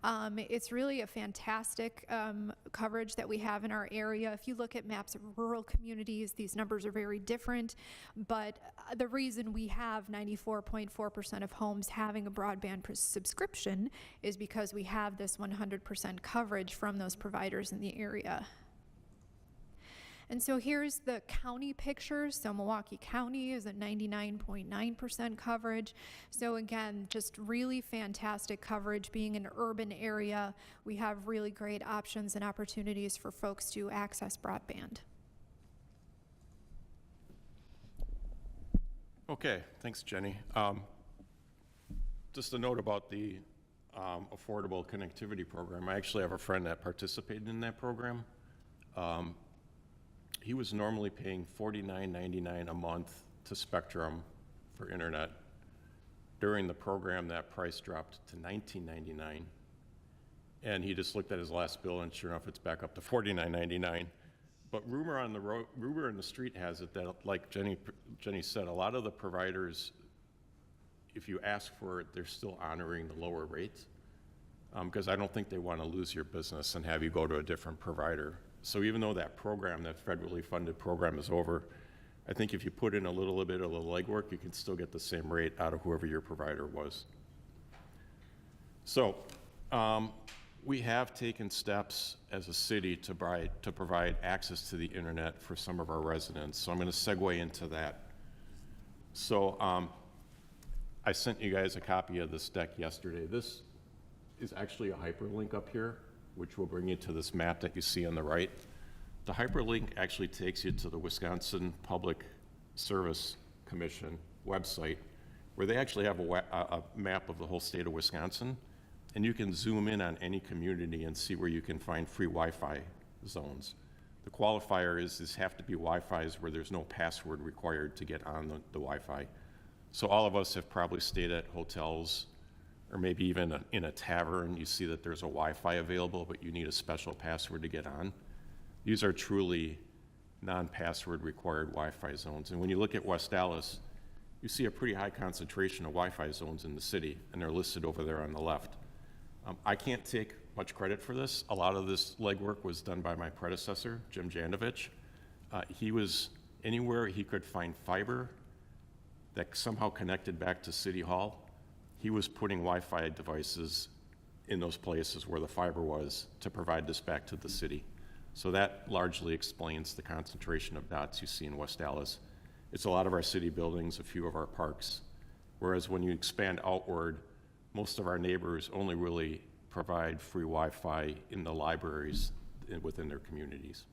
It's really a fantastic coverage that we have in our area. If you look at maps of rural communities, these numbers are very different, but the reason we have 94.4% of homes having a broadband subscription is because we have this 100% coverage from those providers in the area. And so here's the county picture. So Milwaukee County is at 99.9% coverage. So again, just really fantastic coverage. Being an urban area, we have really great options and opportunities for folks to access broadband. Okay, thanks, Jenny. Just a note about the Affordable Connectivity Program. I actually have a friend that participated in that program. He was normally paying $49.99 a month to Spectrum for internet. During the program, that price dropped to $19.99. And he just looked at his last bill, and sure enough, it's back up to $49.99. But rumor in the street has it that, like Jenny said, a lot of the providers, if you ask for it, they're still honoring the lower rates, because I don't think they want to lose your business and have you go to a different provider. So even though that program, that federally funded program, is over, I think if you put in a little bit of the legwork, you can still get the same rate out of whoever your provider was. So we have taken steps as a city to provide access to the internet for some of our residents. So I'm going to segue into that. So I sent you guys a copy of this deck yesterday. This is actually a hyperlink up here, which will bring you to this map that you see on the right. The hyperlink actually takes you to the Wisconsin Public Service Commission website, where they actually have a map of the whole state of Wisconsin, and you can zoom in on any community and see where you can find free Wi-Fi zones. The qualifier is these have to be Wi-Fis where there's no password required to get on the Wi-Fi. So all of us have probably stayed at hotels or maybe even in a tavern. You see that there's a Wi-Fi available, but you need a special password to get on. These are truly non-password required Wi-Fi zones. And when you look at West Dallas, you see a pretty high concentration of Wi-Fi zones in the city, and they're listed over there on the left. I can't take much credit for this. A lot of this legwork was done by my predecessor, Jim Jandovich. He was anywhere he could find fiber that somehow connected back to City Hall. He was putting Wi-Fi devices in those places where the fiber was to provide this back to the city. So that largely explains the concentration of dots you see in West Dallas. It's a lot of our city buildings, a few of our parks, whereas when you expand outward, most of our neighbors only really provide free Wi-Fi in the libraries within their communities.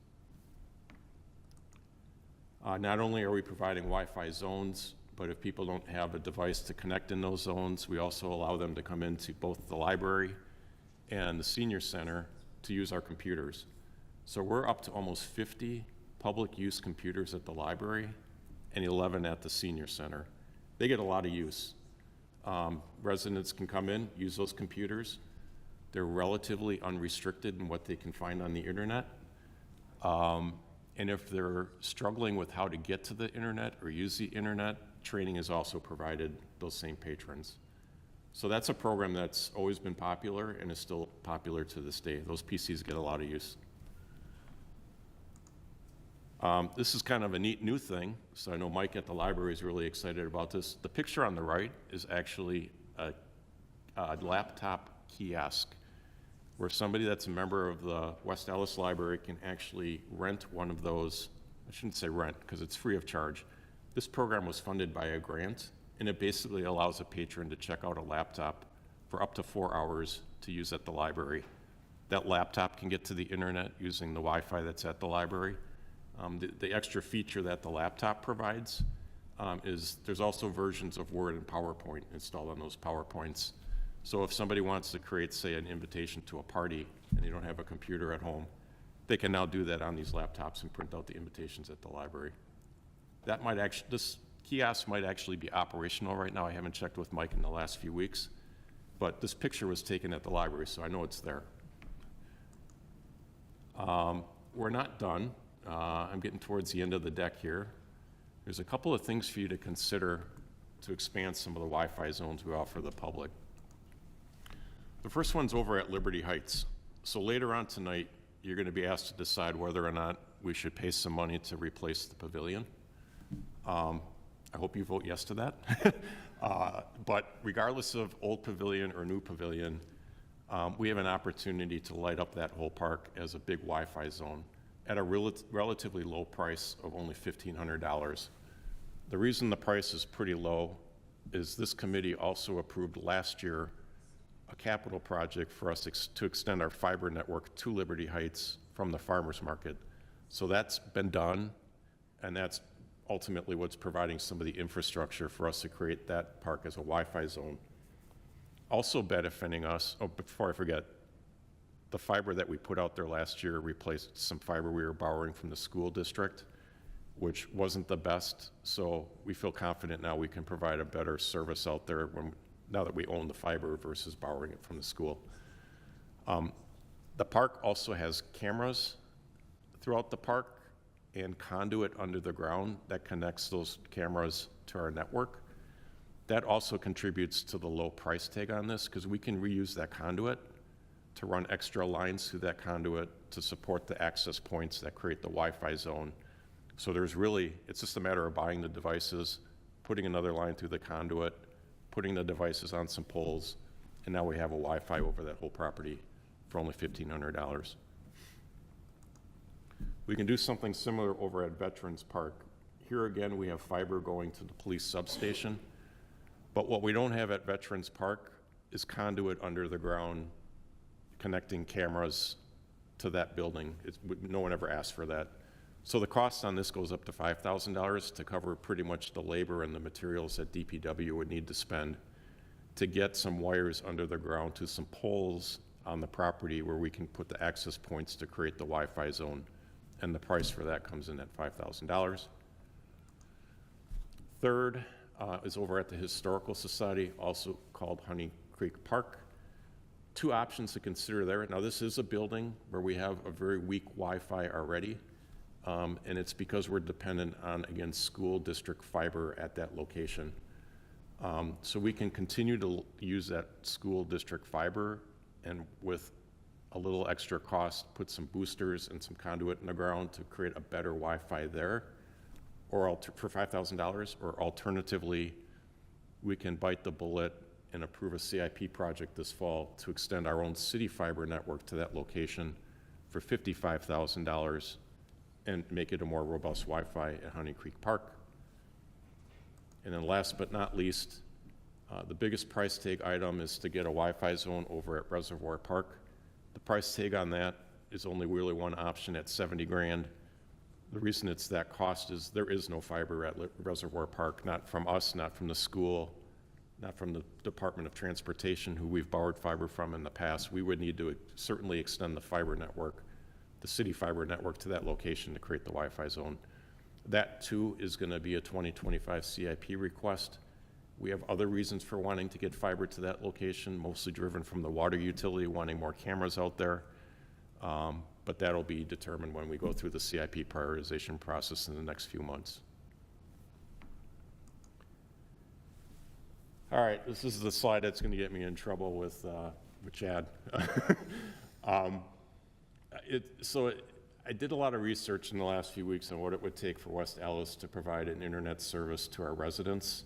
Not only are we providing Wi-Fi zones, but if people don't have a device to connect in those zones, we also allow them to come into both the library and the senior center to use our computers. So we're up to almost 50 public use computers at the library and 11 at the senior center. They get a lot of use. Residents can come in, use those computers. They're relatively unrestricted in what they can find on the internet. And if they're struggling with how to get to the internet or use the internet, training is also provided those same patrons. So that's a program that's always been popular and is still popular to this day. Those PCs get a lot of use. This is kind of a neat new thing, so I know Mike at the library is really excited about this. The picture on the right is actually a laptop kiosk where somebody that's a member of the West Dallas Library can actually rent one of those. I shouldn't say rent because it's free of charge. This program was funded by a grant, and it basically allows a patron to check out a laptop for up to 4 hours to use at the library. That laptop can get to the internet using the Wi-Fi that's at the library. The extra feature that the laptop provides is there's also versions of Word and PowerPoint installed on those PowerPoints. So if somebody wants to create, say, an invitation to a party and they don't have a computer at home, they can now do that on these laptops and print out the invitations at the library. That might actually, this kiosk might actually be operational right now. I haven't checked with Mike in the last few weeks, but this picture was taken at the library, so I know it's there. We're not done. I'm getting towards the end of the deck here. There's a couple of things for you to consider to expand some of the Wi-Fi zones we offer the public. The first one's over at Liberty Heights. So later on tonight, you're going to be asked to decide whether or not we should pay some money to replace the pavilion. I hope you vote yes to that. But regardless of old pavilion or new pavilion, we have an opportunity to light up that whole park as a big Wi-Fi zone at a relatively low price of only $1,500. The reason the price is pretty low is this committee also approved last year a capital project for us to extend our fiber network to Liberty Heights from the farmers market. So that's been done, and that's ultimately what's providing some of the infrastructure for us to create that park as a Wi-Fi zone. Also benefiting us, oh, before I forget, the fiber that we put out there last year replaced some fiber we were borrowing from the school district, which wasn't the best. So we feel confident now we can provide a better service out there now that we own the fiber versus borrowing it from the school. The park also has cameras throughout the park and conduit under the ground that connects those cameras to our network. That also contributes to the low price tag on this because we can reuse that conduit to run extra lines through that conduit to support the access points that create the Wi-Fi zone. So it's just a matter of buying the devices, putting another line through the conduit, putting the devices on some poles, and now we have a Wi-Fi over that whole property for only $1,500. We can do something similar over at Veterans Park. Here again, we have fiber going to the police substation, but what we don't have at Veterans Park is conduit under the ground connecting cameras to that building. No one ever asked for that. So the cost on this goes up to $5,000 to cover pretty much the labor and the materials that DPW would need to spend to get some wires under the ground to some poles on the property where we can put the access points to create the Wi-Fi zone. And the price for that comes in at $5,000. Third is over at the Historical Society, also called Honey Creek Park. Two options to consider there. Now, this is a building where we have a very weak Wi-Fi already, and it's because we're dependent on, again, school district fiber at that location. So we can continue to use that school district fiber, and with a little extra cost, put some boosters and some conduit in the ground to create a better Wi-Fi there, or for $5,000, or alternatively, we can bite the bullet and approve a CIP project this fall to extend our own city fiber network to that location for $55,000 and make it a more robust Wi-Fi at Honey Creek Park. And then last but not least, the biggest price tag item is to get a Wi-Fi zone over at Reservoir Park. The price tag on that is only really one option at $70 grand. The reason it's that cost is there is no fiber at Reservoir Park, not from us, not from the school, not from the Department of Transportation, who we've borrowed fiber from in the past. We would need to certainly extend the fiber network, the city fiber network, to that location to create the Wi-Fi zone. That too is going to be a 2025 CIP request. We have other reasons for wanting to get fiber to that location, mostly driven from the water utility wanting more cameras out there. But that'll be determined when we go through the CIP prioritization process in the next few months. All right, this is the slide that's going to get me in trouble with Chad. I did a lot of research in the last few weeks on what it would take for West Allis to provide an internet service to our residents,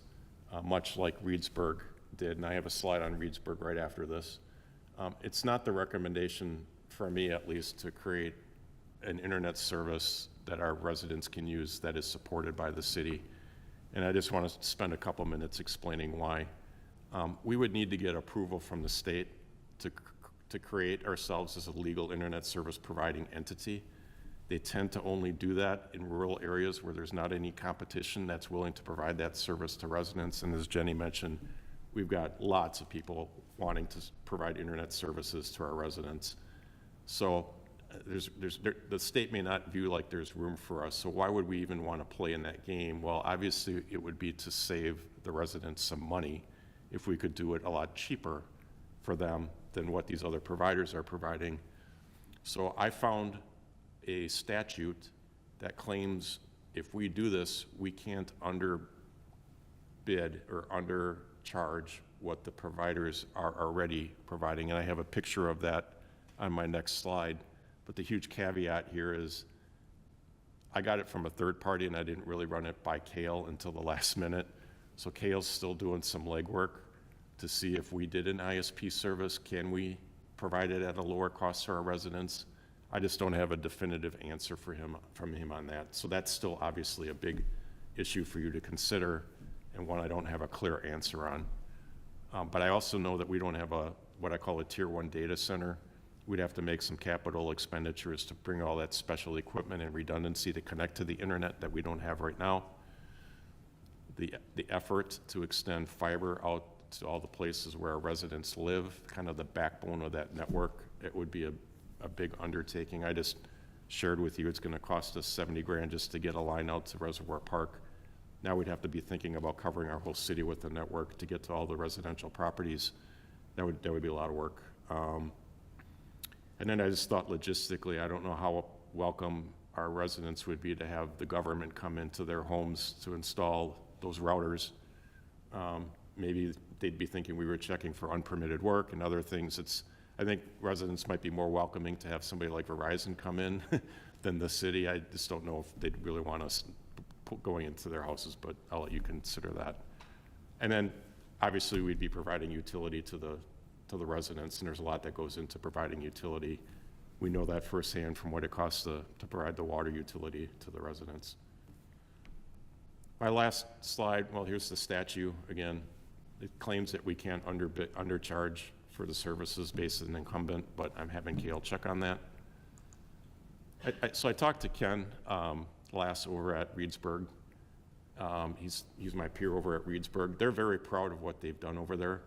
much like Reedsburg did, and I have a slide on Reedsburg right after this. It's not the recommendation, for me at least, to create an internet service that our residents can use that is supported by the city. And I just want to spend a couple minutes explaining why. We would need to get approval from the state to create ourselves as a legal internet service providing entity. They tend to only do that in rural areas where there's not any competition that's willing to provide that service to residents. And as Jenny mentioned, we've got lots of people wanting to provide internet services to our residents. So the state may not view like there's room for us. So why would we even want to play in that game? Well, obviously it would be to save the residents some money if we could do it a lot cheaper for them than what these other providers are providing. So I found a statute that claims if we do this, we can't underbid or undercharge what the providers are already providing. And I have a picture of that on my next slide. But the huge caveat here is I got it from a third party and I didn't really run it by Kale until the last minute. So Kale's still doing some legwork to see if we did an ISP service, can we provide it at a lower cost to our residents? I just don't have a definitive answer from him on that. So that's still obviously a big issue for you to consider and one I don't have a clear answer on. But I also know that we don't have what I call a tier 1 data center. We'd have to make some capital expenditures to bring all that special equipment and redundancy to connect to the internet that we don't have right now. The effort to extend fiber out to all the places where our residents live, kind of the backbone of that network, it would be a big undertaking. I just shared with you it's going to cost us 70 grand just to get a line out to Reservoir Park. Now we'd have to be thinking about covering our whole city with the network to get to all the residential properties. That would be a lot of work. And then I just thought logistically, I don't know how welcome our residents would be to have the government come into their homes to install those routers. Maybe they'd be thinking we were checking for unpermitted work and other things. I think residents might be more welcoming to have somebody like Verizon come in than the city. I just don't know if they'd really want us going into their houses, but I'll let you consider that. And then obviously we'd be providing utility to the residents, and there's a lot that goes into providing utility. We know that firsthand from what it costs to provide the water utility to the residents. My last slide, well, here's the statute again. It claims that we can't undercharge for the services based on an incumbent, but I'm having Kale check on that. So I talked to Ken last over at Reedsburg. He's my peer over at Reedsburg. They're very proud of what they've done over there.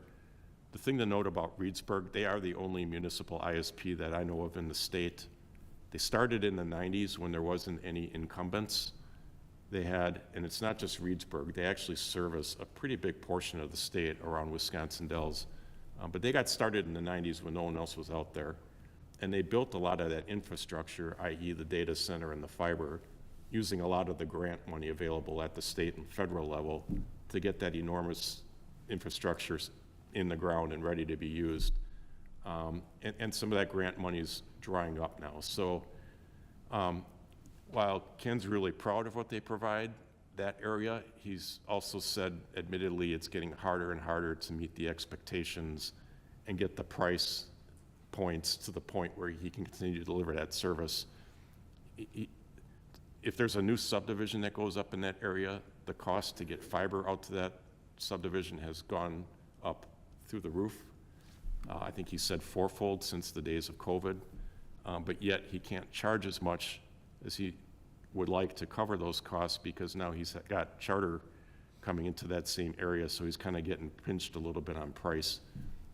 The thing to note about Reedsburg, they are the only municipal ISP that I know of in the state. They started in the 90s when there wasn't any incumbents. They had, and it's not just Reedsburg, they actually service a pretty big portion of the state around Wisconsin Dells. But they got started in the 90s when no one else was out there. And they built a lot of that infrastructure, i.e. the data center and the fiber, using a lot of the grant money available at the state and federal level to get that enormous infrastructure in the ground and ready to be used. And some of that grant money is drying up now. So while Ken's really proud of what they provide, that area, he's also said, admittedly, it's getting harder and harder to meet the expectations and get the price points to the point where he can continue to deliver that service. If there's a new subdivision that goes up in that area, the cost to get fiber out to that subdivision has gone up through the roof. I think he said fourfold since the days of COVID, but yet he can't charge as much as he would like to cover those costs because now he's got Charter coming into that same area, so he's kind of getting pinched a little bit on price.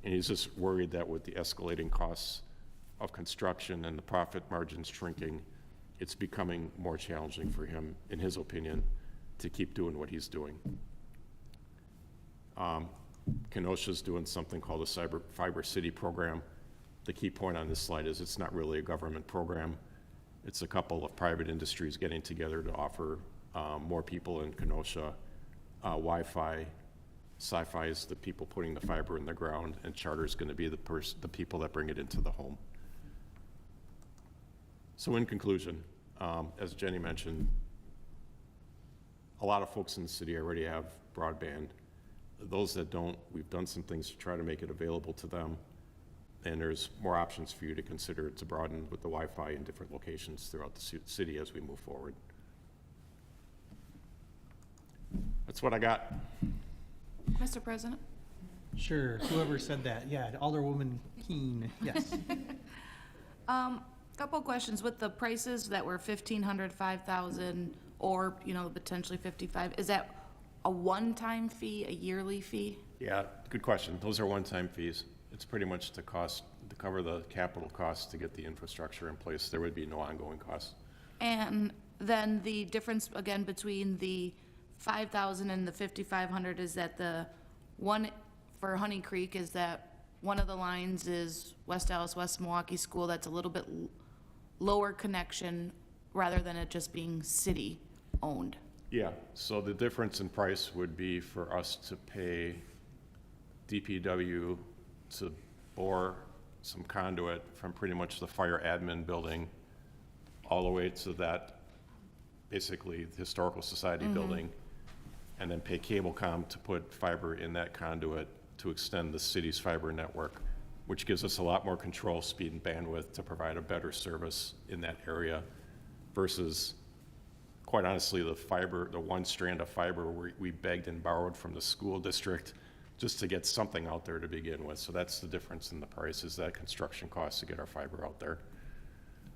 And he's just worried that with the escalating costs of construction and the profit margins shrinking, it's becoming more challenging for him, in his opinion, to keep doing what he's doing. Kenosha's doing something called the Fiber City program. The key point on this slide is it's not really a government program. It's a couple of private industries getting together to offer more people in Kenosha Wi-Fi. Sci-Fi is the people putting the fiber in the ground, and Charter is going to be the people that bring it into the home. So in conclusion, as Jenny mentioned, a lot of folks in the city already have broadband. Those that don't, we've done some things to try to make it available to them, and there's more options for you to consider to broaden with the Wi-Fi in different locations throughout the city as we move forward. That's what I got. Mr. President? Sure, whoever said that, yeah, Alderwoman Keene, yes. Couple questions with the prices that were 1,500, 5,000, or, potentially 55. Is that a one-time fee, a yearly fee? Yeah, good question. Those are one-time fees. It's pretty much to cover the capital costs to get the infrastructure in place. There would be no ongoing costs. And then the difference, again, between the 5,000 and the 5,500 is that the one for Honey Creek is that one of the lines is West Dallas, West Milwaukee School. That's a little bit lower connection rather than it just being city-owned. Yeah, so the difference in price would be for us to pay DPW to bore some conduit from pretty much the fire admin building all the way to that, basically, the Historical Society building, and then pay Cablecom to put fiber in that conduit to extend the city's fiber network, which gives us a lot more control, speed, and bandwidth to provide a better service in that area versus, quite honestly, the one strand of fiber we begged and borrowed from the school district just to get something out there to begin with. So that's the difference in the price, is that construction cost to get our fiber out there.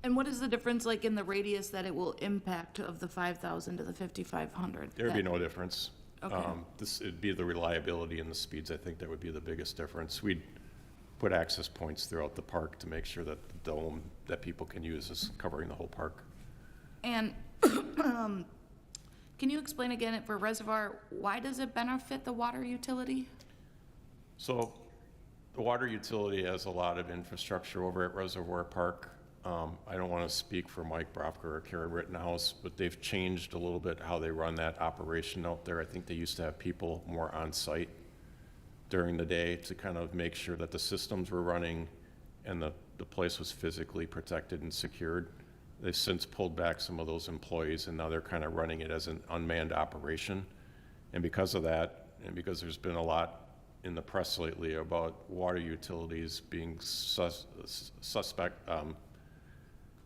And what is the difference like in the radius that it will impact of the 5,000 to the 5,500? There'd be no difference. Okay. It'd be the reliability and the speeds, I think that would be the biggest difference. We'd put access points throughout the park to make sure that the dome that people can use is covering the whole park. And can you explain again for Reservoir, why does it benefit the water utility? So the water utility has a lot of infrastructure over at Reservoir Park. I don't want to speak for Mike Brofker or Kara Rittenhouse, but they've changed a little bit how they run that operation out there. I think they used to have people more on site during the day to kind of make sure that the systems were running and the place was physically protected and secured. They've since pulled back some of those employees, and now they're kind of running it as an unmanned operation. And because of that, and because there's been a lot in the press lately about water utilities being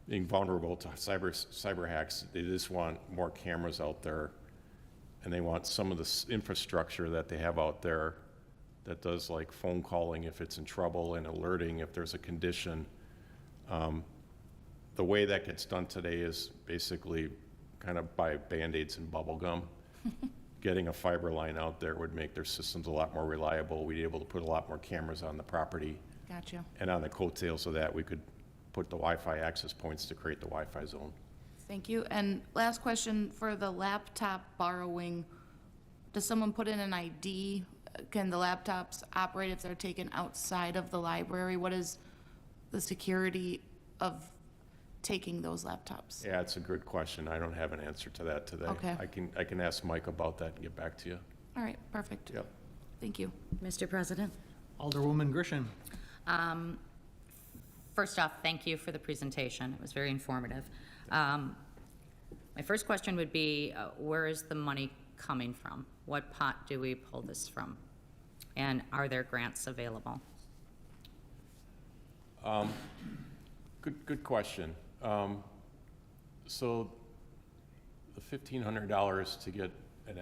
being vulnerable to cyber hacks, they just want more cameras out there, and they want some of the infrastructure that they have out there that does like phone calling if it's in trouble and alerting if there's a condition. The way that gets done today is basically kind of by Band-Aids and bubble gum. Getting a fiber line out there would make their systems a lot more reliable. We'd be able to put a lot more cameras on the property. Gotcha. And on the coattails of that, we could put the Wi-Fi access points to create the Wi-Fi zone. Thank you. And last question for the laptop borrowing, does someone put in an ID? Can the laptops operate if they're taken outside of the library? What is the security of taking those laptops? Yeah, it's a good question. I don't have an answer to that today. Okay. I can ask Mike about that and get back to you. All right, perfect. Yep. Thank you. Mr. President? Alderwoman Grisham. First off, thank you for the presentation. It was very informative. My first question would be, where is the money coming from? What pot do we pull this from? And are there grants available? Good question. So the $1,500 to get a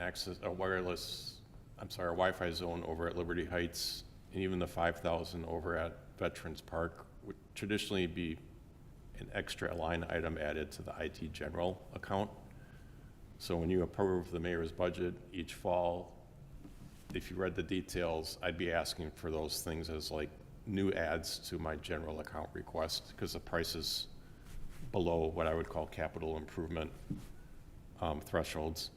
Wi-Fi zone over at Liberty Heights, and even the $5,000 over at Veterans Park would traditionally be an extra line item added to the IT general account. So when you approve the mayor's budget each fall, if you read the details, I'd be asking for those things as like new adds to my general account request, because the price is below what I would call capital improvement thresholds.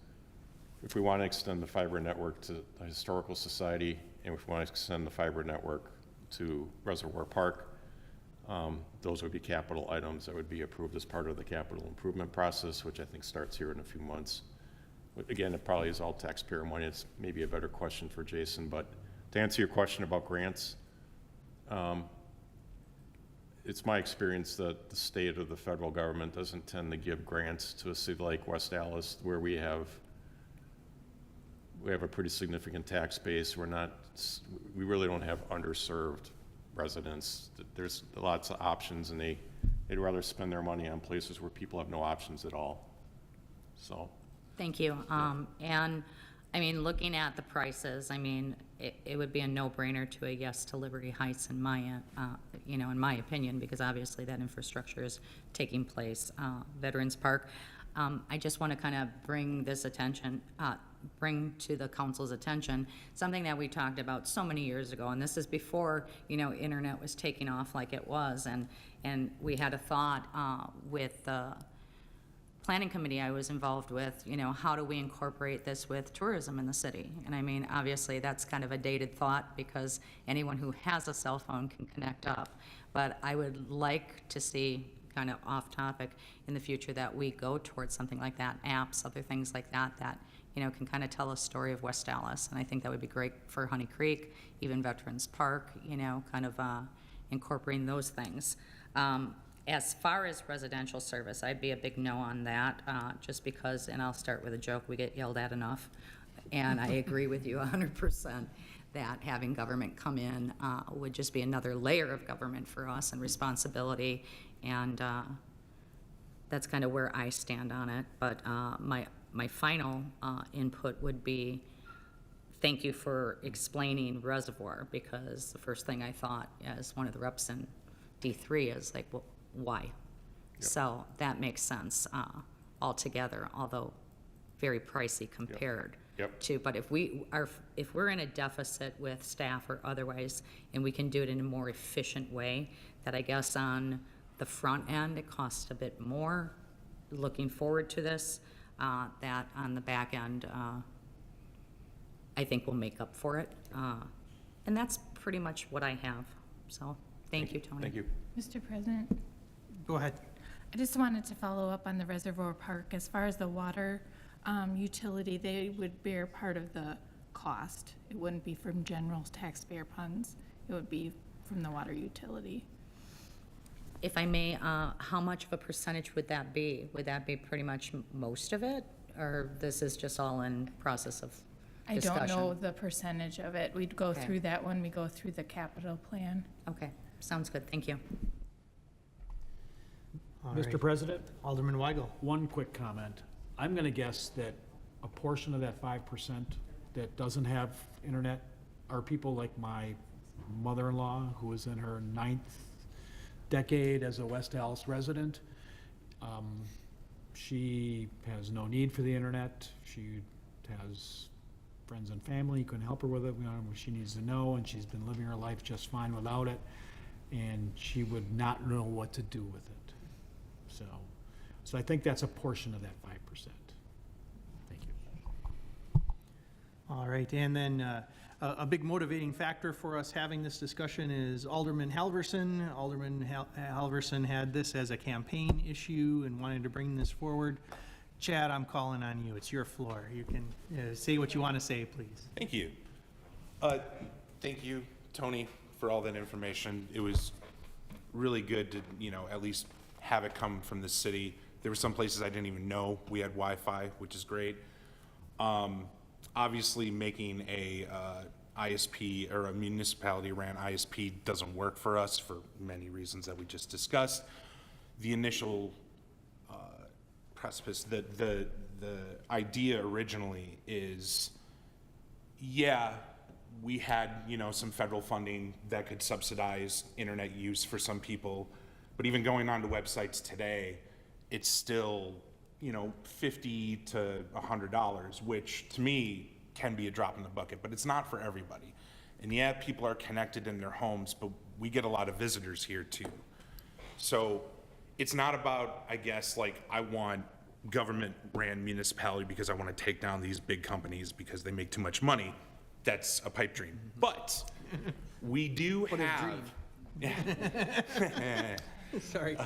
If we want to extend the fiber network to the Historical Society, and if we want to extend the fiber network to Reservoir Park, those would be capital items that would be approved as part of the capital improvement process, which I think starts here in a few months. But again, it probably is all taxpayer money. It's maybe a better question for Jason, but to answer your question about grants, it's my experience that the state or the federal government doesn't tend to give grants to a city like West Allis, where we have a pretty significant tax base. We really don't have underserved residents. There's lots of options, and they'd rather spend their money on places where people have no options at all. So. Thank you. And, I mean, looking at the prices, I mean, it would be a no-brainer to a yes to Liberty Heights in my, in my opinion, because obviously that infrastructure is taking place. Veterans Park, I just want to kind of bring to the council's attention something that we talked about so many years ago, and this is before, internet was taking off like it was, and we had a thought with the planning committee I was involved with, how do we incorporate this with tourism in the city? And I mean, obviously, that's kind of a dated thought, because anyone who has a cell phone can connect up. But I would like to see, kind of off topic, in the future that we go towards something like that, apps, other things like that, can kind of tell a story of West Dallas. And I think that would be great for Honey Creek, even Veterans Park, kind of incorporating those things. As far as residential service, I'd be a big no on that, just because, and I'll start with a joke, we get yelled at enough. And I agree with you 100% that having government come in would just be another layer of government for us and responsibility. And that's kind of where I stand on it. But my final input would be, thank you for explaining reservoir, because the first thing I thought as one of the reps in D3 is like, well, why? So that makes sense altogether, although very pricey compared to, but if we're in a deficit with staff or otherwise, and we can do it in a more efficient way, that I guess on the front end, it costs a bit more, looking forward to this, that on the back end, I think we'll make up for it. And that's pretty much what I have. So, thank you, Tony. Thank you. Mr. President, Go ahead. I just wanted to follow up on the Reservoir Park. As far as the water utility, they would bear part of the cost. It wouldn't be from general taxpayer funds. It would be from the water utility. If I may, how much of a percentage would that be? Would that be pretty much most of it? Or this is just all in process of I discussion? don't know the percentage of it. We'd go Okay. through that when we go through the capital plan. Okay, sounds good, thank you. All Mr. right. President, Alderman Weigel. one quick comment. I'm going to guess that a portion of that 5% that doesn't have internet are people like my mother-in-law, who is in her 9th decade as a West Dallas resident. She has no need for the internet. She has friends and family who can help her with it, what she needs to know, and she's been living her life just fine without it, and she would not know what to do with it. So I think that's a portion of that 5%. Thank you. All right, and then a big motivating factor for us having this discussion is Alderman Halverson. Alderman Halverson had this as a campaign issue and wanted to bring this forward. Chad, I'm calling on you. It's your floor. You can say what you want to say, please. Thank you. Thank you, Tony, for all that information. It was really good to, at least have it come from the city. There were some places I didn't even know we had Wi-Fi, which is great. Obviously, making a ISP or a municipality-ran ISP doesn't work for us for many reasons that we just discussed. The initial precipice, the idea originally is, we had, some federal funding that could subsidize internet use for some people, but even going onto websites today, it's still, $50 to $100, which to me can be a drop in the bucket, but it's not for everybody. And people are connected in their homes, but we get a lot of visitors here too. So it's not about, I guess, like I want government-ran municipality because I want to take down these big companies because they make too much money. That's a pipe dream. But we do Sorry.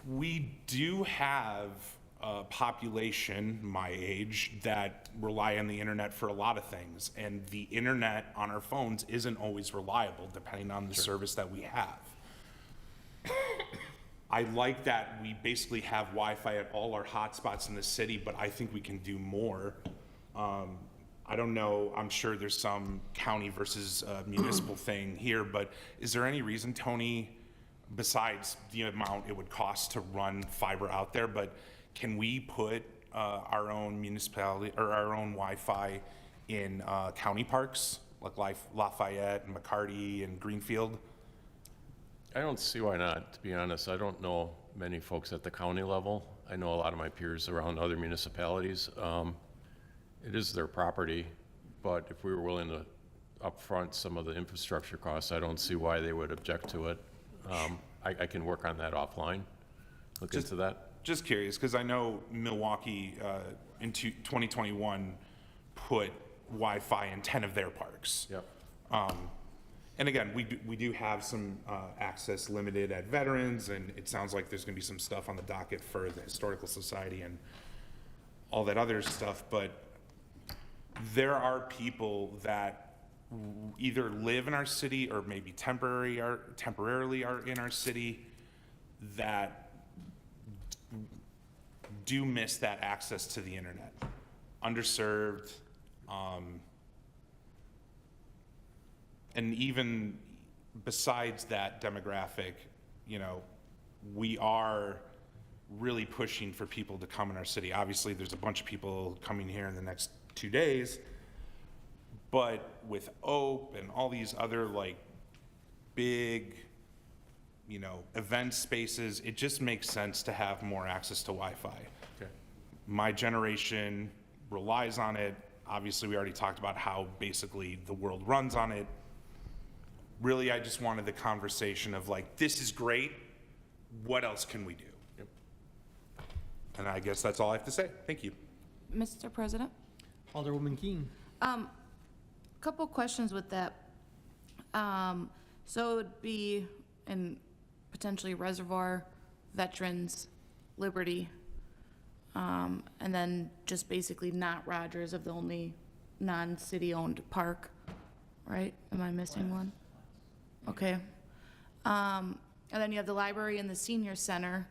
we do have a population my age that rely on the internet for a lot of things, and the internet on our phones isn't always reliable depending on the service that we have. I like that we basically have Wi-Fi at all our hotspots in the city, but I think we can do more. I don't know, I'm sure there's some county versus municipal thing here, but is there any reason, Tony, besides the amount it would cost to run fiber out there, but can we put our own municipality or our own Wi-Fi in county parks like Lafayette and McCarty and Greenfield? I don't see why not, to be honest. I don't know many folks at the county level. I know a lot of my peers around other municipalities. It is their property, but if we were willing to upfront some of the infrastructure costs, I don't see why they would object to it. I can work on that offline, look into that. Just curious, because I know Milwaukee in 2021 put Wi-Fi in 10 of their parks. Yep. And again, we do have some access limited at Veterans, and it sounds like there's going to be some stuff on the docket for the Historical Society and all that other stuff, but there are people that either live in our city or maybe temporarily are in our city that do miss that access to the internet. Underserved, and even besides that demographic, you know, we are really pushing for people to come in our city. Obviously, there's a bunch of people coming here in the next 2 days, but with OPE and all these other like big, you know, event spaces, it just makes sense to have more access to Wi-Fi. Okay. My generation relies on it. Obviously, we already talked about how basically the world runs on it. Really, I just wanted the conversation of like, this is great. What else can we do? Yep. And I guess that's all I have to say. Thank you. Mr. President? Alderwoman Keene. Couple questions with that. So it would be in potentially Reservoir, Veterans, Liberty, and then just basically not Rogers of the only non-city-owned park, right? Am I missing one? Okay. And then you have the library and the senior center.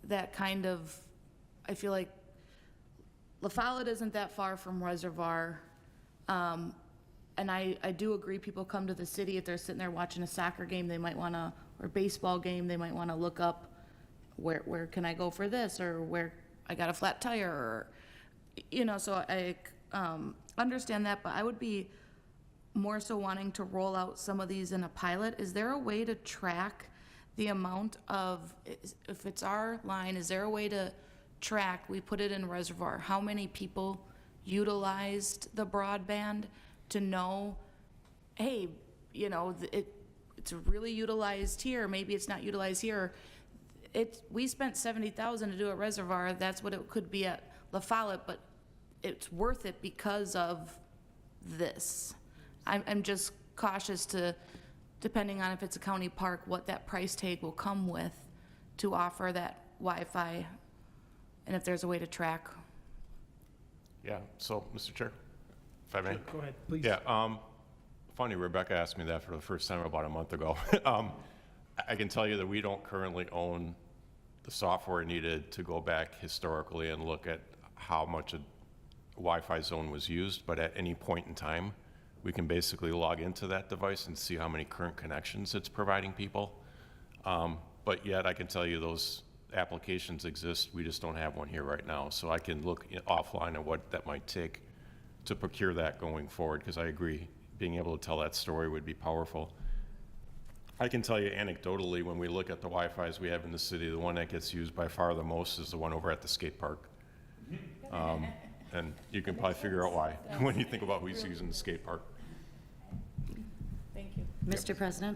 That kind of, I feel like La Follette isn't that far from Reservoir. And I do agree, people come to the city, if they're sitting there watching a soccer game, they might want to, or baseball game, they might want to look up, where can I go for this, or where I got a flat tire, or, you know, so I understand that, but I would be more so wanting to roll out some of these in a pilot. Is there a way to track the amount of, if it's our line, is there a way to track, we put it in Reservoir, how many people utilized the broadband to know, hey, you know, it's really utilized here, maybe it's not utilized here. We spent $70,000 to do a Reservoir, that's what it could be at La Follette, but it's worth it because of this. I'm just cautious to, depending on if it's a county park, what that price tag will come with to offer that Wi-Fi, and if there's a way to track. Yeah, so, Mr. Chair, if I may? Go ahead, please. Yeah, funny, Rebecca asked me that for the first time about a month ago. I can tell you that we don't currently own the software needed to go back historically and look at how much a Wi-Fi zone was used, but at any point in time, we can basically log into that device and see how many current connections it's providing people. But yet, I can tell you those applications exist, we just don't have one here right now. So I can look offline at what that might take to procure that going forward, because I agree, being able to tell that story would be powerful. I can tell you anecdotally, when we look at the Wi-Fis we have in the city, the one that gets used by far the most is the one over at the skate park. And you can probably figure out why when you think about who's using the skate park. Thank you. Mr. President?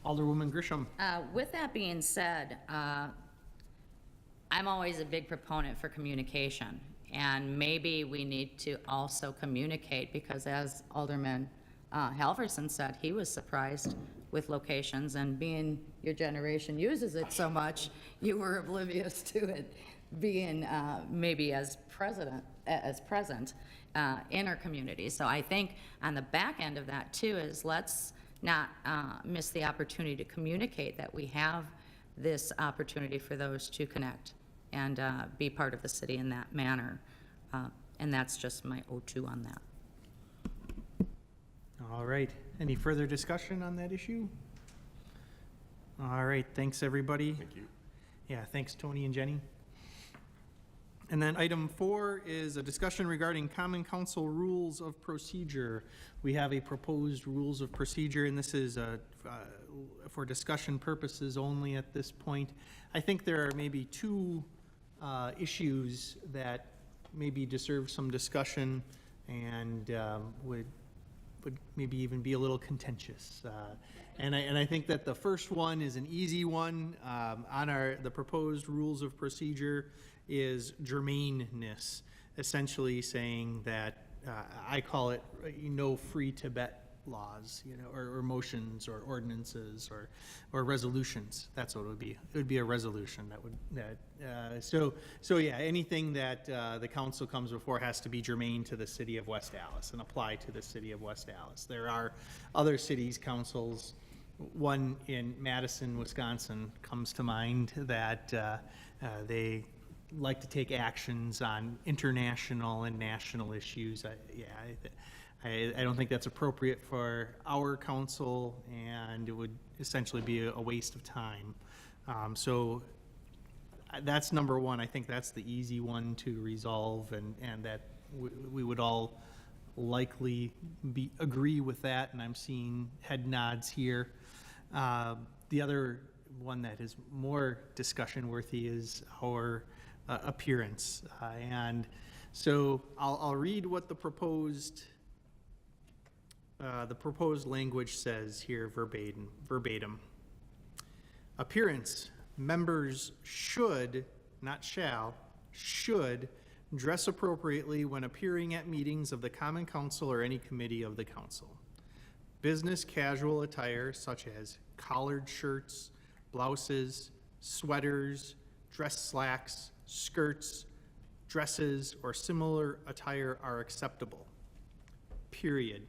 Alderwoman Grisham. With that being said, I'm always a big proponent for communication, and maybe we need to also communicate, because as Alderman Halverson said, he was surprised with locations, and being your generation uses it so much, you were oblivious to it being maybe as present in our community. So I think on the back end of that too is, let's not miss the opportunity to communicate that we have this opportunity for those to connect and be part of the city in that manner. And that's just my O2 on that. All right. Any further discussion on that issue? All right. Thanks, everybody. Thank you. Yeah, thanks, Tony and Jenny. And then item 4 is a discussion regarding Common Council rules of procedure. We have a proposed rules of procedure, and this is for discussion purposes only at this point. I think there are maybe 2 issues that maybe deserve some discussion and would maybe even be a little contentious. And I think that the first one is an easy one on the proposed rules of procedure is germaneness, essentially saying that I call it no free Tibet laws, or motions, or ordinances, or resolutions. That's what it would be. It would be a resolution so yeah, anything that the council comes before has to be germane to the city of West Allis and apply to the city of West Allis. There are other cities councils, one in Madison, Wisconsin comes to mind, that they like to take actions on international and national issues. I don't think that's appropriate for our council, and it would essentially be a waste of time. So that's number one. I think that's the easy one to resolve, and that we would all likely agree with that, and I'm seeing head nods here. The other one that is more discussion worthy is our appearance. And so I'll read what the proposed language says here verbatim. Appearance: members should, not shall, should dress appropriately when appearing at meetings of the Common Council or any committee of the council. Business casual attire such as collared shirts, blouses, sweaters, dress slacks, skirts, dresses, or similar attire are acceptable. Period.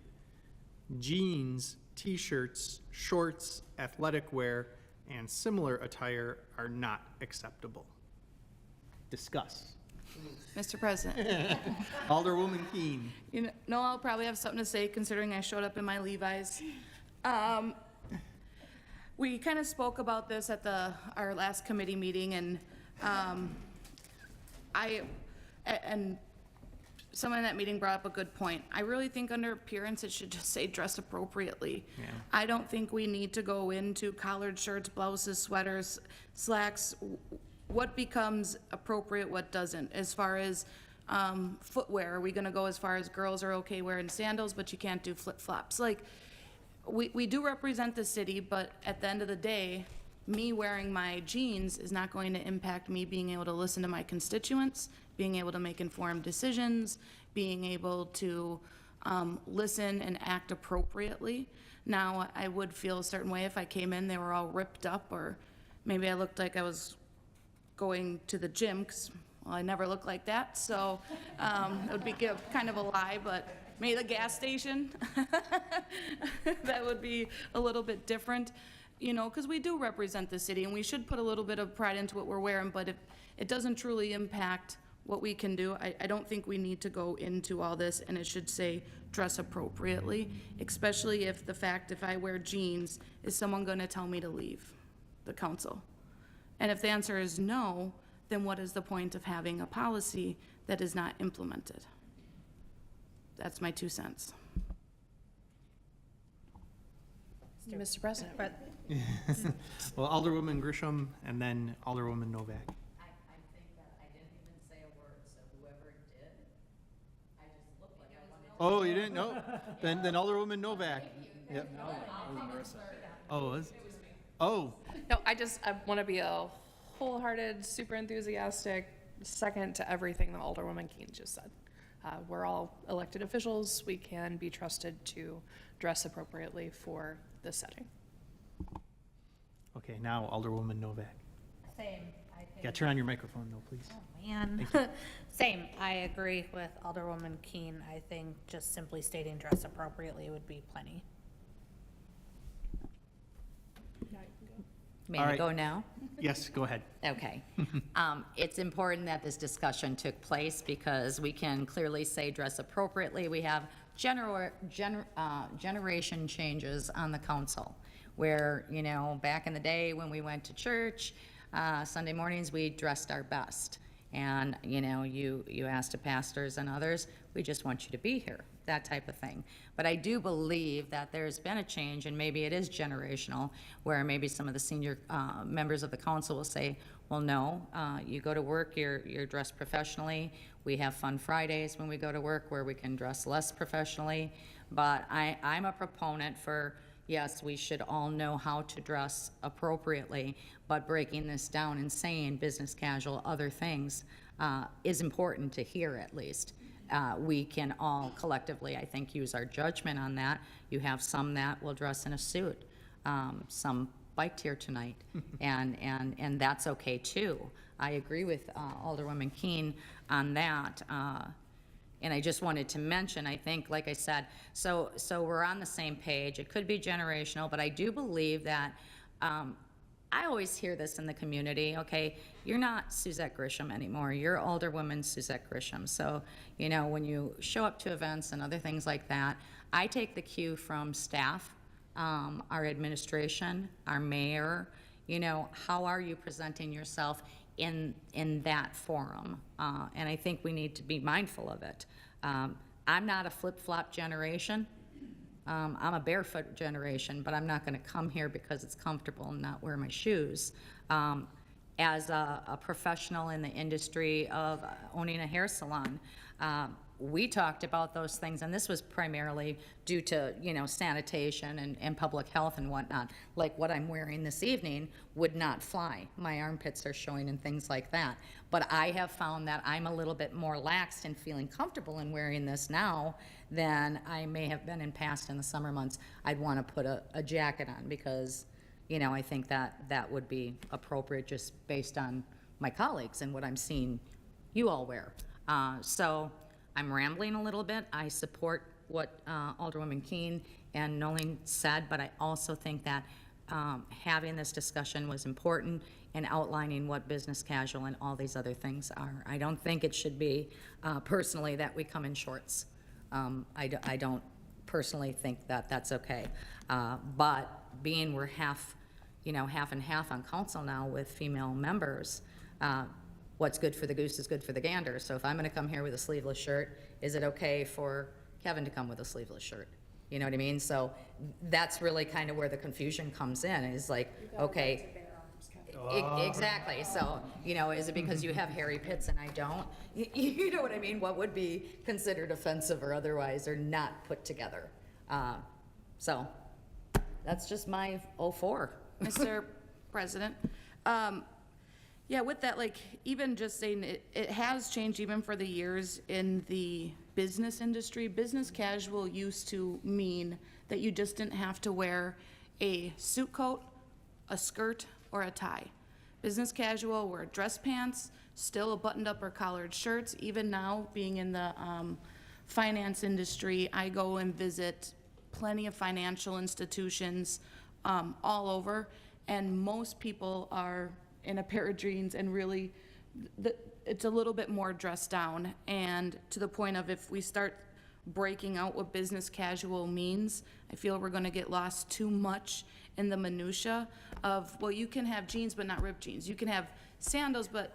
Jeans, t-shirts, shorts, athletic wear, and similar attire are not acceptable. Discuss. Mr. President. Alderwoman Keene. I'll probably have something to say considering I showed up in my Levi's. We kind of spoke about this at our last committee meeting, and someone in that meeting brought up a good point. I really think under appearance, it should just say dress appropriately. Yeah. I don't think we need to go into collared shirts, blouses, sweaters, slacks. What becomes appropriate, what doesn't? As far as footwear, are we gonna go as far as girls are okay wearing sandals, but you can't do flip-flops? Like, we do represent the city, but at the end of the day, me wearing my jeans is not going to impact me being able to listen to my constituents, being able to make informed decisions, being able to listen and act appropriately. Now, I would feel a certain way if I came in, they were all ripped up, or maybe I looked like I was going to the gym, because, well, I never look like that, so it would be kind of a lie, but maybe the gas station, that would be a little bit different, because we do represent the city, and we should put a little bit of pride into what we're wearing, but if it doesn't truly impact what we can do, I don't think we need to go into all this, and it should say dress appropriately, especially if I wear jeans, is someone gonna tell me to leave the council? And if the answer is no, then what is the point of having a policy that is not implemented? That's my 2 cents. Mr. President. Well, Alderwoman Grisham, and then Alderwoman Novak. I think that I didn't even say a word, so whoever did, I just looked like I wanted. Oh, you didn't know? Then Alderwoman Novak. Yep. Oh, it was? Oh, No, I want to be a wholehearted, super enthusiastic second to everything that Alderwoman Keene just said. We're all elected officials. We can be trusted to dress appropriately for this setting. okay, now Alderwoman Novak. Same, I think. Yeah, turn on your microphone though, please. Oh, man. Same, I agree with Alderwoman Keene. I think just simply stating dress appropriately would be plenty. May All I right. go now? Yes, go ahead. Okay. It's important that this discussion took place because we can clearly say dress appropriately. We have generation changes on the council where, back in the day when we went to church, Sunday mornings, we dressed our best. And, you asked the pastors and others, we just want you to be here, that type of thing. But I do believe that there's been a change, and maybe it is generational, where maybe some of the senior members of the council will say, well, no, you go to work, you're dressed professionally. We have fun Fridays when we go to work where we can dress less professionally. But I'm a proponent for, yes, we should all know how to dress appropriately, but breaking this down and saying business casual, other things, is important to hear at least. we can all collectively, I think, use our judgment on that. You have some that will dress in a suit, some biked here tonight, and that's okay too. I agree with Alderwoman Keene on that. And I just wanted to mention, I think, like I said, so we're on the same page. It could be generational, but I do believe that, I always hear this in the community, okay, you're not Suzette Grisham anymore, you're Alderwoman Suzette Grisham. So, you know, when you show up to events and other things like that, I take the cue from staff, our administration, our mayor, you know, how are you presenting yourself in that forum? And I think we need to be mindful of it. I'm not a flip-flop generation. I'm a barefoot generation, but I'm not going to come here because it's comfortable and not wear my shoes. As a professional in the industry of owning a hair salon, we talked about those things, and this was primarily due to, you know, sanitation and public health and whatnot. Like what I'm wearing this evening would not fly. My armpits are showing and things like that. But I have found that I'm a little bit more laxed in feeling comfortable in wearing this now than I may have been in past. In the summer months, I'd want to put a jacket on because, you know, I think that would be appropriate just based on my colleagues and what I'm seeing you all wear. So I'm rambling a little bit. I support what Alderwoman Keene and Nolan said, but I also think that having this discussion was important and outlining what business casual and all these other things are. I don't think it should be, personally, that we come in shorts. I don't personally think that that's okay. But being we're half and half on council now with female members, what's good for the goose is good for the gander. So if I'm going to come here with a sleeveless shirt, is it okay for Kevin to come with a sleeveless shirt? You know what I mean? So that's really kind of where the confusion comes in, is like, okay. Exactly. So, you know, is it because you have hairy pits and I don't? You know what I mean? What would be considered offensive or otherwise or not put together? So that's just my 04. Mr. President, yeah, with that, like, even just saying it has changed even for the years in the business industry. Business casual used to mean that you just didn't have to wear a suit coat, a skirt, or a tie. Business casual were dress pants, still a buttoned up or collared shirts. Even now, being in the finance industry, I go and visit plenty of financial institutions all over, and most people are in a pair of jeans and really, it's a little bit more dressed down. And to the point of, if we start breaking out what business casual means, I feel we're gonna get lost too much in the minutia of, well, you can have jeans but not ripped jeans. You can have sandals but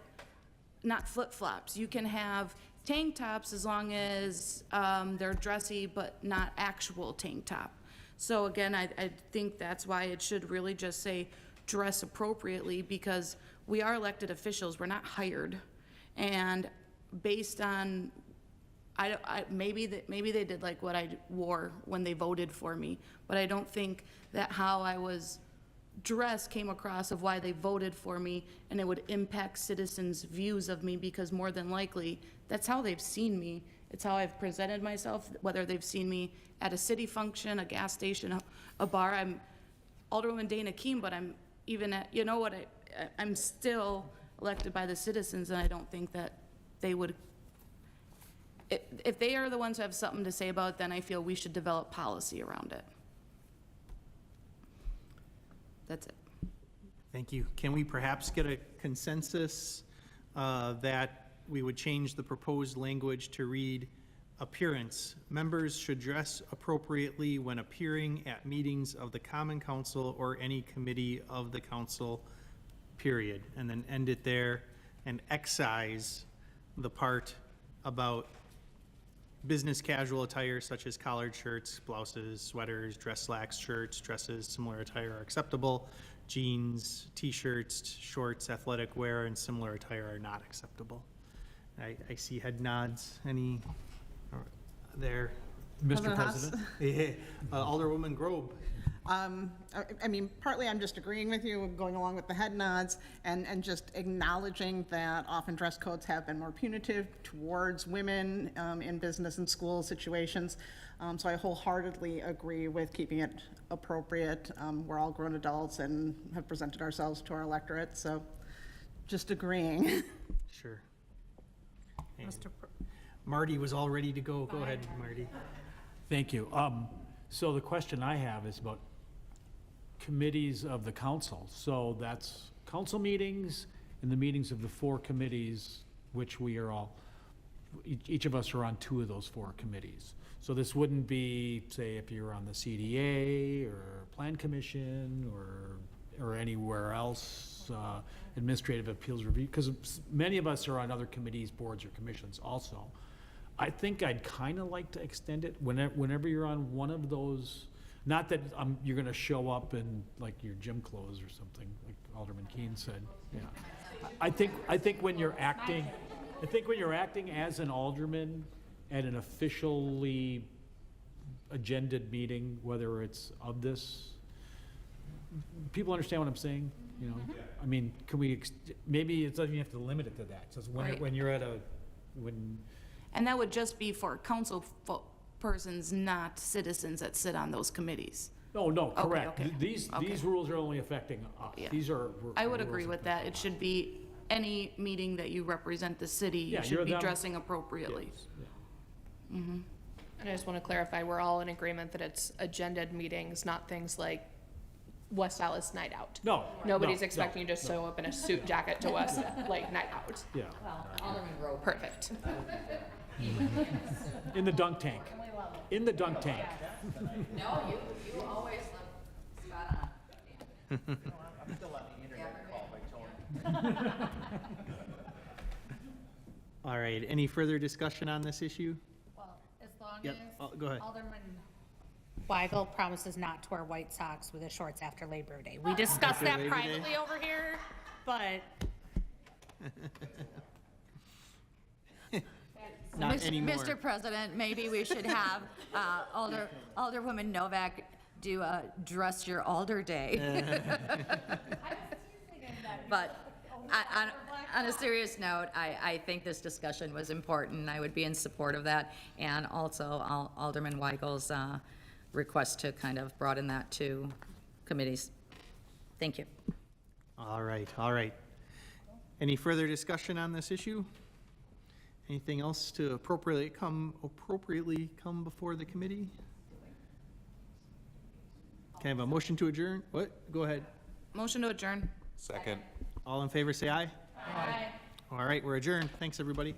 not flip-flops. You can have tank tops as long as they're dressy but not actual tank top. So again, I think that's why it should really just say dress appropriately, because we are elected officials, we're not hired. And based on, maybe they did like what I wore when they voted for me, but I don't think that how I was dressed came across of why they voted for me, and it would impact citizens' views of me, because more than likely, that's how they've seen me. It's how I've presented myself, whether they've seen me at a city function, a gas station, a bar. I'm Alderwoman Dana Keene, but I'm even at, you know what, I'm still elected by the citizens, and I don't think that they would, if they are the ones who have something to say about it, then I feel we should develop policy around it. That's it. Thank you. Can we perhaps get a consensus that we would change the proposed language to read, appearance? Members should dress appropriately when appearing at meetings of the Common Council or any committee of the council, period. And then end it there and excise the part about business casual attire such as collared shirts, blouses, sweaters, dress slacks, shirts, dresses, similar attire are acceptable. Jeans, t-shirts, shorts, athletic wear, and similar attire are not acceptable. I see head nods. Any there? Mr. President? Alderwoman Grobe. I mean, partly I'm just agreeing with you, going along with the head nods, and just acknowledging that often dress codes have been more punitive towards women in business and school situations. So I wholeheartedly agree with keeping it appropriate. We're all grown adults and have presented ourselves to our electorate, so just agreeing. Sure. And Marty was all ready to go. Go ahead, Marty. Thank you. So the question I have is about committees of the council. So that's council meetings and the meetings of the 4 committees, which we are all, each of us are on 2 of those 4 committees. So this wouldn't be, say, if you're on the CDA or Plan Commission or anywhere else, Administrative Appeals Review, because many of us are on other committees, boards, or commissions also. I think I'd kind of like to extend it whenever you're on one of those, not that you're going to show up in like your gym clothes or something, like Alderman Keene said. Yeah, I think when you're acting, as an alderman at an officially agended meeting, whether it's of this, people understand what I'm saying. You know, I mean, can we? Maybe it doesn't even have to limit it to that. Just Right. when you're at And that would just be for council persons, not citizens that sit on those committees. No, Okay, correct. okay. These rules are only affecting us. Yeah. These are. I would rules agree with that. It should be any meeting that you represent the city, Yeah, you you're should be them. dressing appropriately. Yes, yeah. And I just want to clarify, we're all in agreement that it's agended meetings, not things like West Allis Night Out. No. Nobody's no, expecting you to show up in a suit jacket to West, like, Night Out. Yeah, Perfect. in the dunk tank. In the dunk tank. No, you always look spot on. All right, any further discussion on this issue? Well, as long Yep. as Go ahead. Alderman Weigel promises not to wear white socks with his shorts after Labor Day. We discussed that Labor Day? privately over here, but Not anymore. Mr. President, maybe we should have Alderwoman Novak do a Dress Your Alder Day. But on a serious note, I think this discussion was important. I would be in support of that. And also Alderman Weigel's request to kind of broaden that to committees. Thank you. All right, all right. Any further discussion on this issue? Anything else to appropriately come before the committee? Can I have a motion to adjourn? What? Go ahead. Motion to adjourn. Second. All in favor, say aye. Aye. All right, we're adjourned. Thanks, everybody.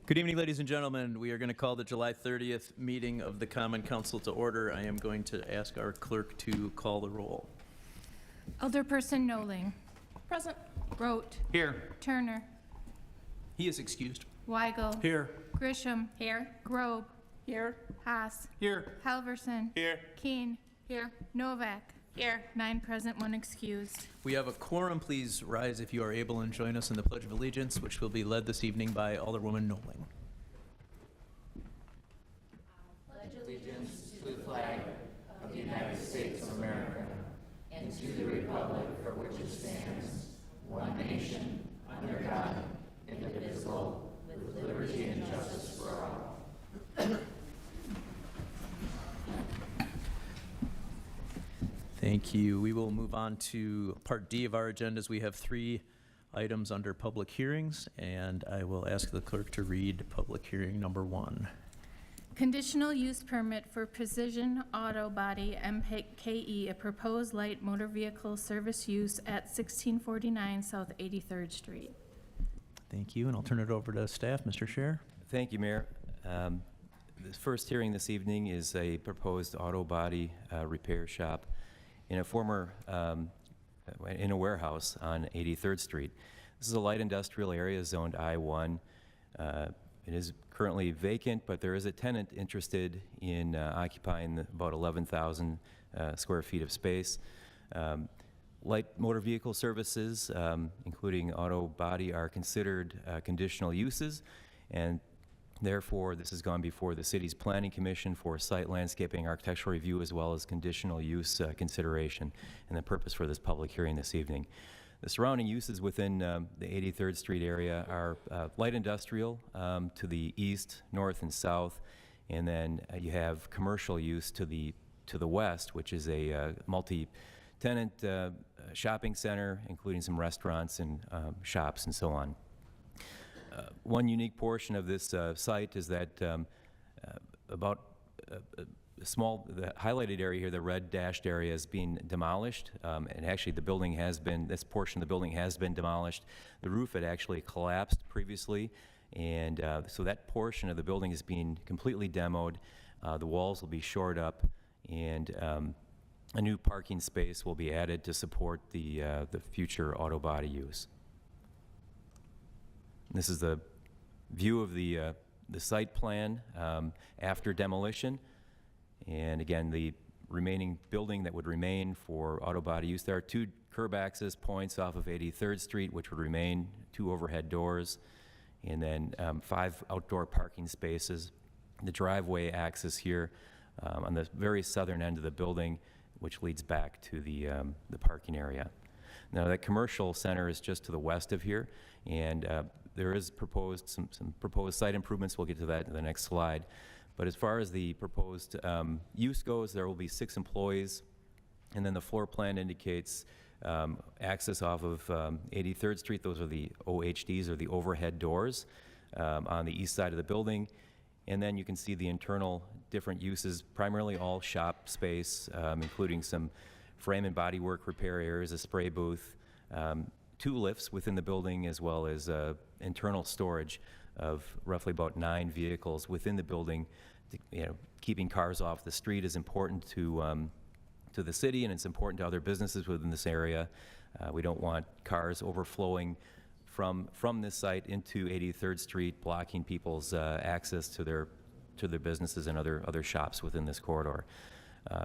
Good evening, ladies and gentlemen. We are going to call the July 30th meeting of the Common Council to order. I am going to ask our clerk to call the roll. Alderperson Noling. Present. Rote. Here. Turner. He is excused. Weigel. Here. Grisham. Here. Grobe. Here. Haas. Here. Halverson. Here. Keen. Here. Novak. Here. 9 present, 1 excused. We have a quorum. Please rise if you are able and join us in the Pledge of Allegiance, which will be led this evening by Alderwoman Noling. Thank you. We will move on to Part D of our agenda, as we have 3 items under public hearings, and I will ask the clerk to read public hearing number 1. Conditional use permit for Precision Auto Body MKE, a proposed light motor vehicle service use at 1649 South 83rd Street. Thank you, and I'll turn it over to staff. Mr. Scher. Thank you, Mayor. The first hearing this evening is a proposed auto body repair shop in a former, in a warehouse on 83rd Street. This is a light industrial area zoned I-1. It is currently vacant, but there is a tenant interested in occupying about 11,000 square feet of space. Light motor vehicle services, including auto body, are considered conditional uses, and therefore this has gone before the city's planning commission for site landscaping architectural review, as well as conditional use consideration, and the purpose for this public hearing this evening. The surrounding uses within the 83rd Street area are light industrial to the east, north, and south, and then you have commercial use to the west, which is a multi-tenant shopping center, including some restaurants and shops and so on. One unique portion of this site is that about the highlighted area here, the red dashed area, is being demolished. And actually the building has been, this portion of the building has been demolished. The roof had actually collapsed previously. And so that portion of the building is being completely demoed. The walls will be shored up, and a new parking space will be added to support the future auto body use. This is the view of the site plan after demolition. And again, the remaining building that would remain for auto body use, there are 2 curb access points off of 83rd Street, which would remain, 2 overhead doors, and then 5 outdoor parking spaces. The driveway access here on the very southern end of the building, which leads back to the parking area. Now, that commercial center is just to the west of here, and there is proposed some proposed site improvements. We'll get to that in the next slide. But as far as the proposed use goes, there will be 6 employees, and then the floor plan indicates access off of 83rd Street. Those are the OHDs, or the overhead doors, on the east side of the building. And then you can see the internal different uses, primarily all shop space, including some frame and bodywork repair areas, a spray booth, 2 lifts within the building, as well as internal storage of roughly about 9 vehicles within the building. Keeping cars off the street is important to the city, and it's important to other businesses within this area. We don't want cars overflowing from this site into 83rd Street, blocking people's access to their businesses and other shops within this corridor.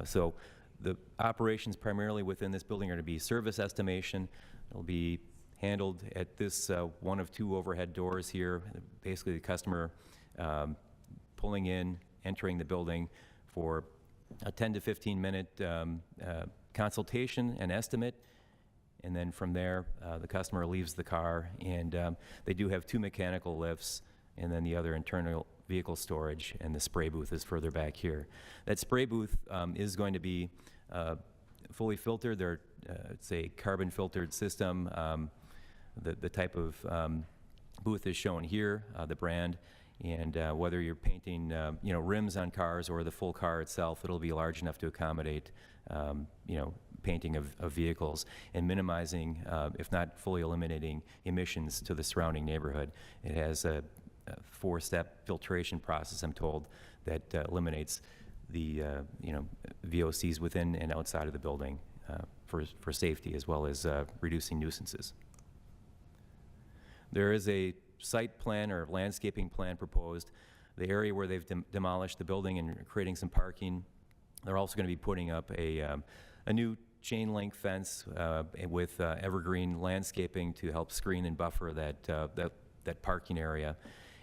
So the operations primarily within this building are to be service estimation. It'll be handled at this one of 2 overhead doors here. Basically, the customer pulling in, entering the building for a 10 to 15 minute consultation and estimate. And then from there, the customer leaves the car, and they do have 2 mechanical lifts, and then the other internal vehicle storage, and the spray booth is further back here. That spray booth is going to be fully filtered. It's a carbon filtered system. The type of booth is shown here, the brand, and whether you're painting rims on cars or the full car itself, it'll be large enough to accommodate painting of vehicles and minimizing, if not fully eliminating, emissions to the surrounding neighborhood. It has four-step filtration process, I'm told, that eliminates the, VOCs within and outside of the building for safety, as well as reducing nuisances. There is a site plan or landscaping plan proposed. The area where they've demolished the building and creating some parking, they're also going to be putting up a new chain link fence with evergreen landscaping to help screen and buffer that parking area.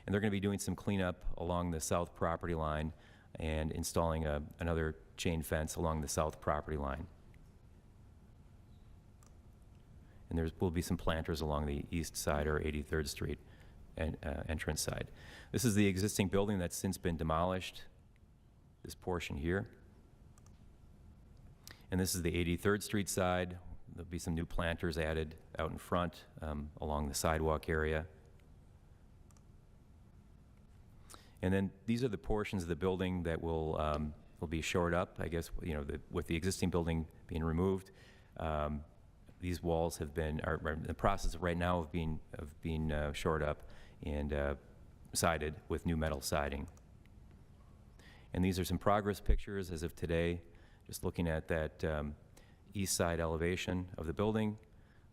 And they're going to be doing some cleanup along the south property line and installing another chain fence along the south property line. And there will be some planters along the east side or 83rd Street entrance side. This is the existing building that's since been demolished, this portion here. And this is the 83rd Street side. There'll be some new planters added out in front along the sidewalk area. And then these are the portions of the building that will be shored up, I guess, with the existing building being removed. These walls are in the process right now of being shored up and sided with new metal siding. And these are some progress pictures as of today, just looking at that east side elevation of the building.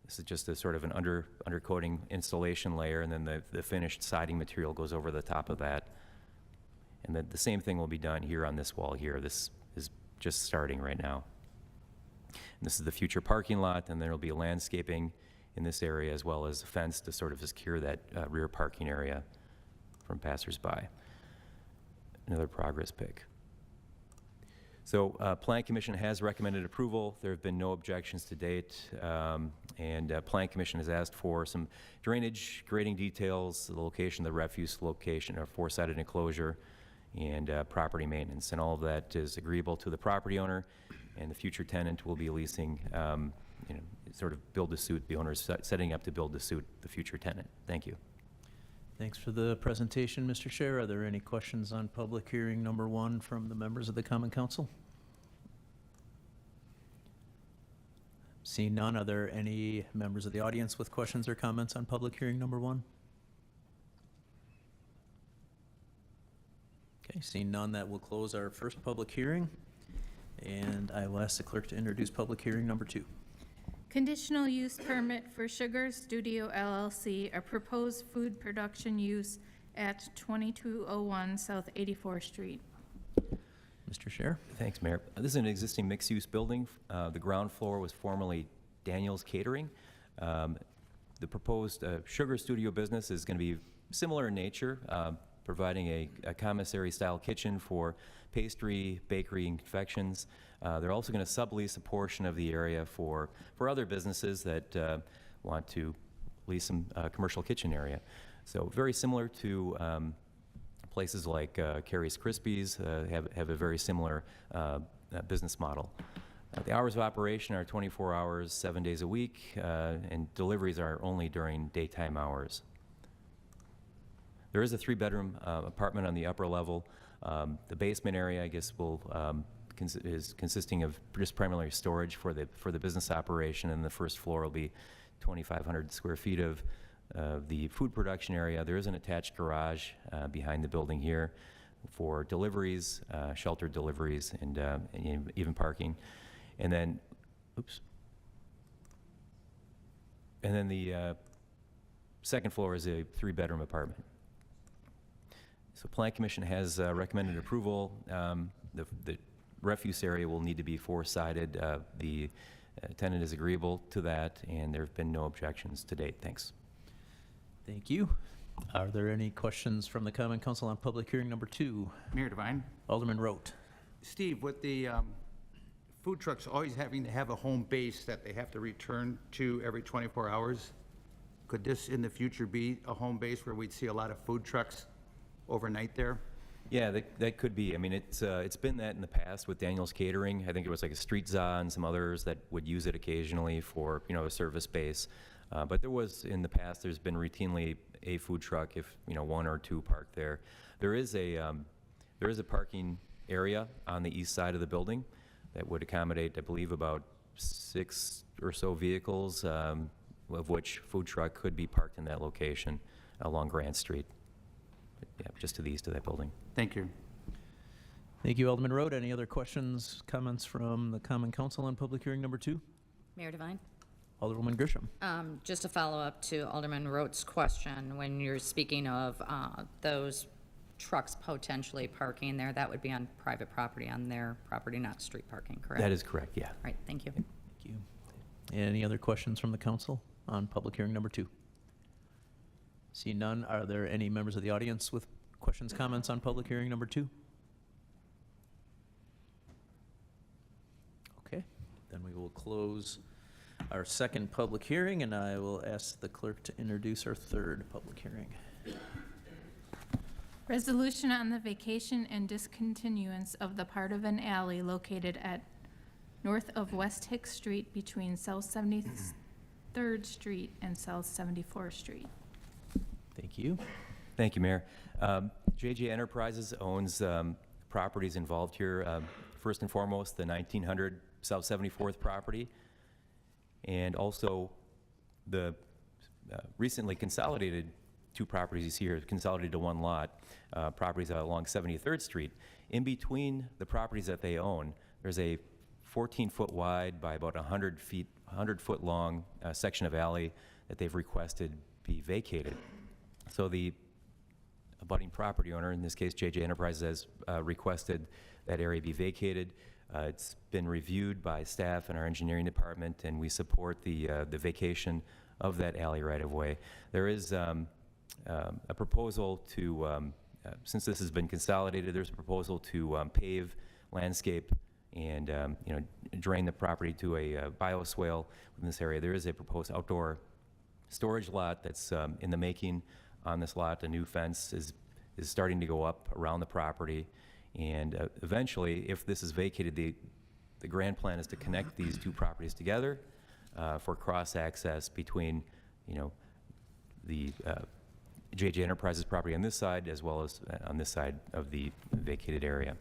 This is just a sort of an undercoating installation layer, and then the finished siding material goes over the top of that. And then the same thing will be done here on this wall here. This is just starting right now. And this is the future parking lot, and there will be landscaping in this area as well as a fence to sort of secure that rear parking area from passersby. Another progress pic. So Plan Commission has recommended approval. There have been no objections to date. And Plan Commission has asked for some drainage, grading details, the location of the refuse location, or four-sided enclosure, and property maintenance. And all of that is agreeable to the property owner, and the future tenant will be leasing, sort of build-to-suit. The owner is setting up to build-to-suit the future tenant. Thank you. Thanks for the presentation, Mr. Chair. Are there any questions on public hearing number 1 from the members of the Common Council? Seeing none, are there any members of the audience with questions or comments on public hearing number 1? Okay, seeing none, that will close our first public hearing. And I will ask the clerk to introduce public hearing number 2. Conditional use permit for Sugar Studio LLC, a proposed food production use at 2201 South 84th Street. Mr. Chair. Thanks, Mayor. This is an existing mixed-use building. The ground floor was formerly Daniel's Catering. The proposed Sugar Studio business is going to be similar in nature, providing a commissary-style kitchen for pastry, bakery, and confections. They're also going to sublease a portion of the area for other businesses that want to lease some commercial kitchen area. So very similar to places like Carrie's Krispies have a very similar business model. The hours of operation are 24 hours, 7 days a week, and deliveries are only during daytime hours. There is a 3-bedroom apartment on the upper level. The basement area, I guess, is consisting of just primarily storage for the business operation, and the first floor will be 2,500 square feet of the food production area. There is an attached garage behind the building here for deliveries, sheltered deliveries, and even parking. And then, And then the second floor is a 3-bedroom apartment. So Plan Commission has recommended approval. The refuse area will need to be 4-sided. The tenant is agreeable to that, and there have been no objections to date. Thanks. Thank you. Are there any questions from the Common Council on public hearing number 2? Mayor Devine. Alderman Rote. Steve, with the food trucks always having to have a home base that they have to return to every 24 hours, could this in the future be a home base where we'd see a lot of food trucks overnight there? Yeah, that could be. I mean, it's been that in the past with Daniel's Catering. I think it was like a Street Za and some others that would use it occasionally for, a service base. But there was, in the past, there's been routinely a food truck if, 1 or 2 parked there. There is a parking area on the east side of the building that would accommodate, I believe, about 6 or so vehicles, of which food truck could be parked in that location along Grant Street. but yeah, just to the east of that building. Thank you. Thank you, Alderman Road. Any other questions, comments from the Common Council on public hearing number 2? Mayor Devine? Alderwoman Grisham. Just a follow-up to Alderman Rote's question, when you're speaking of those trucks potentially parking there, that would be on private property, on their property, not street parking, correct? That is correct, yeah. Right, thank you. Thank you. Any other questions from the council on public hearing number 2? See none. Are there any members of the audience with questions, comments on public hearing number 2? Okay, then we will close our second public hearing, and I will ask the clerk to introduce our third public hearing. Resolution on the vacation and discontinuance of the part of an alley located at north of West Hicks Street between South 73rd Street and South 74th Street. Thank you. Thank you, Mayor. JJ Enterprises owns properties involved here. First and foremost, the 1900 South 74th property, and also the recently consolidated two properties you see here, consolidated to one lot, properties along 73rd Street. In between the properties that they own, there's a 14-foot wide by about 100-foot long section of alley that they've requested be vacated. So the abutting property owner, in this case JJ Enterprises, has requested that area be vacated. It's been reviewed by staff in our engineering department, and we support the vacation of that alley right of way. There is a proposal to, since this has been consolidated, there's a proposal to pave, landscape, and drain the property to a bioswale within this area. There is a proposed outdoor storage lot that's in the making on this lot. A new fence is starting to go up around the property. And eventually, if this is vacated, the grand plan is to connect these two properties together for cross-access between, the JJ Enterprises property on this side as well as on this side of the vacated area.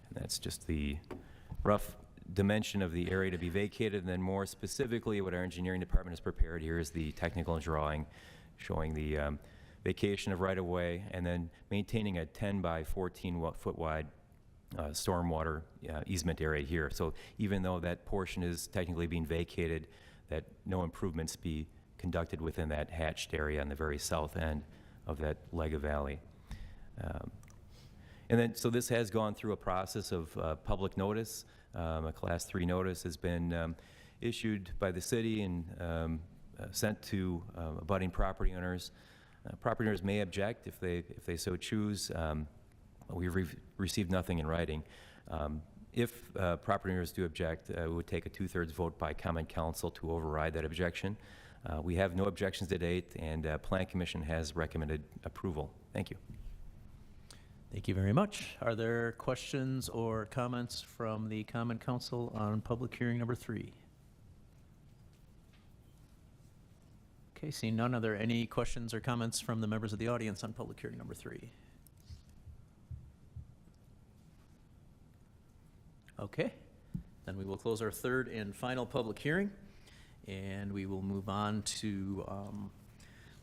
And that's just the rough dimension of the area to be vacated. And then more specifically, what our engineering department has prepared here is the technical drawing showing the vacation of right-of-way, and then maintaining a 10 by 14 foot wide stormwater easement area here. So even though that portion is technically being vacated, that no improvements be conducted within that hatched area on the very south end of that leg of valley. And then, so this has gone through a process of public notice. A Class 3 notice has been issued by the city and sent to abutting property owners. Property owners may object if they so choose. We've received nothing in writing. If property owners do object, it would take a 2/3 vote by Common Council to override that objection. We have no objections to date, and Plan Commission has recommended approval. Thank you. Thank you very much. Are there questions or comments from the Common Council on public hearing number 3? Okay, seeing none, are there any questions or comments from the members of the audience on public hearing number 3? Okay, then we will close our third and final public hearing, and we will move on to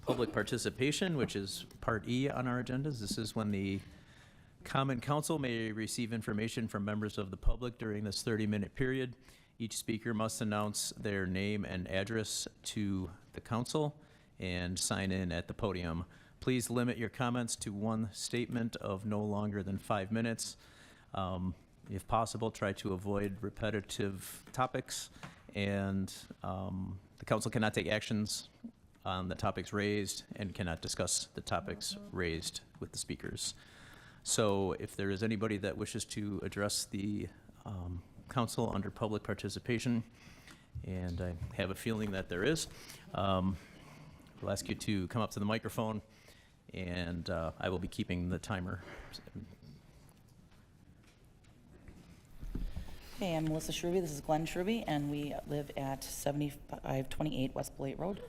public participation, which is Part E on our agendas. This is when the Common Council may receive information from members of the public during this 30-minute period. Each speaker must announce their name and address to the council and sign in at the podium. Please limit your comments to one statement of no longer than 5 minutes. If possible, try to avoid repetitive topics, and the council cannot take actions on the topics raised and cannot discuss the topics raised with the speakers. So if there is anybody that wishes to address the council under public participation, and I have a feeling that there is, we'll ask you to come up to the microphone, and I will be keeping the timer. Hey, I'm Melissa Shruby. This is Glenn Shruby, and we live at 7528 West Blake Road.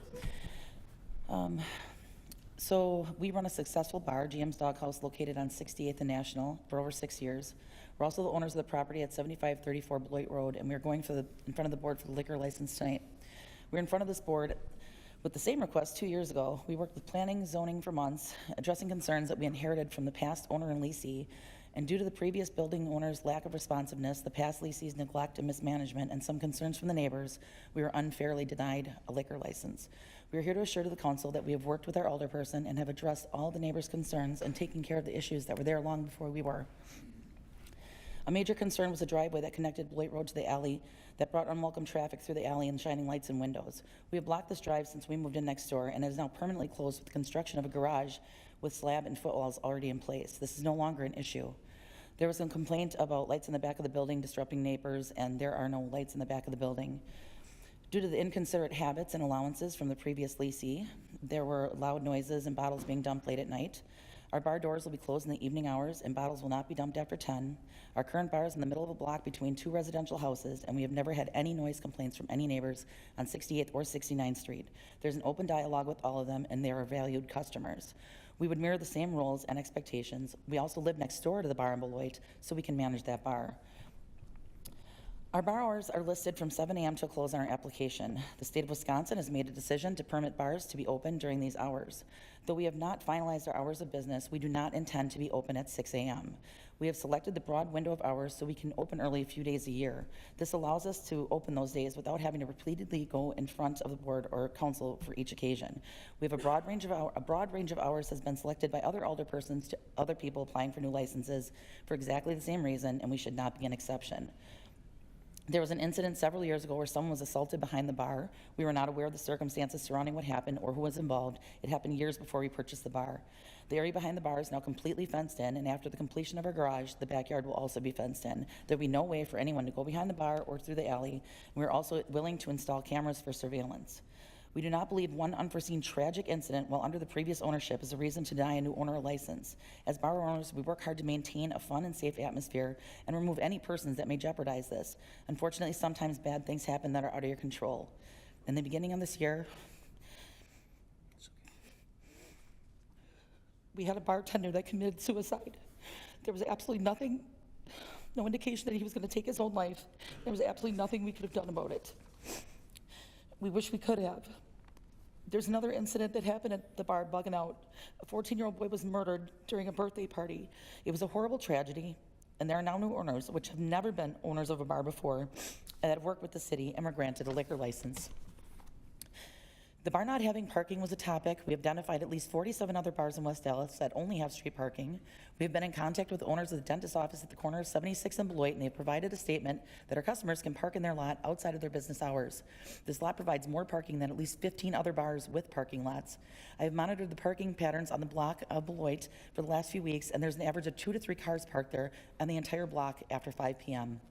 So we run a successful bar, GM's Doghouse, located on 68th and National, for over 6 years. We're also the owners of the property at 7534 Beloit Road, and we're going in front of the board for the liquor license tonight. We're in front of this board With the same request 2 years ago, we worked with planning, zoning for months, addressing concerns that we inherited from the past owner and leasee. And due to the previous building owner's lack of responsiveness, the past leasee's neglect and mismanagement, and some concerns from the neighbors, we were unfairly denied a liquor license. We are here to assure to the council that we have worked with our alderperson and have addressed all the neighbors' concerns and taken care of the issues that were there long before we were. A major concern was a driveway that connected Beloit Road to the alley that brought unwelcome traffic through the alley and shining lights and windows. We have blocked this drive since we moved in next door, and it is now permanently closed with the construction of a garage with slab and footwalls already in place. This is no longer an issue. There was a complaint about lights in the back of the building disrupting neighbors, and there are no lights in the back of the building. Due to the inconsiderate habits and allowances from the previous leasee, there were loud noises and bottles being dumped late at night. Our bar doors will be closed in the evening hours, and bottles will not be dumped after 10. Our current bar is in the middle of a block between two residential houses, and we have never had any noise complaints from any neighbors on 68th or 69th Street. There's an open dialogue with all of them, and they are valued customers. We would mirror the same rules and expectations. We also live next door to the bar in Beloit, so we can manage that bar. Our bar hours are listed from 7 a.m. till close on our application. The state of Wisconsin has made a decision to permit bars to be open during these hours. Though we have not finalized our hours of business, we do not intend to be open at 6 a.m. We have selected the broad window of hours so we can open early a few days a year. This allows us to open those days without having to repeatedly go in front of the board or council for each occasion. We have a broad range of hours has been selected by other alderpersons to other people applying for new licenses for exactly the same reason, and we should not be an exception. There was an incident several years ago where someone was assaulted behind the bar. We were not aware of the circumstances surrounding what happened or who was involved. It happened years before we purchased the bar. The area behind the bar is now completely fenced in, and after the completion of our garage, the backyard will also be fenced in. There'll be no way for anyone to go behind the bar or through the alley. We're also willing to install cameras for surveillance. We do not believe one unforeseen tragic incident while under the previous ownership is a reason to deny a new owner a license. As bar owners, we work hard to maintain a fun and safe atmosphere and remove any persons that may jeopardize this. Unfortunately, sometimes bad things happen that are out of your control. In the beginning of this year, we had a bartender that committed suicide. There was absolutely nothing, no indication that he was going to take his own life. There was absolutely nothing we could have done about it. We wish we could have. There's another incident that happened at the bar, Bugging Out. A 14-year-old boy was murdered during a birthday party. It was a horrible tragedy, and there are now new owners, which have never been owners of a bar before, that have worked with the city and were granted a liquor license. The bar not having parking was a topic. We have identified at least 47 other bars in West Dallas that only have street parking. We have been in contact with owners of the dentist's office at the corner of 76 and Beloit, and they have provided a statement that our customers can park in their lot outside of their business hours. This lot provides more parking than at least 15 other bars with parking lots. I have monitored the parking patterns on the block of Beloit for the last few weeks, and there's an average of 2 to 3 cars parked there on the entire block after 5 p.m.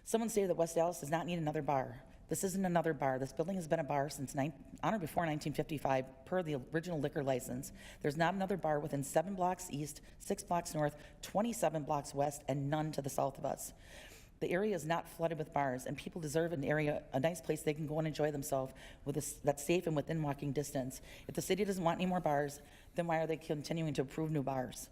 Someone stated that West Dallas does not need another bar. This isn't another bar. This building has been a bar since on or before 1955 per the original liquor license. There's not another bar within 7 blocks east, 6 blocks north, 27 blocks west, and none to the south of us. The area is not flooded with bars, and people deserve an area, a nice place they can go and enjoy themselves that's safe and within walking distance. If the city doesn't want any more bars, then why are they continuing to approve new bars?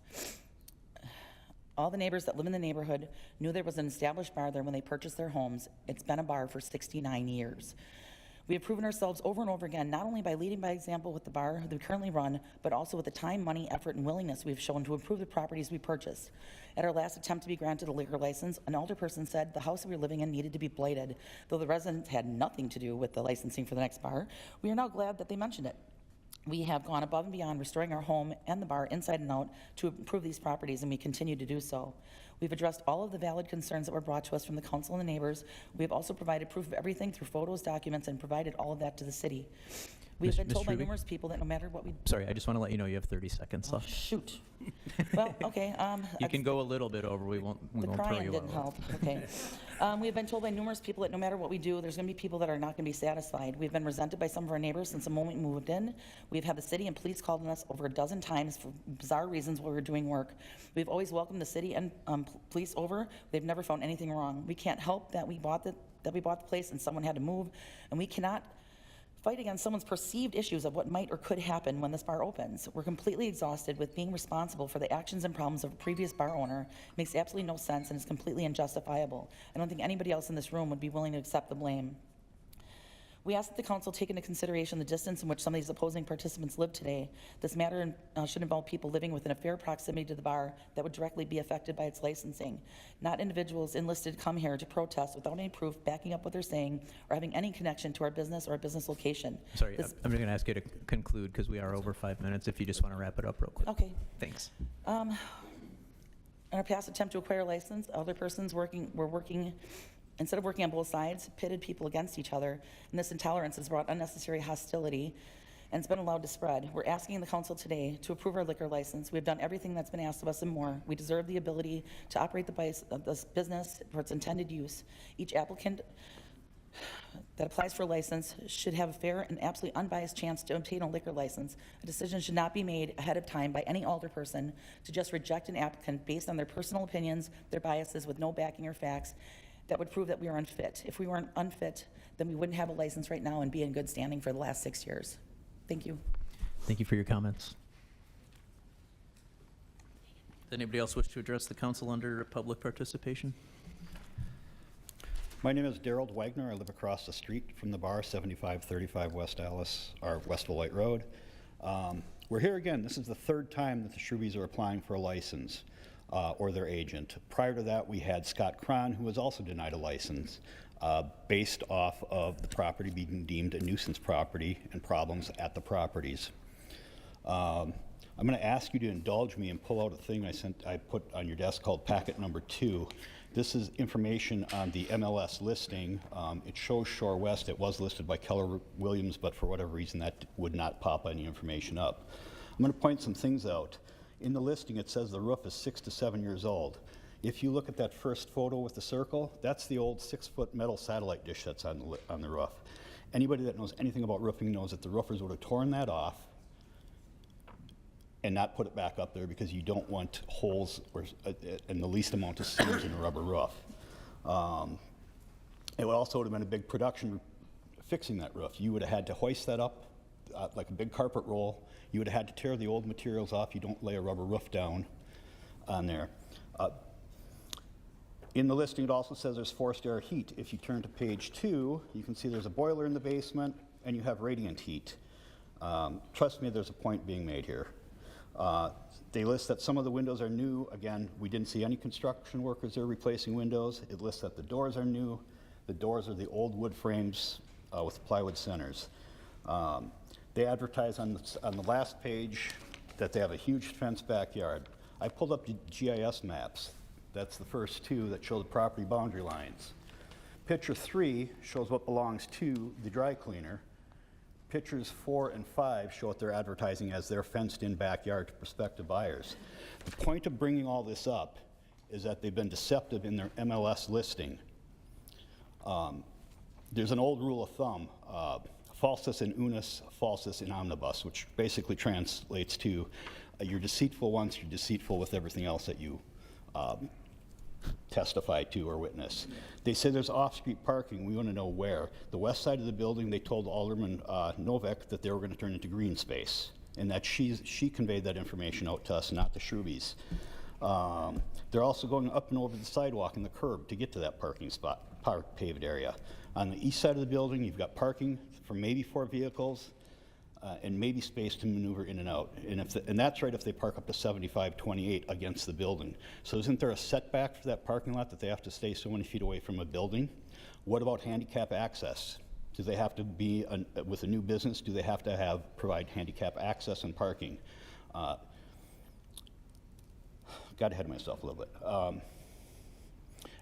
All the neighbors that live in the neighborhood knew there was an established bar there when they purchased their homes. It's been a bar for 69 years. We have proven ourselves over and over again, not only by leading by example with the bar that we currently run, but also with the time, money, effort, and willingness we've shown to improve the properties we purchase. At our last attempt to be granted a liquor license, an alderperson said the house that we were living in needed to be blighted. Though the residents had nothing to do with the licensing for the next bar, we are now glad that they mentioned it. We have gone above and beyond restoring our home and the bar inside and out to improve these properties, and we continue to do so. We've addressed all of the valid concerns that were brought to us from the council and the neighbors. We have also provided proof of everything through photos, documents, and provided all of that to the city. We have been told by numerous people that no matter what we... Sorry, I just want to let you know you have 30 seconds left. Shoot. Well, okay. You can go a little bit over. We won't throw crying you didn't out. help. Okay. We have been told by numerous people that no matter what we do, there's going to be people that are not going to be satisfied. We've been resented by some of our neighbors since the moment we moved in. We've had the city and police called on us over a dozen times for bizarre reasons while we were doing work. We've always welcomed the city and police over. They've never found anything wrong. We can't help that we bought the place and someone had to move, and we cannot fight against someone's perceived issues of what might or could happen when this bar opens. We're completely exhausted with being responsible for the actions and problems of a previous bar owner. It makes absolutely no sense and is completely unjustifiable. I don't think anybody else in this room would be willing to accept the blame. We ask that the council take into consideration the distance in which some of these opposing participants live today. This matter should involve people living within a fair proximity to the bar that would directly be affected by its licensing, not individuals enlisted to come here to protest without any proof backing up what they're saying or having any connection to our business or our business location. Sorry, I'm going to ask you to conclude because we are over 5 minutes, if you just want to wrap it up real quick. Okay. Thanks. In our past attempt to acquire a license, other persons instead of working on both sides, pitted people against each other, and this intolerance has brought unnecessary hostility and it's been allowed to spread. We're asking the council today to approve our liquor license. We've done everything that's been asked of us and more. We deserve the ability to operate this business for its intended use. Each applicant that applies for a license should have a fair and absolutely unbiased chance to obtain a liquor license. A decision should not be made ahead of time by any alderperson to just reject an applicant based on their personal opinions, their biases, with no backing or facts that would prove that we are unfit. If we weren't unfit, then we wouldn't have a license right now and be in good standing for the last 6 years. Thank you. Thank you for your comments. Does anybody else wish to address the council under public participation? My name is Daryl Wagner. I live across the street from the bar, 7535 West Alice, or Westville Light Road. We're here again. This is the third time that the Shrubies are applying for a license, or their agent. Prior to that, we had Scott Cron, who was also denied a license based off of the property being deemed a nuisance property and problems at the properties. I'm going to ask you to indulge me and pull out a thing I put on your desk called packet number 2. This is information on the MLS listing. It shows Shore West. It was listed by Keller Williams, but for whatever reason that would not pop any information up. I'm going to point some things out. In the listing, it says the roof is 6 to 7 years old. If you look at that first photo with the circle, that's the old 6-foot metal satellite dish that's on the roof. Anybody that knows anything about roofing knows that the roofers would have torn that off and not put it back up there because you don't want holes or and the least amount of seams in a rubber roof. It would also have been a big production fixing that roof. You would have had to hoist that up like a big carpet roll. You would have had to tear the old materials off. You don't lay a rubber roof down on there. In the listing, it also says there's forced air heat. If you turn to page 2, you can see there's a boiler in the basement and you have radiant heat. Trust me, there's a point being made here. They list that some of the windows are new. Again, we didn't see any construction workers there replacing windows. It lists that the doors are new. The doors are the old wood frames with plywood centers. They advertise on the last page that they have a huge fenced backyard. I pulled up the GIS maps. That's the first 2 that show the property boundary lines. Picture 3 shows what belongs to the dry cleaner. Pictures 4 and 5 show what they're advertising as their fenced-in backyard to prospective buyers. The point of bringing all this up is that they've been deceptive in their MLS listing. There's an old rule of thumb, falsus in unis, falsus in omnibus, which basically translates to you're deceitful once, you're deceitful with everything else that you testify to or witness. They say there's off-street parking. We want to know where. The west side of the building, they told Alderman Novak that they were going to turn into green space, and that she conveyed that information out to us, not the Shrubies. They're also going up and over the sidewalk and the curb to get to that parking spot, paved area. On the east side of the building, you've got parking for maybe 4 vehicles and maybe space to maneuver in and out. And that's right if they park up to 75/28 against the building. So isn't there a setback for that parking lot that they have to stay so many feet away from a building? What about handicap access? Do they have to be, with a new business, do they have to provide handicap access and parking? Got ahead of myself a little bit.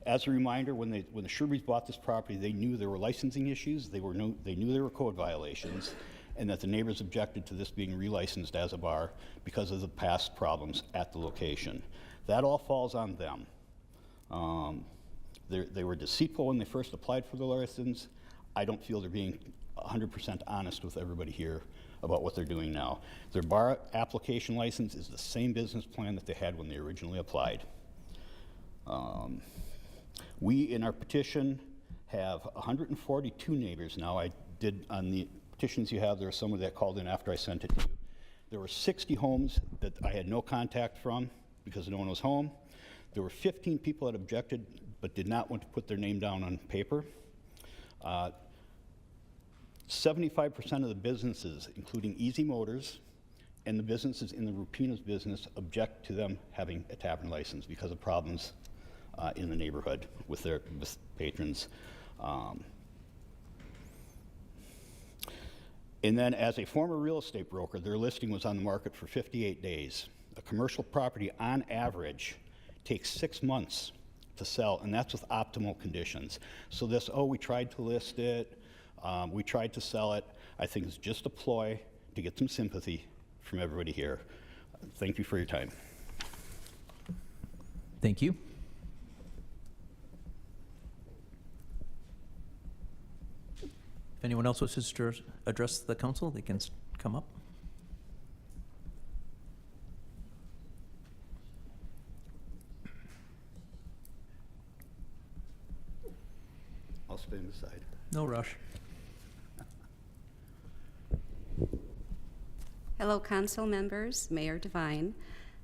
As a reminder, when the Shrubies bought this property, they knew there were licensing issues, they knew there were code violations, and that the neighbors objected to this being relicensed as a bar because of the past problems at the location. That all falls on them. They were deceitful when they first applied for the license. I don't feel they're being 100% honest with everybody here about what they're doing now. Their bar application license is the same business plan that they had when they originally applied. We, in our petition, have 142 neighbors now. I did, on the petitions you have, there are some that called in after I sent it to you. There were 60 homes that I had no contact from because no one was home. There were 15 people that objected but did not want to put their name down on paper. 75% of the businesses, including Easy Motors and the businesses in the Rupina's business, object to them having a tavern license because of problems in the neighborhood with their patrons. And then as a former real estate broker, their listing was on the market for 58 days. A commercial property on average takes 6 months to sell, and that's with optimal conditions. So this, oh, we tried to list it, we tried to sell it, I think is just a ploy to get some sympathy from everybody here. Thank you for your time. Thank you. If anyone else wishes to address the council, they can come up. I'll stand aside. No rush. Hello, council members, Mayor Devine.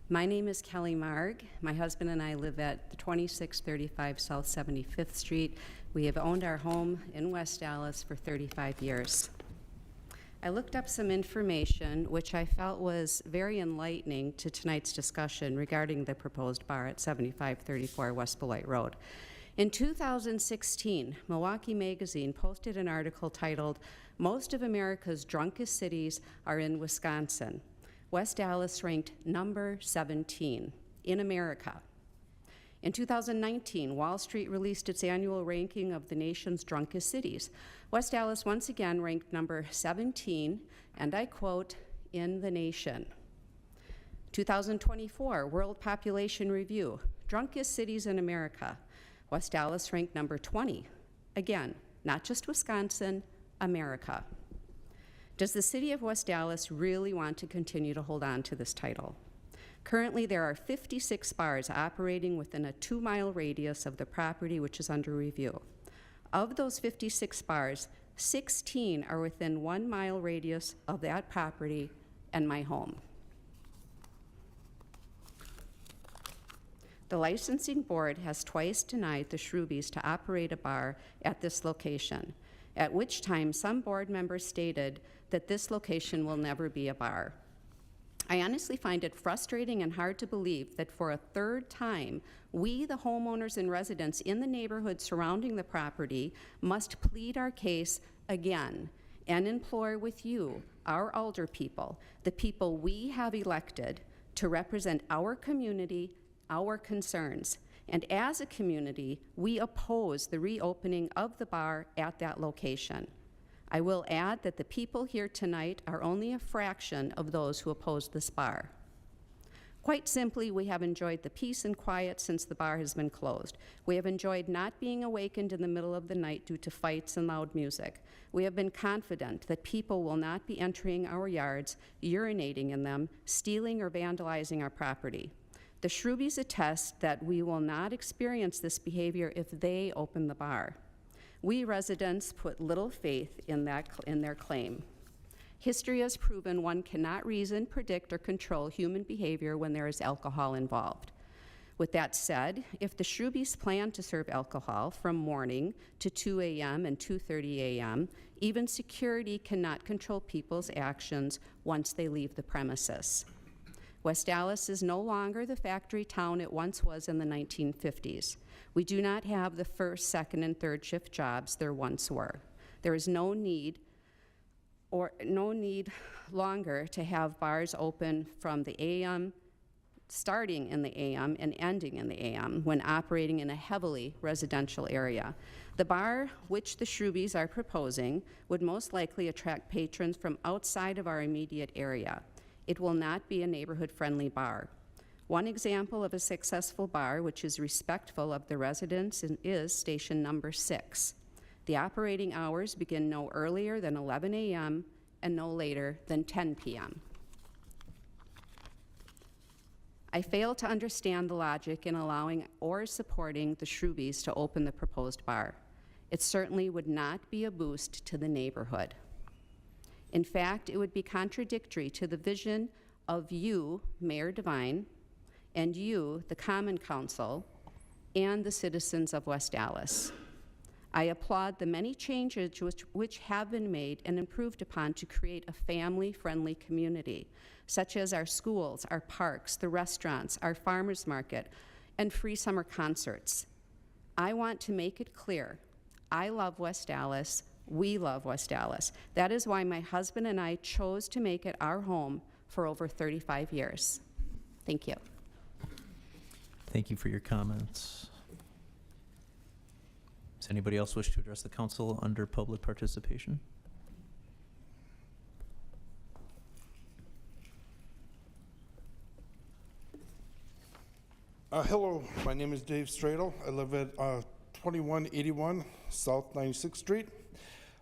My name is Kelly Marg. My husband and I live at 2635 South 75th Street. We have owned our home in West Dallas for 35 years. I looked up some information which I felt was very enlightening to tonight's discussion regarding the proposed bar at 7534 West Beloit Road. In 2016, Milwaukee Magazine posted an article titled, "Most of America's Drunkest Cities Are in Wisconsin." West Dallas ranked number 17 in America. In 2019, Wall Street released its annual ranking of the nation's drunkest cities. West Dallas once again ranked number 17, and I quote, "in the nation." 2024 World Population Review, drunkest cities in America. West Dallas ranked number 20. Again, not just Wisconsin, America. Does the city of West Dallas really want to continue to hold on to this title? Currently, there are 56 bars operating within a 2-mile radius of the property which is under review. Of those 56 bars, 16 are within 1-mile radius of that property and my home. The licensing board has twice denied the Shrubies to operate a bar at this location, at which time some board members stated that this location will never be a bar. I honestly find it frustrating and hard to believe that for a third time, we, the homeowners and residents in the neighborhood surrounding the property, must plead our case again and implore with you, our alder people, the people we have elected to represent our community, our concerns. And as a community, we oppose the reopening of the bar at that location. I will add that the people here tonight are only a fraction of those who oppose this bar. Quite simply, we have enjoyed the peace and quiet since the bar has been closed. We have enjoyed not being awakened in the middle of the night due to fights and loud music. We have been confident that people will not be entering our yards, urinating in them, stealing or vandalizing our property. The Shrubies attest that we will not experience this behavior if they open the bar. We residents put little faith in their claim. History has proven one cannot reason, predict, or control human behavior when there is alcohol involved. With that said, if the Shrubies plan to serve alcohol from morning to 2 a.m. and 2:30 a.m., even security cannot control people's actions once they leave the premises. West Dallas is no longer the factory town it once was in the 1950s. We do not have the first, second, and third shift jobs there once were. There is no need longer to have bars open from the AM, starting in the AM and ending in the AM when operating in a heavily residential area. The bar which the Shrubies are proposing would most likely attract patrons from outside of our immediate area. It will not be a neighborhood-friendly bar. One example of a successful bar which is respectful of the residents is station number 6. The operating hours begin no earlier than 11 a.m. and no later than 10 p.m. I fail to understand the logic in allowing or supporting the Shrubies to open the proposed bar. It certainly would not be a boost to the neighborhood. In fact, it would be contradictory to the vision of you, Mayor Devine, and you, the Common Council, and the citizens of West Dallas. I applaud the many changes which have been made and improved upon to create a family-friendly community, such as our schools, our parks, the restaurants, our farmers market, and free summer concerts. I want to make it clear, I love West Allis, we love West Allis. That is why my husband and I chose to make it our home for over 35 years. Thank you. Thank you for your comments. Does anybody else wish to address the council under public participation? Hello, my name is Dave Stradle. I live at 2181 South 96th Street.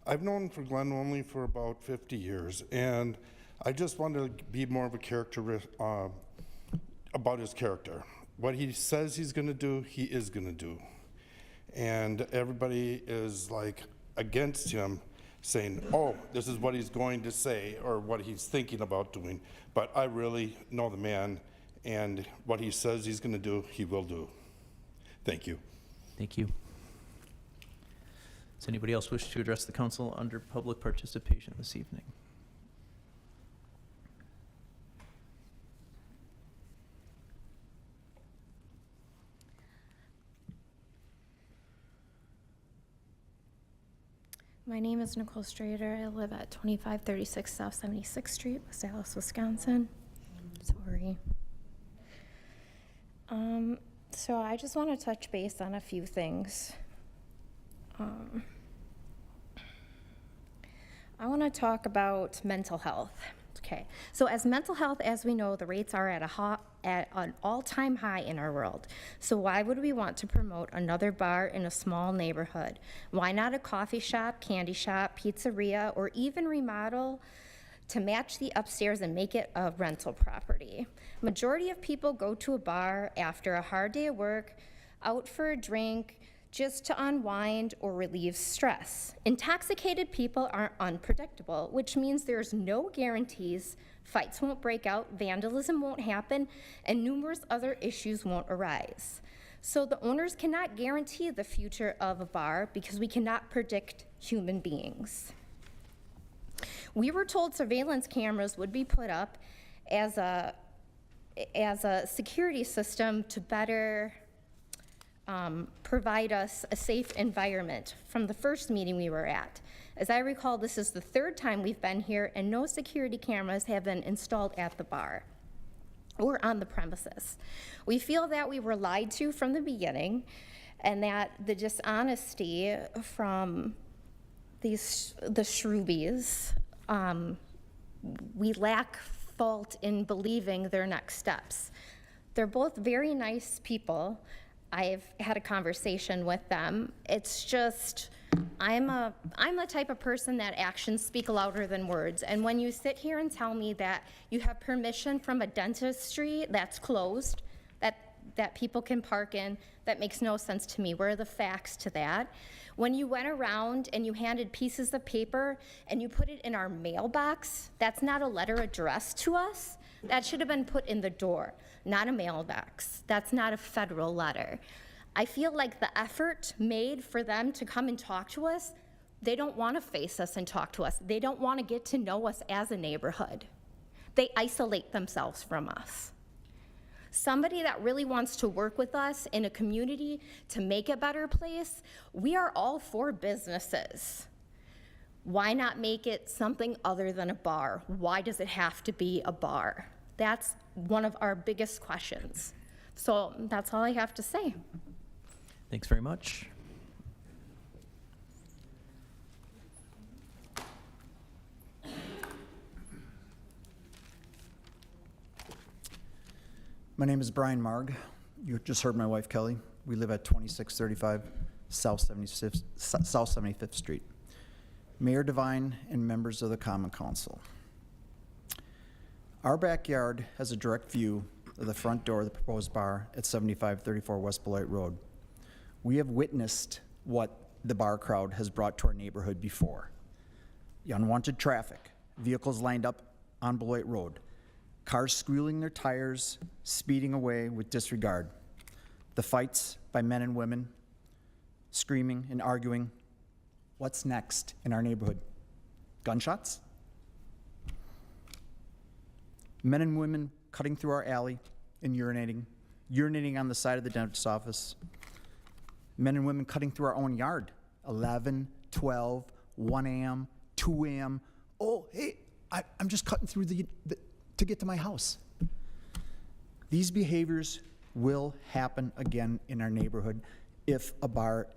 I've known for Glenn only for about 50 years, and I just wanted to be more of a character about his character. What he says he's going to do, he is going to do. And everybody is like against him, saying, oh, this is what he's going to say or what he's thinking about doing. But I really know the man, and what he says he's going to do, he will do. Thank you. Thank you. Does anybody else wish to address the council under public participation this evening? My name is Nicole Strader. I live at 2536 South 76th Street, West Allis, Wisconsin. Sorry. So I just want to touch base on a few things. I want to talk about mental health. Okay, so as mental health, as we know, the rates are at an all-time high in our world. So why would we want to promote another bar in a small neighborhood? Why not a coffee shop, candy shop, pizzeria, or even remodel to match the upstairs and make it a rental property? Majority of people go to a bar after a hard day of work, out for a drink, just to unwind or relieve stress. Intoxicated people are unpredictable, which means there's no guarantees fights won't break out, vandalism won't happen, and numerous other issues won't arise. So the owners cannot guarantee the future of a bar because we cannot predict human beings. We were told surveillance cameras would be put up as a security system to better provide us a safe environment from the first meeting we were at. As I recall, this is the third time we've been here and no security cameras have been installed at the bar or on the premises. We feel that we were lied to from the beginning and that the dishonesty from the Shrubies, we lack fault in believing their next steps. They're both very nice people. I've had a conversation with them. It's just, I'm the type of person that actions speak louder than words. And when you sit here and tell me that you have permission from a dentistry that's closed, that people can park in, that makes no sense to me. Where are the facts to that? When you went around and you handed pieces of paper and you put it in our mailbox, that's not a letter addressed to us. That should have been put in the door, not a mailbox. That's not a federal letter. I feel like the effort made for them to come and talk to us, they don't want to face us and talk to us. They don't want to get to know us as a neighborhood. They isolate themselves from us. Somebody that really wants to work with us in a community to make a better place, we are all for businesses. Why not make it something other than a bar? Why does it have to be a bar? That's one of our biggest questions. So that's all I have to say. Thanks very much. My name is Brian Marg. You just heard my wife, Kelly. We live at 2635 South 75th Street. Mayor Devine and members of the Common Council. Our backyard has a direct view of the front door of the proposed bar at 7534 West Beloit Road. We have witnessed what the bar crowd has brought to our neighborhood before. The unwanted traffic, vehicles lined up on Beloit Road, cars squealing their tires, speeding away with disregard, the fights by men and women, screaming and arguing. What's next in our neighborhood? Gunshots? Men and women cutting through our alley and urinating on the side of the dentist's office. Men and women cutting through our own yard, 11, 12, 1 a.m., 2 a.m. Oh, hey, I'm just cutting through to get to my house. These behaviors will happen again in our neighborhood if a bar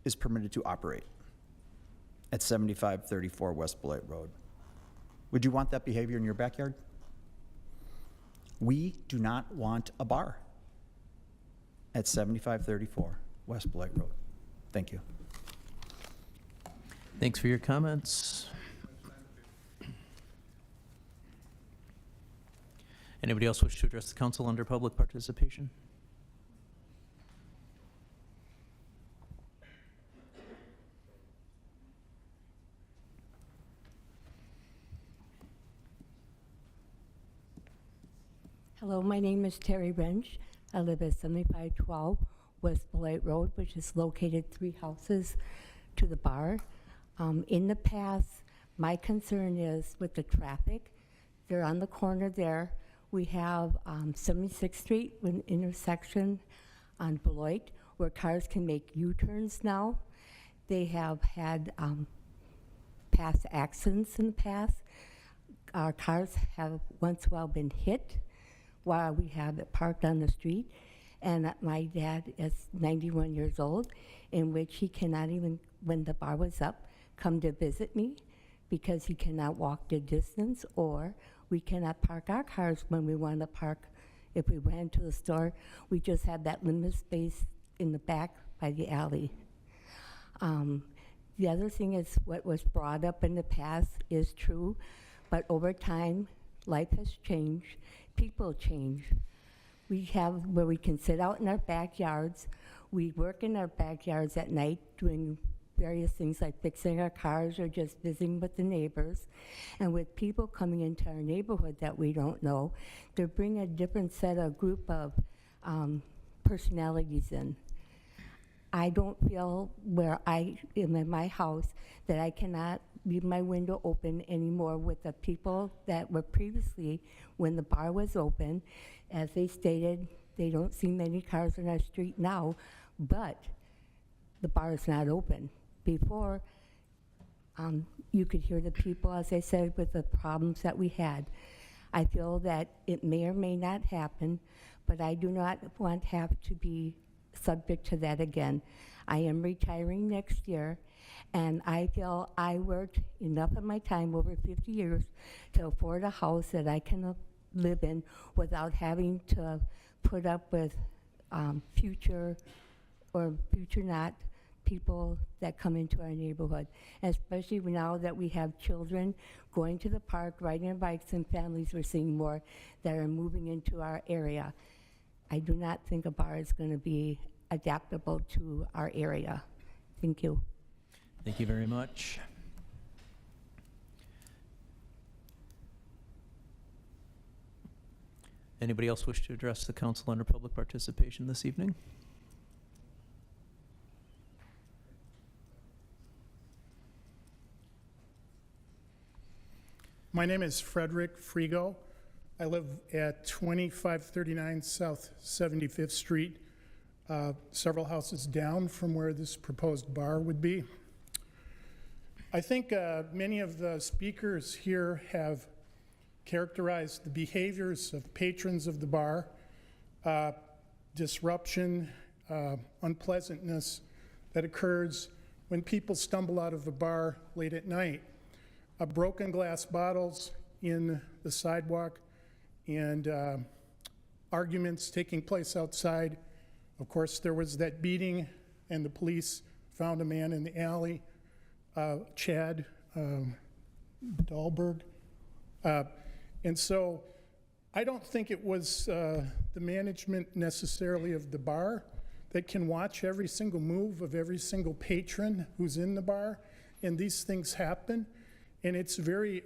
is permitted to operate at 7534 West Beloit Road. Would you want that behavior in your backyard? We do not want a bar at 7534 West Beloit Road. Thank you. Thanks for your comments. Anybody else wish to address the council under public participation? Hello, my name is Terry Wrench. I live at 7512 West Beloit Road, which is located 3 houses to the bar. In the past, my concern is with the traffic. They're on the corner there. We have 76th Street, an intersection on Beloit, where cars can make U-turns now. They have had past accidents in the past. Our cars have once in a while been hit while we have it parked on the street. And my dad is 91 years old, in which he cannot even, when the bar was up, come to visit me because he cannot walk the distance, or we cannot park our cars when we want to park. If we went to the store, we just have that limited space in the back by the alley. The other thing is what was brought up in the past is true, but over time, life has changed, people change. We have where we can sit out in our backyards. We work in our backyards at night doing various things like fixing our cars or just visiting with the neighbors. And with people coming into our neighborhood that we don't know, they bring a different set of group of personalities in. I don't feel where I am in my house that I cannot leave my window open anymore with the people that were previously, when the bar was open. As they stated, they don't see many cars on our street now, but the bar is not open. Before, you could hear the people, as I said, with the problems that we had. I feel that it may or may not happen, but I do not want to have to be subject to that again. I am retiring next year, and I feel I worked enough of my time, over 50 years, to afford a house that I can live in without having to put up with future or future not people that come into our neighborhood, especially now that we have children going to the park, riding their bikes, and families we're seeing more that are moving into our area. I do not think a bar is going to be adaptable to our area. Thank you. Thank you very much. Anybody else wish to address the council under public participation this evening? My name is Frederick Frigo. I live at 2539 South 75th Street, several houses down from where this proposed bar would be. I think many of the speakers here have characterized the behaviors of patrons of the bar, disruption, unpleasantness that occurs when people stumble out of a bar late at night. Broken glass bottles in the sidewalk, and arguments taking place outside. Of course, there was that beating, and the police found a man in the alley, Chad Dahlberg. And so I don't think it was the management necessarily of the bar that can watch every single move of every single patron who's in the bar, and these things happen. And it's very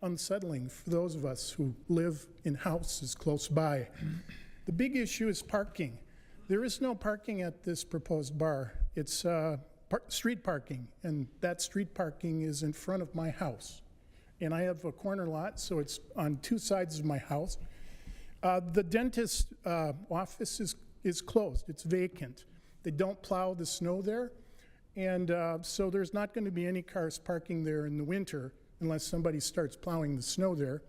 unsettling for those of us who live in houses close by. The big issue is parking. There is no parking at this proposed bar. It's street parking, and that street parking is in front of my house. And I have a corner lot, so it's on two sides of my house. The dentist's office is closed. It's vacant. They don't plow the snow there, and so there's not going to be any cars parking there in the winter unless somebody starts plowing the snow there.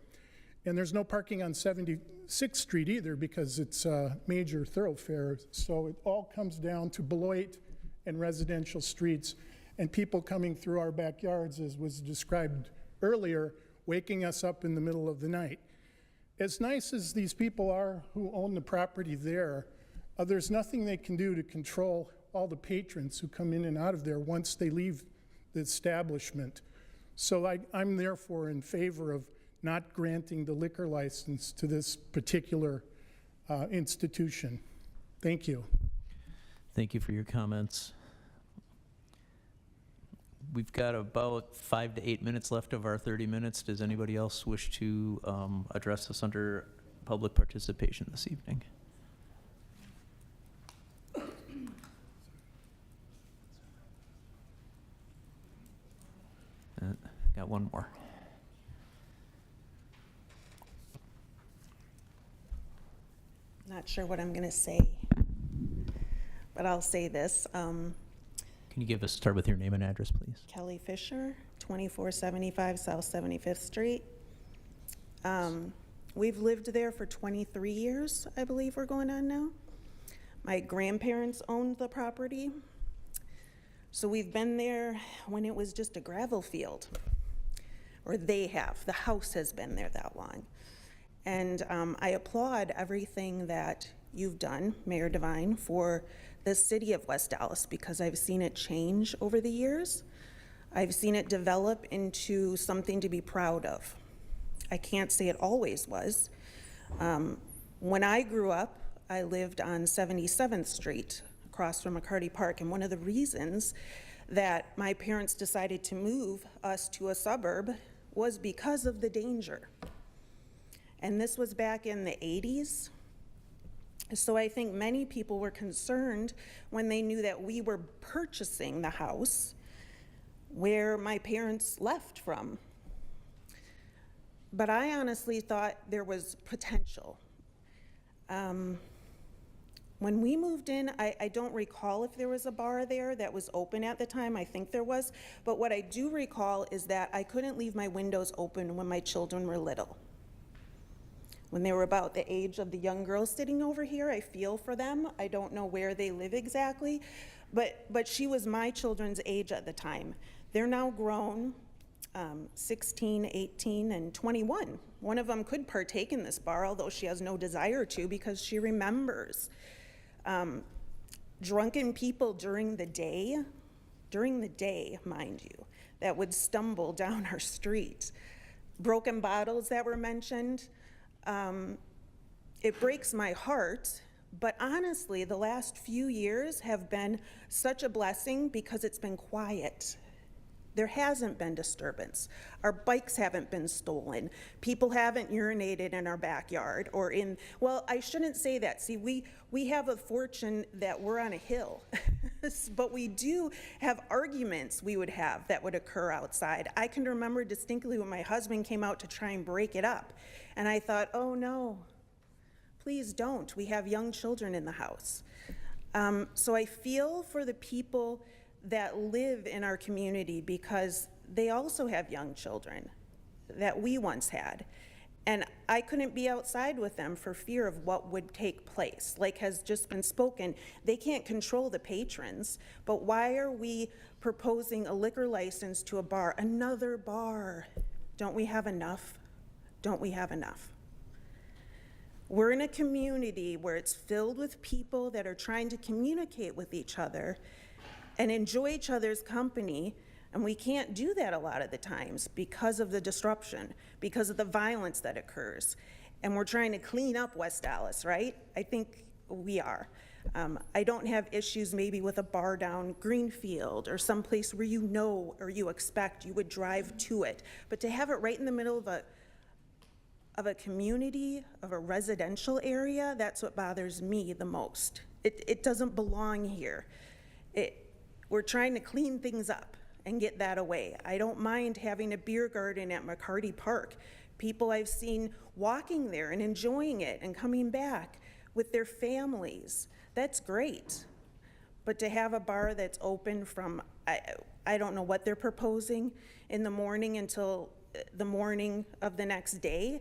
And there's no parking on 76th Street either because it's a major thoroughfare. So it all comes down to Beloit and residential streets and people coming through our backyards, as was described earlier, waking us up in the middle of the night. As nice as these people are who own the property there, there's nothing they can do to control all the patrons who come in and out of there once they leave the establishment. So I'm therefore in favor of not granting the liquor license to this particular institution. Thank you. Thank you for your comments. We've got about 5 to 8 minutes left of our 30 minutes. Does anybody else wish to address us under public participation this evening? Got one more. Not sure what I'm going to say, but I'll say this. Can you start with your name and address, please? Kelly Fisher, 2475 South 75th Street. We've lived there for 23 years, I believe we're going on now. My grandparents owned the property. So we've been there when it was just a gravel field, or they have. The house has been there that long. And I applaud everything that you've done, Mayor Devine, for the city of West Dallas, because I've seen it change over the years. I've seen it develop into something to be proud of. I can't say it always was. When I grew up, I lived on 77th Street, across from McCarty Park, and one of the reasons that my parents decided to move us to a suburb was because of the danger. And this was back in the 80s. So I think many people were concerned when they knew that we were purchasing the house where my parents left from. But I honestly thought there was potential. When we moved in, I don't recall if there was a bar there that was open at the time. I think there was. But what I do recall is that I couldn't leave my windows open when my children were little. When they were about the age of the young girl sitting over here, I feel for them. I don't know where they live exactly, but she was my children's age at the time. They're now grown, 16, 18, and 21. One of them could partake in this bar, although she has no desire to because she remembers drunken people during the day, mind you, that would stumble down our street. Broken bottles that were mentioned. It breaks my heart, but honestly, the last few years have been such a blessing because it's been quiet. There hasn't been disturbance. Our bikes haven't been stolen. People haven't urinated in our backyard or in, well, I shouldn't say that. See, we have a fortune that we're on a hill, but we do have arguments we would have that would occur outside. I can remember distinctly when my husband came out to try and break it up, and I thought, oh no, please don't. We have young children in the house. So I feel for the people that live in our community because they also have young children that we once had. And I couldn't be outside with them for fear of what would take place. Like has just been spoken, they can't control the patrons, but why are we proposing a liquor license to a bar, another bar? Don't we have enough? Don't we have enough? We're in a community where it's filled with people that are trying to communicate with each other and enjoy each other's company, and we can't do that a lot of the times because of the disruption, because of the violence that occurs. And we're trying to clean up West Dallas, right? I think we are. I don't have issues maybe with a bar down Greenfield or someplace where you know or you expect you would drive to it, but to have it right in the middle of a community, of a residential area, that's what bothers me the most. It doesn't belong here. We're trying to clean things up and get that away. I don't mind having a beer garden at McCarty Park. People I've seen walking there and enjoying it and coming back with their families. That's great. But to have a bar that's open from, I don't know what they're proposing, in the morning until the morning of the next day,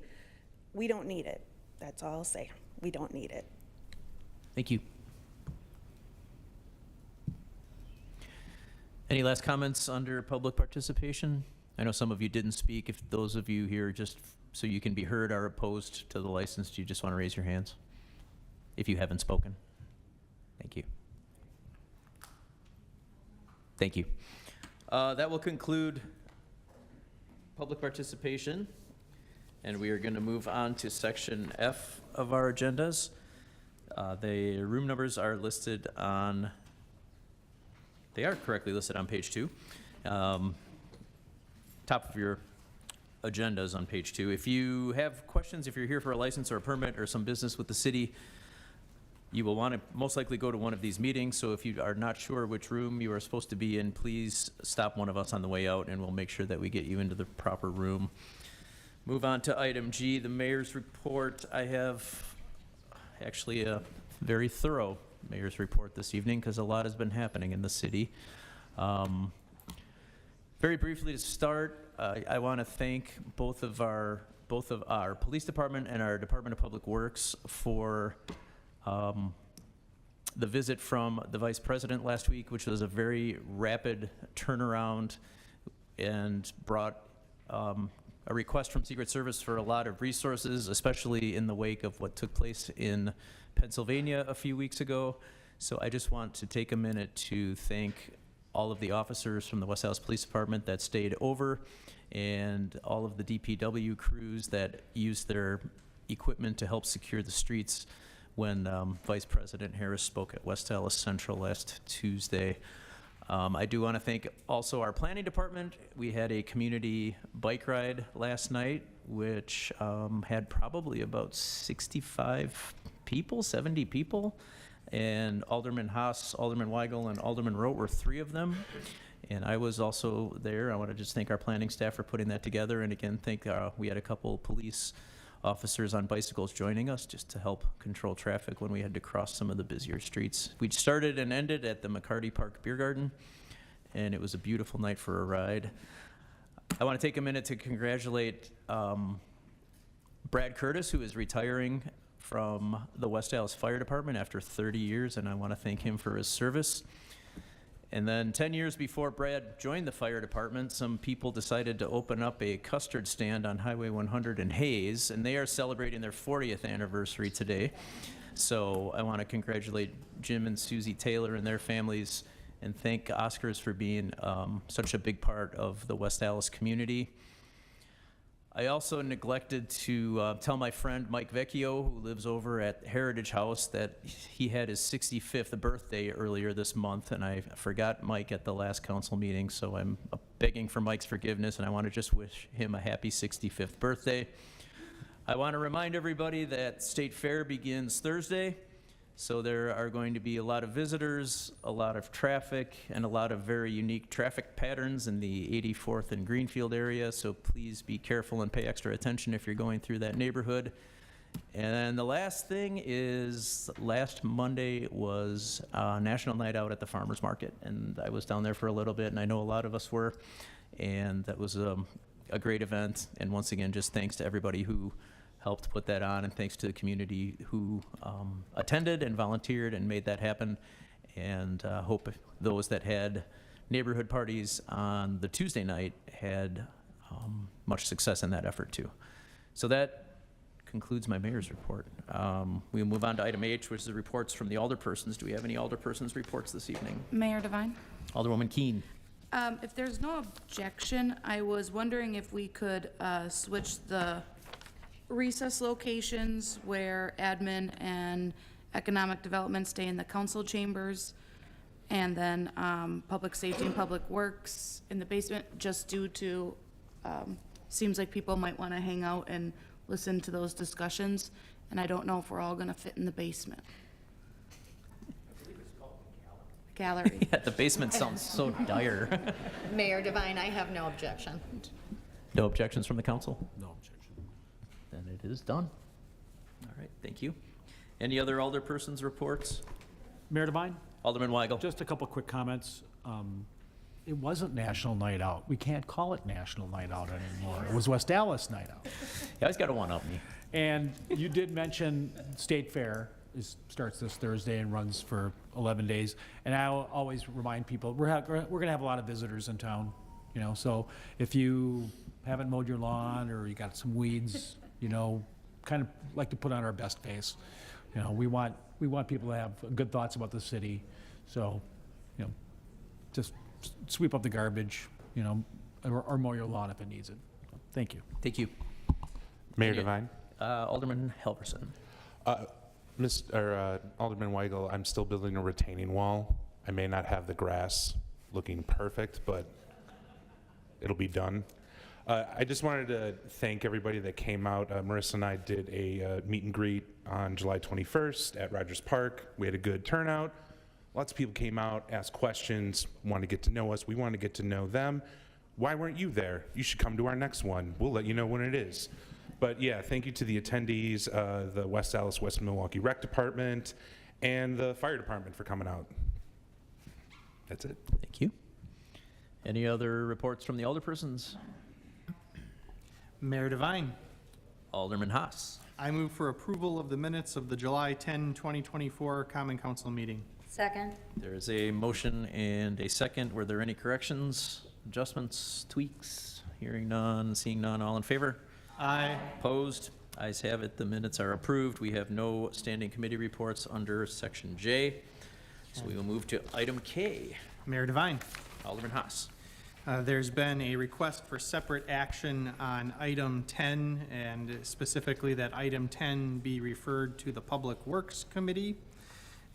we don't need it. That's all I'll say. We don't need it. Thank you. Any last comments under public participation? I know some of you didn't speak. If those of you here, just so you can be heard, are opposed to the license, do you just want to raise your hands if you haven't spoken? Thank you. Thank you. That will conclude public participation, and we are going to move on to section F of our agendas. The room numbers are listed on, they are correctly listed on page 2. Top of your agendas on page 2. If you have questions, if you're here for a license or a permit or some business with the city, you will want to most likely go to one of these meetings. So if you are not sure which room you are supposed to be in, please stop one of us on the way out and we'll make sure that we get you into the proper room. Move on to item G, the mayor's report. I have actually a very thorough mayor's report this evening because a lot has been happening in the city. Very briefly to start, I want to thank both of our police department and our Department of Public Works for the visit from the vice president last week, which was a very rapid turnaround and brought a request from Secret Service for a lot of resources, especially in the wake of what took place in Pennsylvania a few weeks ago. So I just want to take a minute to thank all of the officers from the West Allis Police Department that stayed over and all of the DPW crews that used their equipment to help secure the streets when Vice President Harris spoke at West Allis Central last Tuesday. I do want to thank also our planning department. We had a community bike ride last night, which had probably about 65 people, 70 people. And Alderman Haas, Alderman Weigel, and Alderman Rote were 3 of them. And I was also there. I want to just thank our planning staff for putting that together. And again, we had a couple police officers on bicycles joining us just to help control traffic when we had to cross some of the busier streets. We started and ended at the McCarty Park Beer Garden, and it was a beautiful night for a ride. I want to take a minute to congratulate Brad Curtis, who is retiring from the West Allis Fire Department after 30 years, and I want to thank him for his service. And then 10 years before Brad joined the fire department, some people decided to open up a custard stand on Highway 100 in Hayes, and they are celebrating their 40th anniversary today. So I want to congratulate Jim and Susie Taylor and their families and thank Oscars for being such a big part of the West Allis community. I also neglected to tell my friend Mike Vecchio, who lives over at Heritage House, that he had his 65th birthday earlier this month, and I forgot Mike at the last council meeting, so I'm begging for Mike's forgiveness, and I want to just wish him a happy 65th birthday. I want to remind everybody that State Fair begins Thursday, so there are going to be a lot of visitors, a lot of traffic, and a lot of very unique traffic patterns in the 84th and Greenfield area, so please be careful and pay extra attention if you're going through that neighborhood. And the last thing is, last Monday was National Night Out at the Farmers Market, and I was down there for a little bit, and I know a lot of us were, and that was a great event, and once again, just thanks to everybody who helped put that on, and thanks to the community who attended and volunteered and made that happen. And hope those that had neighborhood parties on the Tuesday night had much success in that effort too. So that concludes my mayor's report. We'll move on to item H, which is the reports from the alderpersons. Do we have any alderpersons reports this evening? Mayor Devine? Alderwoman Keene. If there's no objection, I was wondering if we could switch the recess locations where admin and economic development stay in the council chambers, and then public safety and public works in the basement, just due to, seems like people might want to hang out and listen to those discussions, and I don't know if we're all going to fit in the basement. gallery. Yeah, the basement sounds so dire. Mayor Devine, I have no objection. No objections from the council? No objection. Then it is done. All right, thank you. Any other alderpersons' reports? Mayor Devine? Alderman Weigel? Just a couple quick comments. It wasn't National Night Out. We can't call it National Night Out anymore. It was West Allis Night Out. You always got to one-up me. And you did mention State Fair starts this Thursday and runs for 11 days. And I always remind people, we're going to have a lot of visitors in town, you know, so if you haven't mowed your lawn or you got some weeds, you know, kind of like to put on our best face. You know, we want people to have good thoughts about the city. So, you know, just sweep up the garbage, you know, or mow your lawn if it needs it. Thank you. Thank you. Mayor Devine? Alderman Helverson. Alderman Weigel, I'm still building a retaining wall. I may not have the grass looking perfect, but it'll be done. I just wanted to thank everybody that came out. Marissa and I did a meet and greet on July 21st at Rogers Park. We had a good turnout. Lots of people came out, asked questions, wanted to get to know us. We wanted to get to know them. Why weren't you there? You should come to our next one. We'll let you know when it is. But yeah, thank you to the attendees, the West Allis, West Milwaukee Rec Department, and the Fire Department for coming out. That's it. Thank you. Any other reports from the alderpersons? Mayor Devine, Alderman Haas. I move for approval of the minutes of the July 10, 2024 Common Council meeting. Second. There is a motion and a second. Were there any corrections, adjustments, tweaks? Hearing none, seeing none, all in favor? Aye. Opposed? Ayes have it. The minutes are approved. We have no standing committee reports under section J. So we will move to item K. Mayor Devine, Alderman Haas. there's been a request for separate action on item 10, and specifically that item 10 be referred to the Public Works Committee.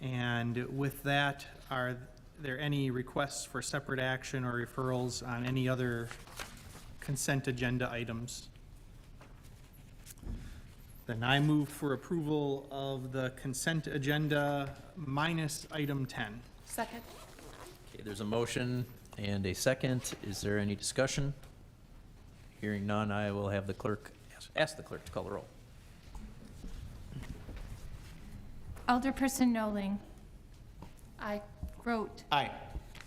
And with that, are there any requests for separate action or referrals on any other consent agenda items? Then I move for approval of the consent agenda minus item 10. Second. Okay, there's a motion and a second. Is there any discussion? Hearing none, I will have the clerk, ask the clerk to call the roll. Alderperson Noling. Aye. Grote. Aye.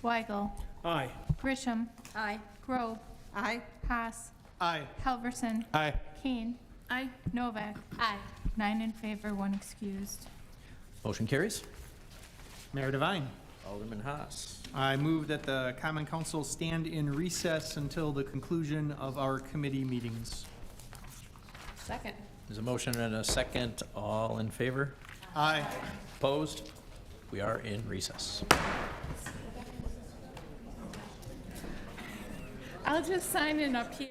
Weigel. Aye. Grisham. Aye. Grove. Aye. Haas. Aye. Helverson. Aye. Keen. Aye. Novak. Aye. 9 in favor, 1 excused. Motion carries. Mayor Devine, Alderman Haas. I move that the Common Council stand in recess until the conclusion of our committee meetings. Second. There's a motion and a second. All in favor? Aye. Opposed? We are in recess. I'll just sign in up here.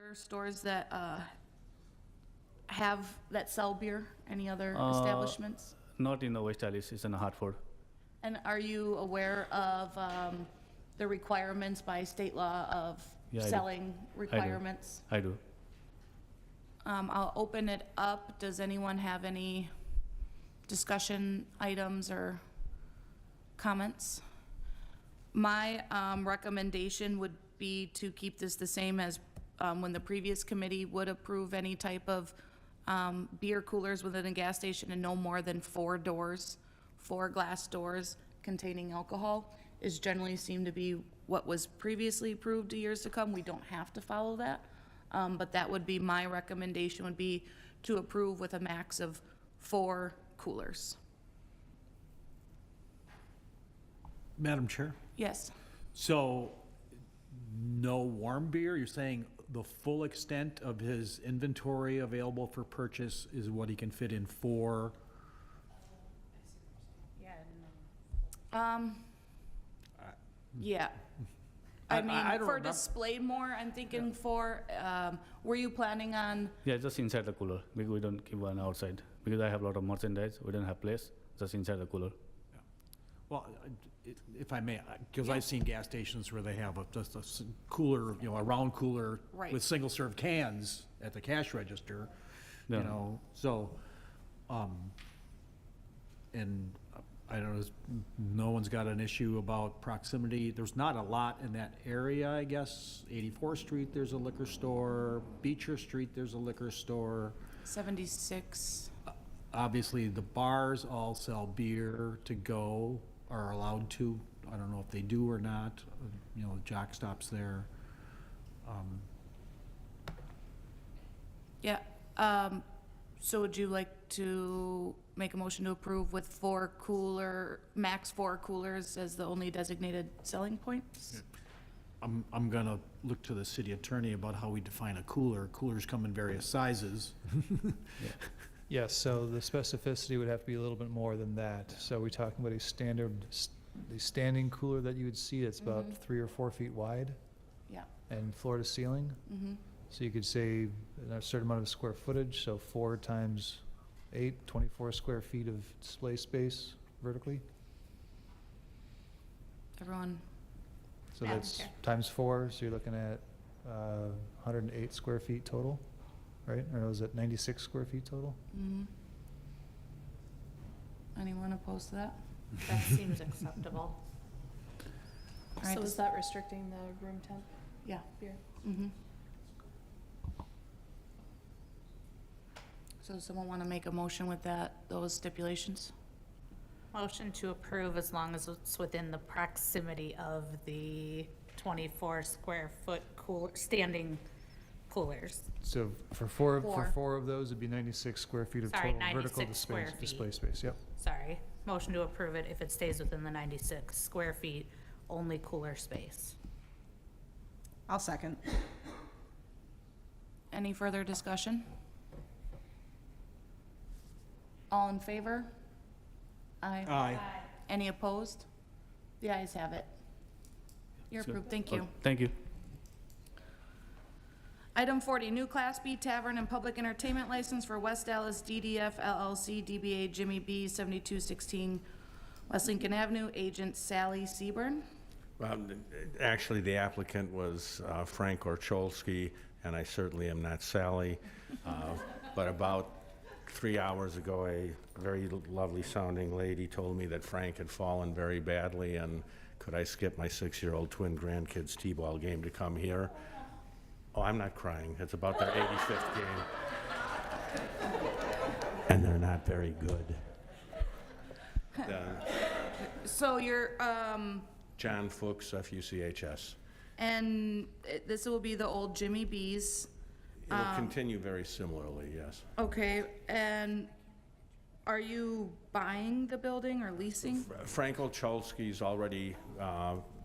other stores that that sell beer? Any other establishments? Not in the West Alice, it's in Hartford. And are you aware of the requirements by state law of Yeah, I do. selling requirements? I do. I'll open it up. Does anyone have any discussion items or comments? My recommendation would be to keep this the same as when the previous committee would approve any type of beer coolers within a gas station and no more than 4 doors, 4 glass doors containing alcohol is generally seemed to be what was previously approved years to come. We don't have to follow that. But that would be my recommendation, would be to approve with a max of 4 coolers. Madam Chair? Yes. So, no warm beer? You're saying the full extent of his inventory available for purchase is what he can fit in 4? Yeah. I mean, for display more, I'm thinking for, were you planning on, Yeah, just inside the cooler, because we don't keep one outside. Because I have a lot of merchandise, we don't have place, just inside the cooler. Well, if I may, because I've seen gas stations where they have just a cooler, a round cooler Right. with single-serve cans at the cash register, Yeah. so, and I don't know, no one's got an issue about proximity. There's not a lot in that area, I guess. 84th Street, there's a liquor store. Beecher Street, there's a liquor store. 76? Obviously, the bars all sell beer to go, are allowed to. I don't know if they do or not, Jock Stop's there. Yeah, so would you like to make a motion to approve with max 4 coolers as the only designated selling points? I'm gonna look to the city attorney about how we define a cooler. Coolers come in various sizes. Yes, so the specificity would have to be a little bit more than that. So we're talking about a the standing cooler that you would see that's about 3 or 4 feet wide Yeah. and floor to ceiling. So you could say a certain amount of square footage, so 4 times 8, 24 square feet of display space vertically. Everyone, So Madam that's Chair. times 4, so you're looking at 108 square feet total, right? Or was it 96 square feet total? anyone opposed to that? That seems acceptable. All right, So does- is that restricting the room temp Yeah. beer? So does someone want to make a motion with those stipulations? Motion to approve as long as it's within the proximity of the 24 square foot standing coolers. So for four of those, it'd be 96 square feet of Sorry, total vertical 96 square display feet. space, yep. Sorry, motion to approve it if it stays within the 96 square feet, only cooler space. I'll second. Any further discussion? All in favor? Aye. Aye. Any opposed? The ayes have it. You're So- approved, thank you. Thank you. Item 40, new Class B Tavern and Public Entertainment License for West Dallas DDF LLC, DBA Jimmy B, 7216 West Lincoln Avenue, agent Sally Seaburn. Actually, the applicant was Frank Orcholski, and I certainly am not Sally. But about 3 hours ago, a very lovely sounding lady told me that Frank had fallen very badly, and could I skip my 6-year-old twin grandkids' t-ball game to come here? Oh, I'm not crying. It's about their 85th game. And they're not very good. So you're, John Fuchs, Fuchs. and this will be the old Jimmy B's. It'll continue very similarly, yes. Okay, and are you buying the building or leasing? Frank Olcholski's already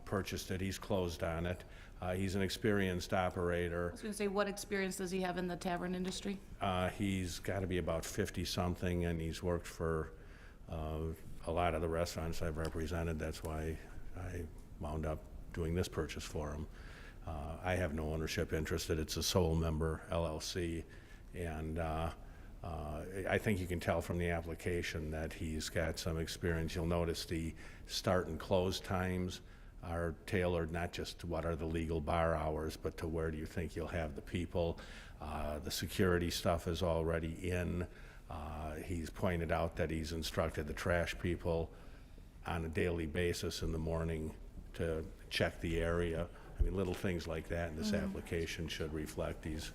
purchased it. He's closed on it. He's an experienced operator. I was gonna say, what experience does he have in the tavern industry? He's got to be about 50-something, and he's worked for a lot of the restaurants I've represented. That's why I wound up doing this purchase for him. I have no ownership interest. It's a sole member LLC, and I think you can tell from the application that he's got some experience. You'll notice the start and close times are tailored not just to what are the legal bar hours, but to where do you think you'll have the people. The security stuff is already in. He's pointed out that he's instructed the trash people on a daily basis in the morning to check the area. I mean, little things like that in this application should reflect he's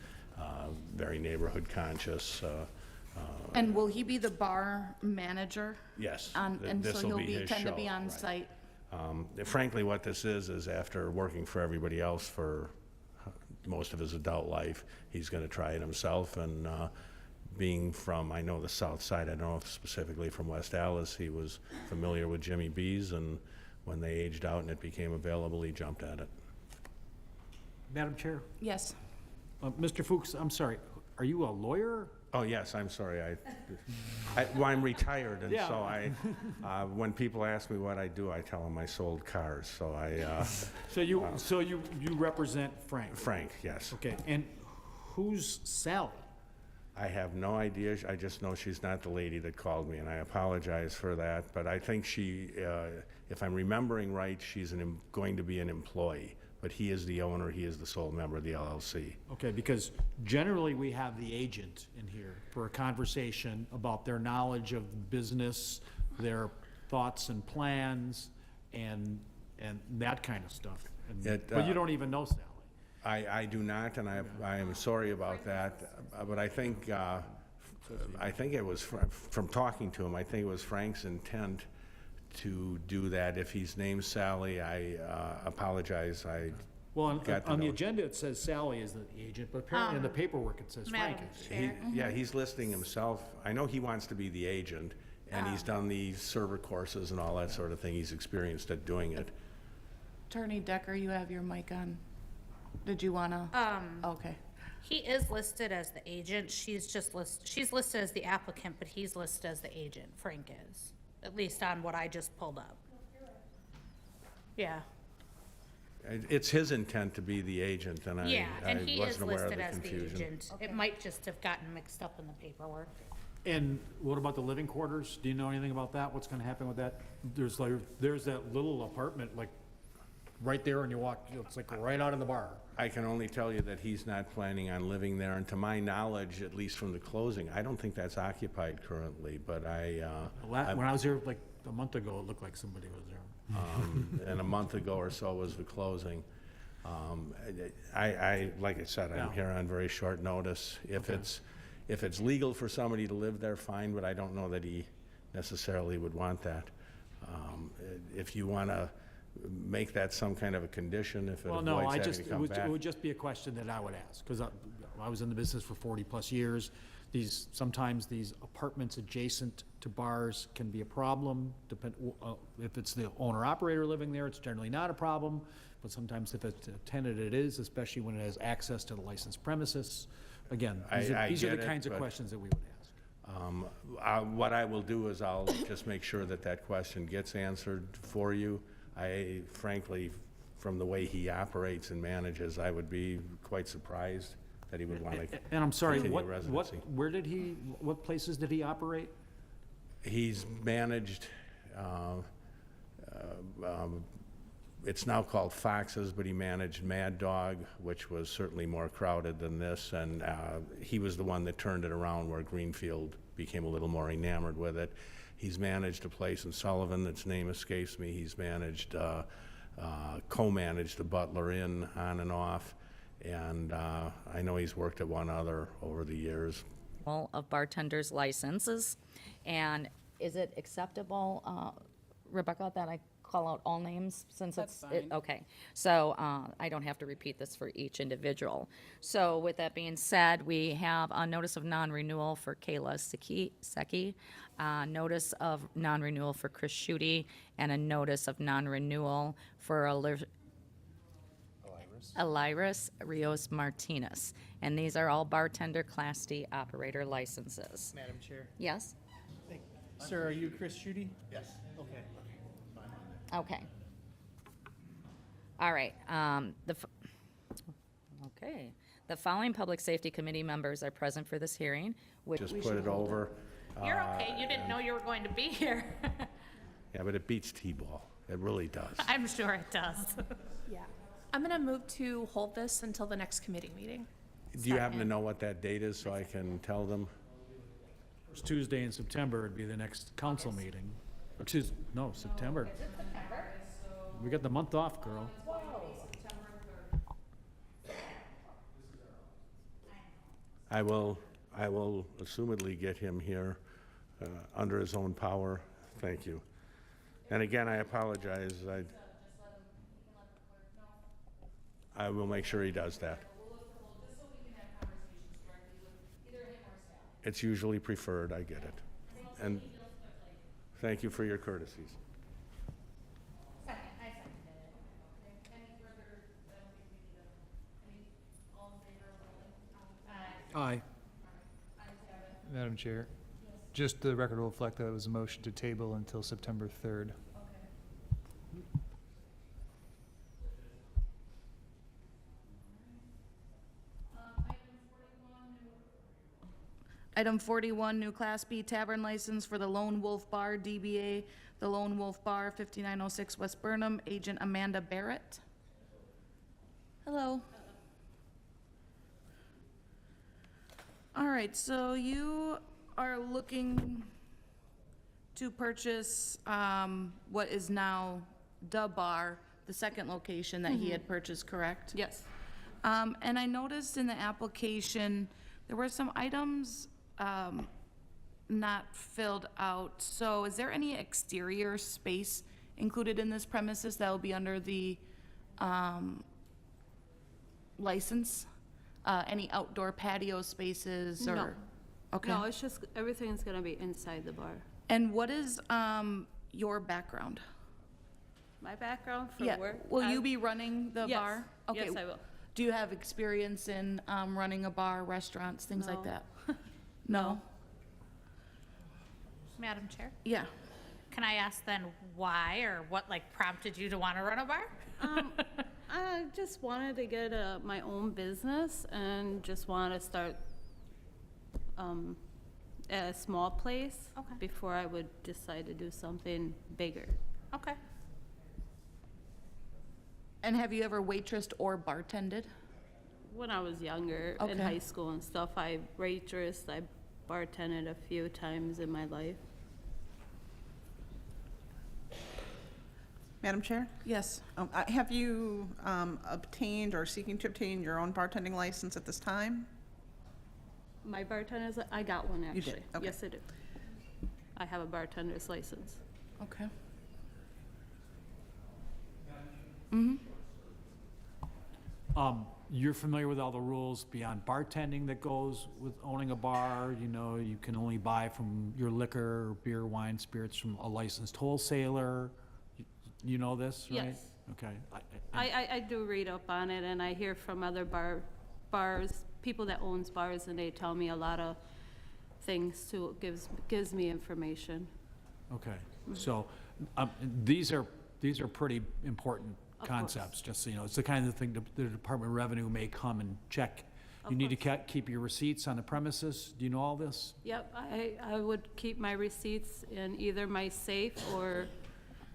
very neighborhood conscious. And will he be the bar manager? Yes. And so This'll he'll be his tend to show, be on right. site? Frankly, what this is after working for everybody else for most of his adult life, he's going to try it himself. And being from, I know the south side, I don't know if specifically from West Allis, he was familiar with Jimmy B's, and when they aged out and it became available, he jumped at it. Madam Chair, Yes. Mr. Fuchs, I'm sorry, are you a lawyer? Oh, yes, I'm sorry. Well, I'm retired, and Yeah. so when people ask me what I do, I tell them I sold cars, so So you represent Frank? Frank, yes. Okay, and who's Sally? I have no idea. I just know she's not the lady that called me, and I apologize for that. But I think she, if I'm remembering right, she's going to be an employee. But he is the owner. He is the sole member of the LLC. Okay, because generally we have the agent in here for a conversation about their knowledge of the business, their thoughts and plans, and that kind of stuff. But you don't even know Sally. I do not, and I am sorry about that. But I think it was from talking to him. I think it was Frank's intent to do that. If he's named Sally, I apologize. Well, got to on the know. agenda, it says Sally is the agent, but apparently in the paperwork, it says Frank Madam is. Chair. Yeah, he's listing himself. I know he wants to be the agent, and he's done the server courses and all that sort of thing. He's experienced at doing it. Attorney Decker, you have your mic on. Did you wanna? Okay. He is listed as the agent. She's listed as the applicant, but he's listed as the agent. Frank is, at least on what I just pulled up. Yeah. It's his intent to be the agent, and Yeah, and I he is wasn't aware of listed the as the confusion. agent. It might just have gotten mixed up in the paperwork. And what about the living quarters? Do you know anything about that? What's gonna happen with that? There's that little apartment, like, right there, and you walk, it's like right out of the bar. I can only tell you that he's not planning on living there, and to my knowledge, at least from the closing, I don't think that's occupied currently, but When I was here like a month ago, it looked like somebody was there. and a month ago or so was the closing. Like I said, I'm Yeah. here on very short notice. If it's legal for somebody to live there, fine, but I don't know that he necessarily would want that. If you want to make that some kind of a condition, if it Well, avoids no, having to come it back. would just be a question that I would ask, because I was in the business for 40-plus years. Sometimes these apartments adjacent to bars can be a problem. If it's the owner-operator living there, it's generally not a problem, but sometimes if it's a tenant, it is, especially when it has access to the licensed premises. Again, these are get the it, kinds of but, questions that we would ask. What I will do is I'll just make sure that that question gets answered for you. I frankly, from the way he operates and manages, I would be quite surprised that he would want to And I'm sorry, continue residency. what places did he operate? He's managed, it's now called Fox's, but he managed Mad Dog, which was certainly more crowded than this, and he was the one that turned it around where Greenfield became a little more enamored with it. He's managed a place in Sullivan that's name escapes me. He's managed, co-managed the Butler Inn on and off, and I know he's worked at one other over the years. Of bartenders' licenses, and is it acceptable, Rebecca, that I call out all names since it's? Okay, so I don't have to repeat this for each individual. So with that being said, we have a notice of non-renewal for Kayla Secchi, notice of non-renewal for Chris Schutte, and a notice of non-renewal for Eliris Rios Martinez. And these are all bartender Class D operator licenses. Madam Chair. Yes? Sir, are you Chris Schutte? Yes. Okay. Okay. All right, Okay. The following Public Safety Committee members are present for this hearing. Just put it over. You're okay, you didn't know you were going to be here. Yeah, but it beats T-ball. It really does. I'm sure it does. Yeah. I'm gonna move to hold this until the next committee meeting. Do you happen to know what that date is so I can tell them? First Tuesday in September would be the next council meeting. No, September. We got the month off, girl. I will assumedly get him here under his own power. Thank you. And again, I apologize. I will make sure he does that. It's usually preferred, I get it. And thank you for your courtesies. Aye. Madam Chair, just the record will reflect that it was a motion to table until September 3rd. Item 41, new Class B tavern license for the Lone Wolf Bar, DBA The Lone Wolf Bar, 5906 West Burnham, agent Amanda Barrett. Hello. All right, so you are looking to purchase what is now the bar, the second location that he had purchased, correct? Yes. And I noticed in the application, there were some items not filled out. So is there any exterior space included in this premises that will be under the license? Any outdoor patio spaces or? No. Okay. No, it's just, everything's gonna be inside the bar. And what is your background? My background for Yeah. work? Will you be running the Yes. bar? Okay. Yes, I will. Do you have experience in running a bar, restaurants, things like No. that? No? Madam Chair, Yeah. can I ask then why or what like prompted you to want to run a bar? I just wanted to get my own business and just wanted to start at a small place before I would decide to do something bigger. Okay. And have you ever waitressed or bartended? When I was younger, in Okay. high school and stuff, I waitressed, I bartended a few times in my life. Madam Chair? Yes. Have you obtained or seeking to obtain your own bartending license at this time? My bartender's, I got one You actually. did? Okay. Yes, I do. I have a bartender's license. Okay. Mm-hmm. You're familiar with all the rules beyond bartending that goes with owning a bar. You know, you can only buy from your liquor, beer, wine, spirits from a licensed wholesaler. You know this, right? Yes. Okay. I do read up on it, and I hear from other bars, people that owns bars, and they tell me a lot of things too, gives me information. Okay. So these are pretty important Of concepts, just so you know. It's the kind of thing the Department of Revenue may come and check. You need to keep your receipts on the premises. Do you know all this? Yep, I would keep my receipts in either my safe or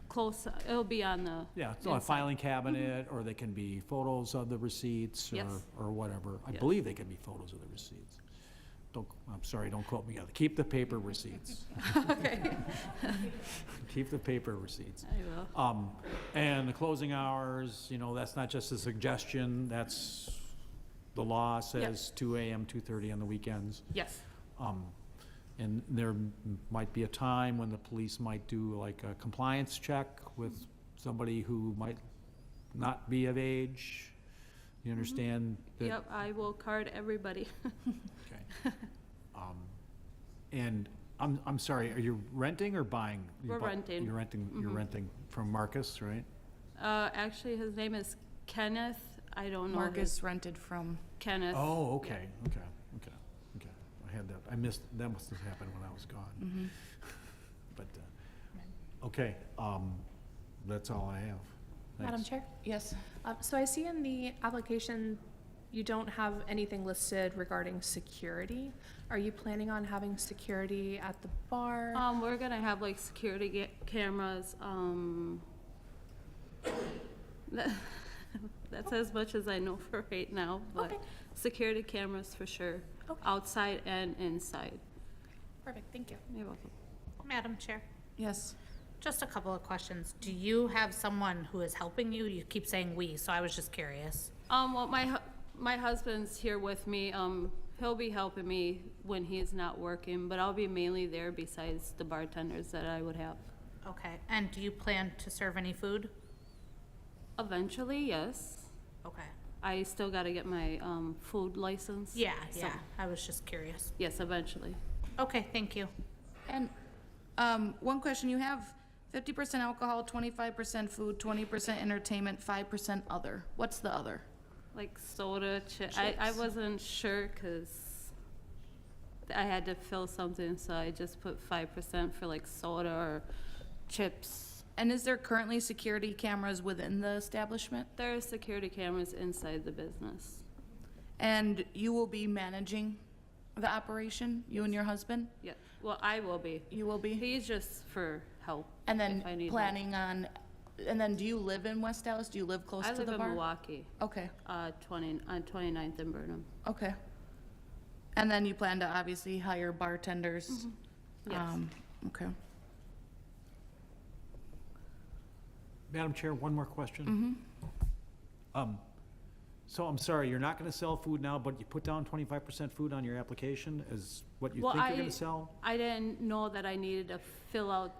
close, it'll be on the. Yeah, it's on a inside. filing cabinet, or they can be photos of the receipts, Yes. or whatever. I Yes. believe they can be photos of the receipts. I'm sorry, don't quote me on it. Keep the paper receipts. Okay. Keep the paper receipts. I will. And the closing hours, you know, that's not just a suggestion, that's, the law says 2 AM, 2:30 on the weekends. Yes. And there might be a time when the police might do like a compliance check with somebody who might not be of age. You understand that? Yep, I will card everybody. Okay. And I'm sorry, are you renting or buying? We're renting. You're renting from Marcus, right? Actually, his name is Kenneth. I don't know. Marcus rented from. Kenneth. Oh, okay. I had that, I missed, that must have happened when I was gone. But, okay, that's all I have. Madam Thanks. Chair? Yes. So I see in the application you don't have anything listed regarding security. Are you planning on having security at the bar? We're gonna have like security cameras, that's as much as I know for right now, but security cameras for sure, outside and inside. Perfect, thank you. You're welcome. Madam Chair, Yes. just a couple of questions. Do you have someone who is helping you? You keep saying we, so I was just curious. Well, my husband's here with me, he'll be helping me when he's not working, but I'll be mainly there besides the bartenders that I would have. Okay, and do you plan to serve any food? Eventually, yes. Okay. I still gotta get my, food license. Yeah, so- yeah, I was just curious. Yes, eventually. Okay, thank you. And one question, you have 50% alcohol, 25% food, 20% entertainment, 5% other. What's the other? Like soda, I Chips. wasn't sure, cause I had to fill something, so I just put 5% for like soda or chips. And is there currently security cameras within the establishment? There are security cameras inside the business. And you will be managing the operation, you and your husband? Yeah, well, I will be. You will be? He's just for help. And then if I need help. planning on, and then do you live in West Dallas? Do you live close I to live the in bar? Milwaukee, Okay, on 29th and Burnham. okay. And then you plan to obviously hire bartenders? Yes. Okay. Madam Chair, one more question. So I'm sorry, you're not gonna sell food now, but you put down 25% food on your application is what you Well, think you're gonna sell? I didn't know that I needed to fill out,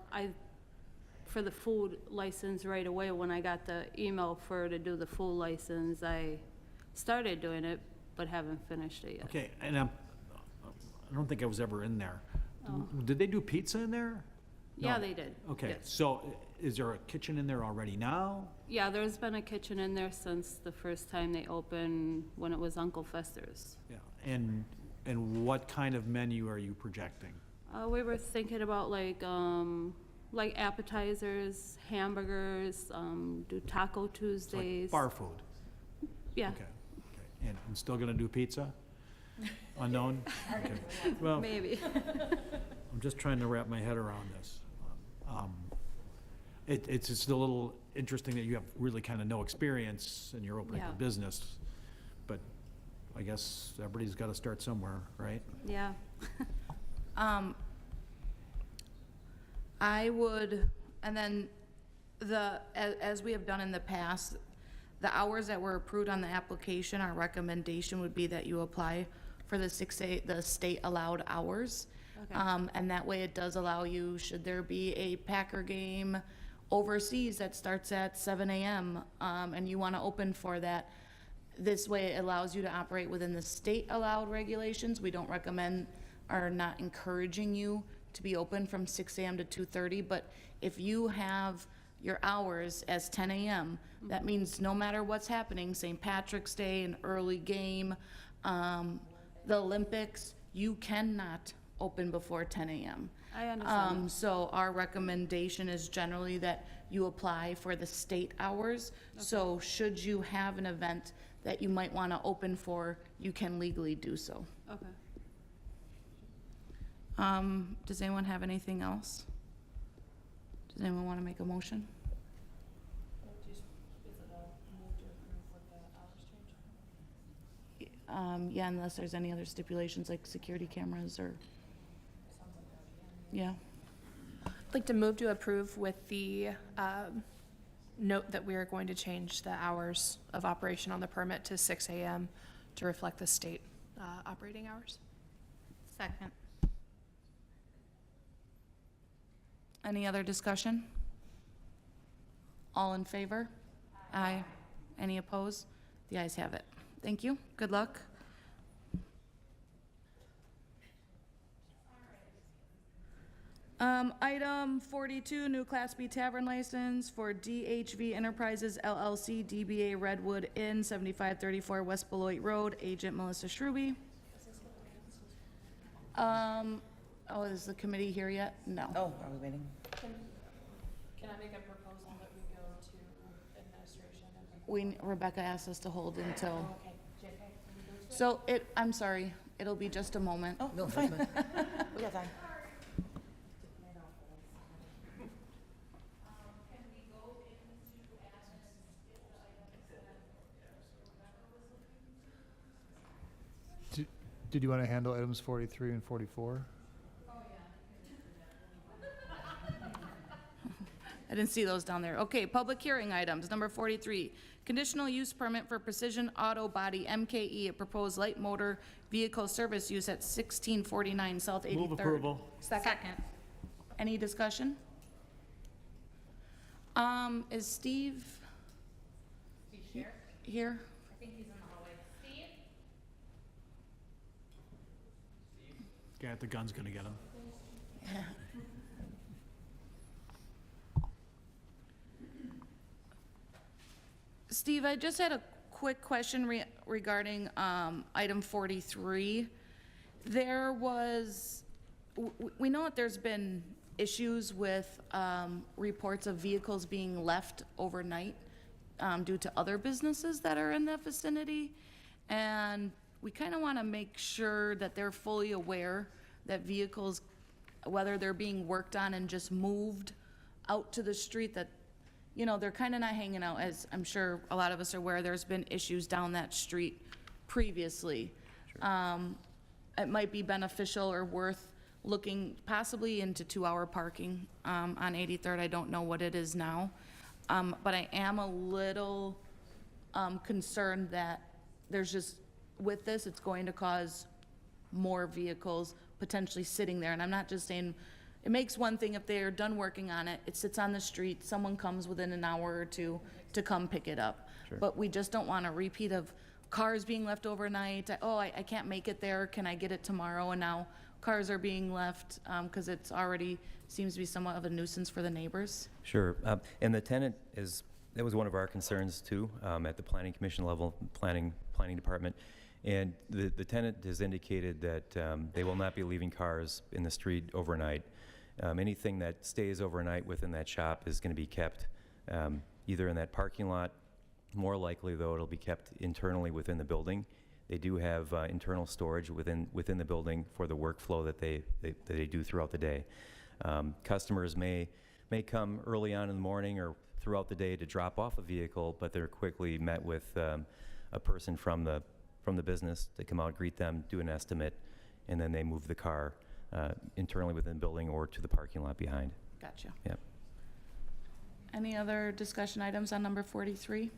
for the food license right away. When I got the email to do the food license, I started doing it, but haven't finished it yet. Okay, and I don't think I was ever in there. Did they do pizza in there? Yeah, No. they did. Okay, yes. so is there a kitchen in there already now? Yeah, there's been a kitchen in there since the first time they opened, when it was Uncle Fester's. Yeah, and what kind of menu are you projecting? We were thinking about like appetizers, hamburgers, do Taco It's like Tuesdays. bar food? Yeah, Okay, okay. And still gonna do pizza? Unknown? Okay. Well, maybe. I'm just trying to wrap my head around this. It's just a little interesting that you have really kind of no experience and you're opening a Yeah. business, but I guess everybody's got to start somewhere, right? Yeah. I would, and then as we have done in the past, the hours that were approved on the application, our recommendation would be that you apply for the the state allowed hours. Okay. And that way it does allow you, should there be a Packer game overseas that starts at 7 a.m., and you want to open for that, this way it allows you to operate within the state allowed regulations. We don't recommend or not encouraging you to be open from 6 a.m. to 2:30, but if you have your hours as 10 a.m., that means no matter what's happening, St. Patrick's Day, an early game, the Olympics, you cannot open before 10 a.m. I understand that. So our recommendation is generally that you apply for the state hours. So should you have an event that you might want to open for, you can legally do so. Okay. Does anyone have anything else? Does anyone want to make a motion? Yeah, unless there's any other stipulations like security cameras or, yeah. I'd like to move to approve with the note that we are going to change the hours of operation on the permit to 6 a.m. to reflect the state operating hours. Second. Any other discussion? All in favor? Aye. Any opposed? The ayes have it. Thank you. Good luck. Item 42, new Class B tavern license for DHV Enterprises LLC, DBA Redwood Inn, 7534 West Beloit Road, agent Melissa Schruby. Oh, is the committee here yet? No. Oh, are we waiting? Can I make a proposal that we go to administration? Rebecca asked us to hold until, So I'm sorry, it'll be just a moment. Oh, no, fine. We got time. Did you want to handle items 43 and 44? I didn't see those down there. Okay, public hearing items, number 43. Conditional use permit for Precision Auto Body, MKE, a proposed light motor vehicle service use at 1649 South 83rd. Move approval. Second. Any discussion? Is Steve here? I think he's in the hallway. Steve? Guy at the gun's gonna get him. Steve, I just had a quick question regarding item 43. There was, we know that there's been issues with reports of vehicles being left overnight due to other businesses that are in that vicinity. And we kind of want to make sure that they're fully aware that vehicles, whether they're being worked on and just moved out to the street, that you know, they're kind of not hanging out, as I'm sure a lot of us are aware. There's been issues down that street previously. It might be beneficial or worth looking possibly into 2-hour parking on 83rd. I don't know what it is now. But I am a little concerned that there's just, with this, it's going to cause more vehicles potentially sitting there. And I'm not just saying, it makes one thing if they're done working on it, it sits on the street, someone comes within an hour or two to come pick it up. But we just don't want a repeat of cars being left overnight. Oh, I can't make it there, can I get it tomorrow? And now cars are being left because it's already seems to be somewhat of a nuisance for the neighbors. Sure, and the tenant that was one of our concerns too, at the planning commission level, planning department. And the tenant has indicated that they will not be leaving cars in the street overnight. Anything that stays overnight within that shop is going to be kept either in that parking lot. More likely, though, it'll be kept internally within the building. They do have internal storage within the building for the workflow that they do throughout the day. Customers may come early on in the morning or throughout the day to drop off a vehicle, but they're quickly met with a person from the business to come out, greet them, do an estimate, and then they move the car internally within the building or to the parking lot behind. Gotcha. Yep. Any other discussion items on number 43?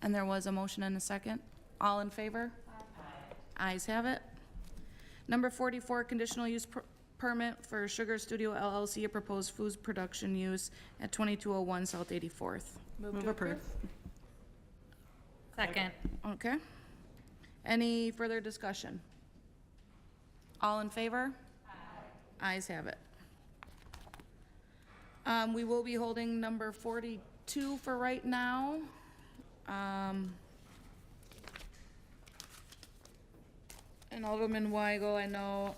And there was a motion and a second. All in favor? Aye. Ayes have it. Number 44, conditional use permit for Sugar Studio LLC, a proposed foods production use at 2201 South 84th. Move approve. Second. Okay. Any further discussion? All in favor? Aye. Ayes have it. We will be holding number 42 for right now. And Alderman Weigel, I know,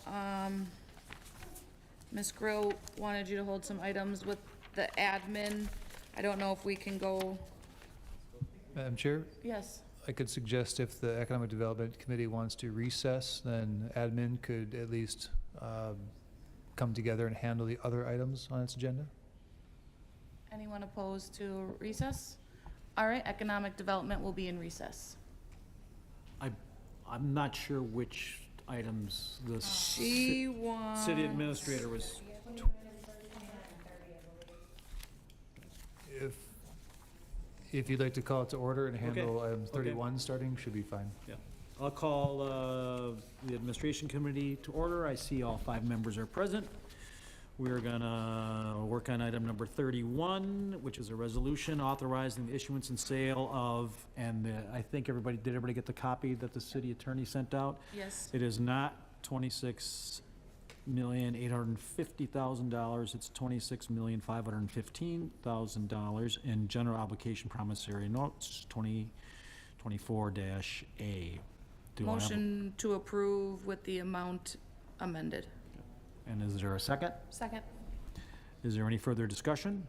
Ms. Grill wanted you to hold some items with the admin. I don't know if we can go. Madam Chair? Yes. I could suggest if the Economic Development Committee wants to recess, then admin could at least come together and handle the other items on its agenda. Anyone opposed to recess? All right, economic development will be in recess. I'm not sure which items the She wants. city administrator was. If you'd like to call it to order and handle Okay. item 31 starting, should be fine. Yeah. I'll call the administration committee to order. I see all 5 members are present. We're gonna work on item number 31, which is a resolution authorizing the issuance and sale of, and I think did everybody get the copy that the city attorney sent out? Yes. It is not $26,850,000, it's $26,515,000 in general obligation promissory notes, 2024-A. Do I have a- Motion to approve with the amount amended. And is there a second? Second. Is there any further discussion?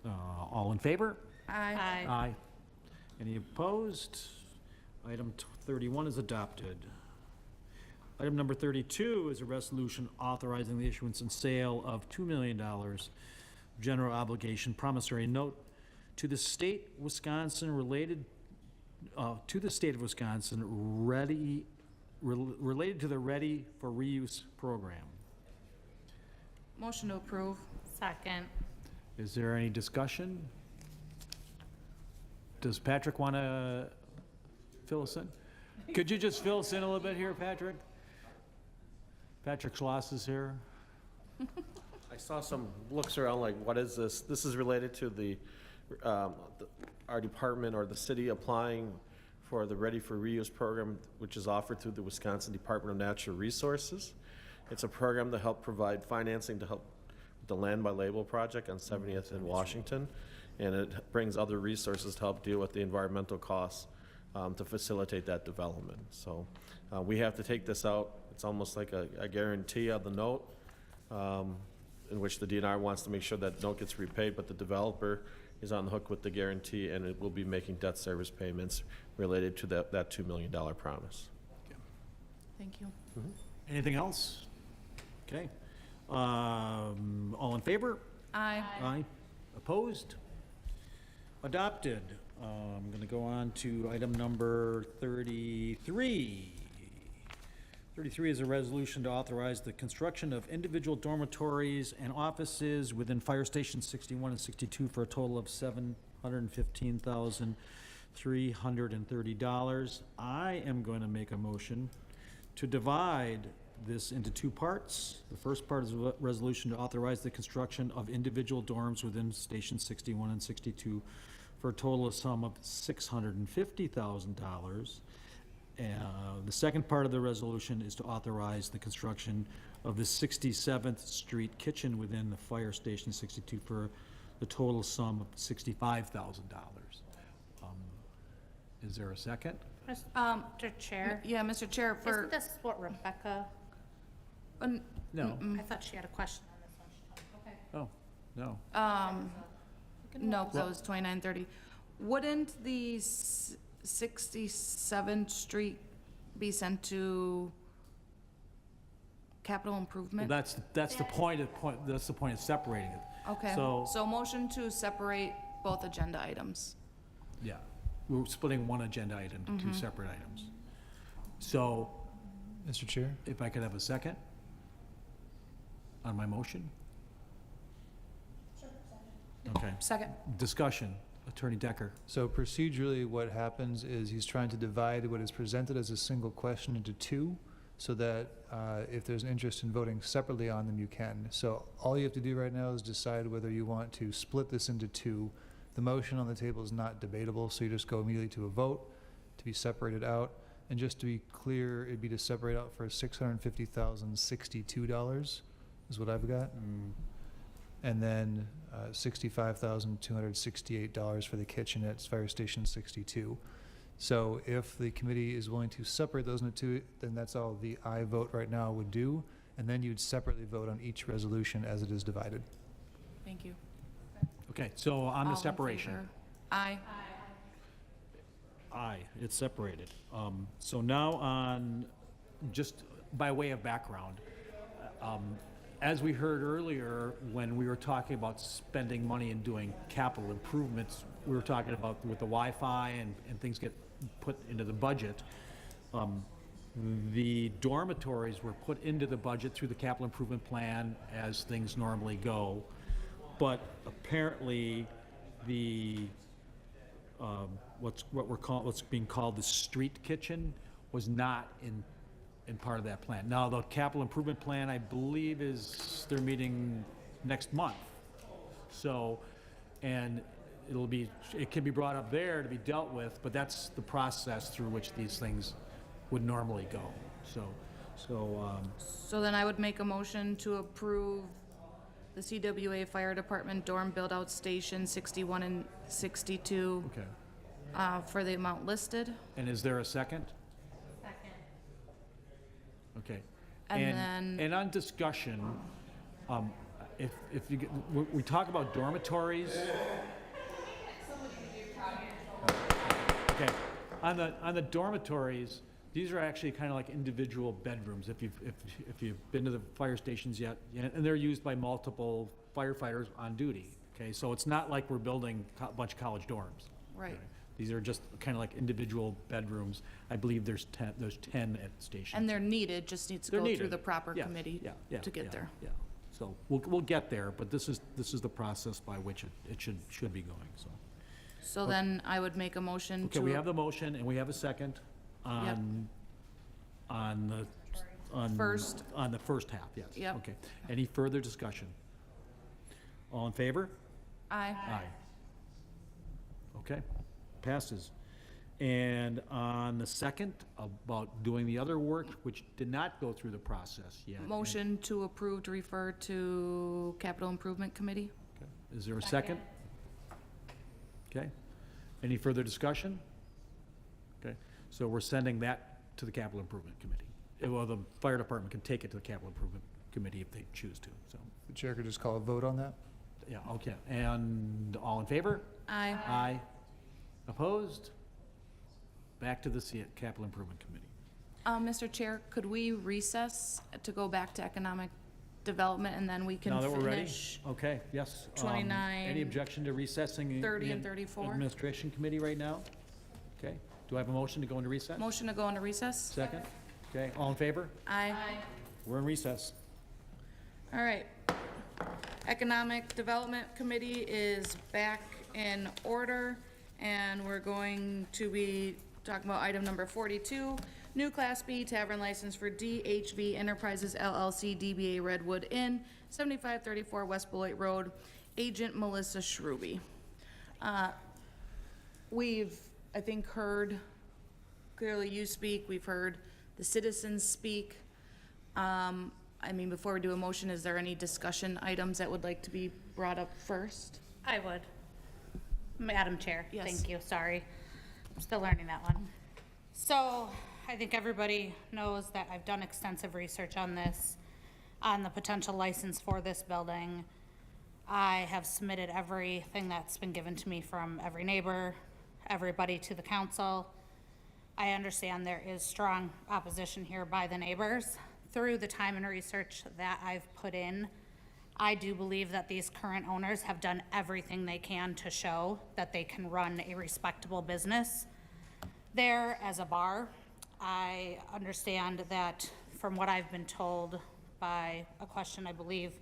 All in favor? Aye. Aye. Any opposed? Item 31 is adopted. Item number 32 is a resolution authorizing the issuance and sale of $2 million general obligation promissory note to the state Wisconsin related related to the Ready for Reuse program. Motion to approve. Second. Is there any discussion? Does Patrick want to fill us in? Could you just fill us in a little bit here, Patrick? Patrick Schloss is here. I saw some looks around like, what is this? This is related to our department or the city applying for the Ready for Reuse program, which is offered through the Wisconsin Department of Natural Resources. It's a program to help provide financing to help with the Land by Label project on 70th in Washington. And it brings other resources to help deal with the environmental costs to facilitate that development. So we have to take this out. It's almost like a guarantee of the note in which the DNR wants to make sure that note gets repaid, but the developer is on the hook with the guarantee, and it will be making debt service payments related to that $2 million promise. Thank you. Anything else? Okay. All in favor? Aye. Aye. Opposed? Adopted. I'm going to go on to item number 33. 33 is a resolution to authorize the construction of individual dormitories and offices within Fire Station 61 and 62 for a total of $715,330. I am going to make a motion to divide this into two parts. The first part is a resolution to authorize the construction of individual dorms within Station 61 and 62 for a total sum of $650,000. The second part of the resolution is to authorize the construction of the 67th Street kitchen within the Fire Station 62 for the total sum of $65,000. Is there a second? Mr. Chair? Yeah, Mr. Chair, for. Isn't this what Rebecca? No. I thought she had a question on this one. Okay. Oh, no. No, that was 2930. Wouldn't the 67th Street be sent to capital improvement? Well, that's the point of separating it. Okay, So, so motion to separate both agenda items. yeah, we're splitting one agenda item to two separate items. So, Mr. Chair? if I could have a second on my motion? Okay. Second. Discussion, Attorney Decker. So procedurally, what happens is he's trying to divide what is presented as a single question into two, so that if there's an interest in voting separately on them, you can. So all you have to do right now is decide whether you want to split this into two. The motion on the table is not debatable, so you just go immediately to a vote to be separated out. And just to be clear, it'd be to separate out for $650,062 is what I've got. And then $65,268 for the kitchen at Fire Station 62. So if the committee is willing to separate those into two, then that's all the aye vote right now would do. And then you'd separately vote on each resolution as it is divided. Thank you. Okay, so on All the in separation. favor? Aye. Aye, it's separated. So now on, just by way of background, as we heard earlier, when we were talking about spending money and doing capital improvements, we were talking about with the Wi-Fi and things get put into the budget. The dormitories were put into the budget through the capital improvement plan as things normally go. But apparently the, what's being called the street kitchen was not in part of that plan. Now, the capital improvement plan, I believe, they're meeting next month. So, and it can be brought up there to be dealt with, but that's the process through which these things would normally go. So then I would make a motion to approve the CWA Fire Department dorm build-out station 61 and 62 okay. For the amount listed. And is there a second? Okay. And on discussion, if you get, we talk about dormitories. Okay. On the dormitories, these are actually kind of like individual bedrooms, if you've been to the fire stations yet, and they're used by multiple firefighters on duty, okay? So it's not like we're building a bunch of college dorms. Right. okay? These are just kind of like individual bedrooms. I believe there's 10 at the station. And they're needed, just needs to They're go through needed. the proper Yeah, committee yeah, to get yeah, there. Yeah, so we'll get there, but this is the process by which it should be going, so. So then I would make a motion to. Okay, we have the motion and we have a second on the First. On the first half, yes. Yep. Okay. Any further discussion? All in favor? Aye. Aye. Okay, passes. And on the second, about doing the other work, which did not go through the process yet. Motion to approve to refer to Capital Improvement Committee. Okay. Is there a second? Okay. Any further discussion? Okay, so we're sending that to the Capital Improvement Committee. Well, the fire department can take it to the Capital Improvement Committee if they choose to, so. The chair could just call a vote on that? Yeah, okay. And all in favor? Aye. Aye. Opposed? Back to the Capital Improvement Committee. Mr. Chair, could we recess to go back to economic development and then we can Now that we're ready? finish? Okay, yes. 29, Any objection to recessing? 30 and the 34? Administration Committee right now? Okay. Do I have a motion to go into recess? Motion to go into recess? Second? Okay, all in favor? Aye. We're in recess. All right. Economic Development Committee is back in order, and we're going to be talking about item number 42, new Class B tavern license for DHV Enterprises LLC, DBA Redwood Inn, 7534 West Beloit Road, agent Melissa Shruby. We've, I think, heard, clearly you speak, we've heard the citizens speak. I mean, before we do a motion, is there any discussion items that would like to be brought up first? I would. Madam Chair. Yes. Thank you, sorry. I'm still learning that one. So, I think everybody knows that I've done extensive research on this, on the potential license for this building. I have submitted everything that's been given to me from every neighbor, everybody to the council. I understand there is strong opposition here by the neighbors. Through the time and research that I've put in, I do believe that these current owners have done everything they can to show that they can run a respectable business there as a bar. I understand that from what I've been told by a question, I believe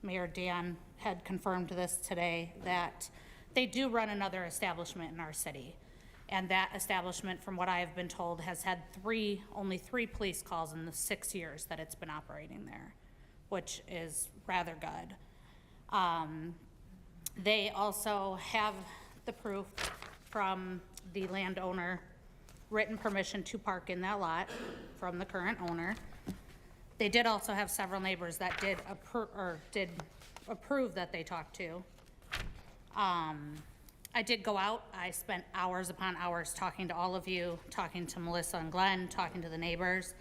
Mayor Dan had confirmed this today, that they do run another establishment in our city. And that establishment, from what I have been told, has had only three police calls in the 6 years that it's been operating there, which is rather good. They also have the proof from the landowner, written permission to park in that lot from the current owner. They did also have several neighbors that did approve that they talked to. I did go out. I spent hours upon hours talking to all of you, talking to Melissa and Glenn, talking to the neighbors.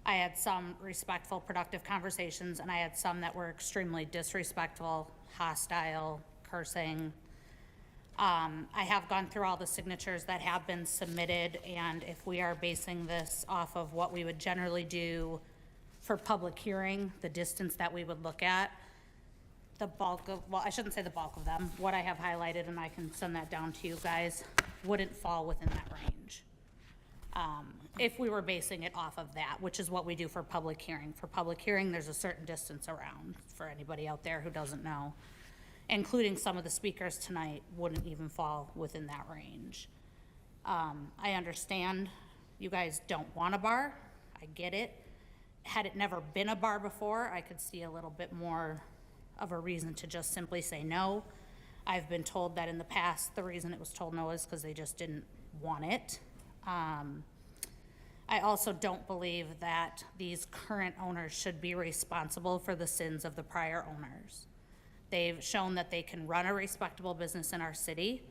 I had some respectful, productive conversations, and I had some that were extremely disrespectful, hostile, cursing. I have gone through all the signatures that have been submitted, and if we are basing this off of what we would generally do for public hearing, the distance that we would look at, the bulk of, well, I shouldn't say the bulk of them, what I have highlighted, and I can send that down to you guys, wouldn't fall within that range. If we were basing it off of that, which is what we do for public hearing. For public hearing, there's a certain distance around, for anybody out there who doesn't know. Including some of the speakers tonight wouldn't even fall within that range. I understand you guys don't want a bar, I get it. Had it never been a bar before, I could see a little bit more of a reason to just simply say no. I've been told that in the past, the reason it was told no is because they just didn't want it. I also don't believe that these current owners should be responsible for the sins of the prior owners. They've shown that they can run a respectable business in our city,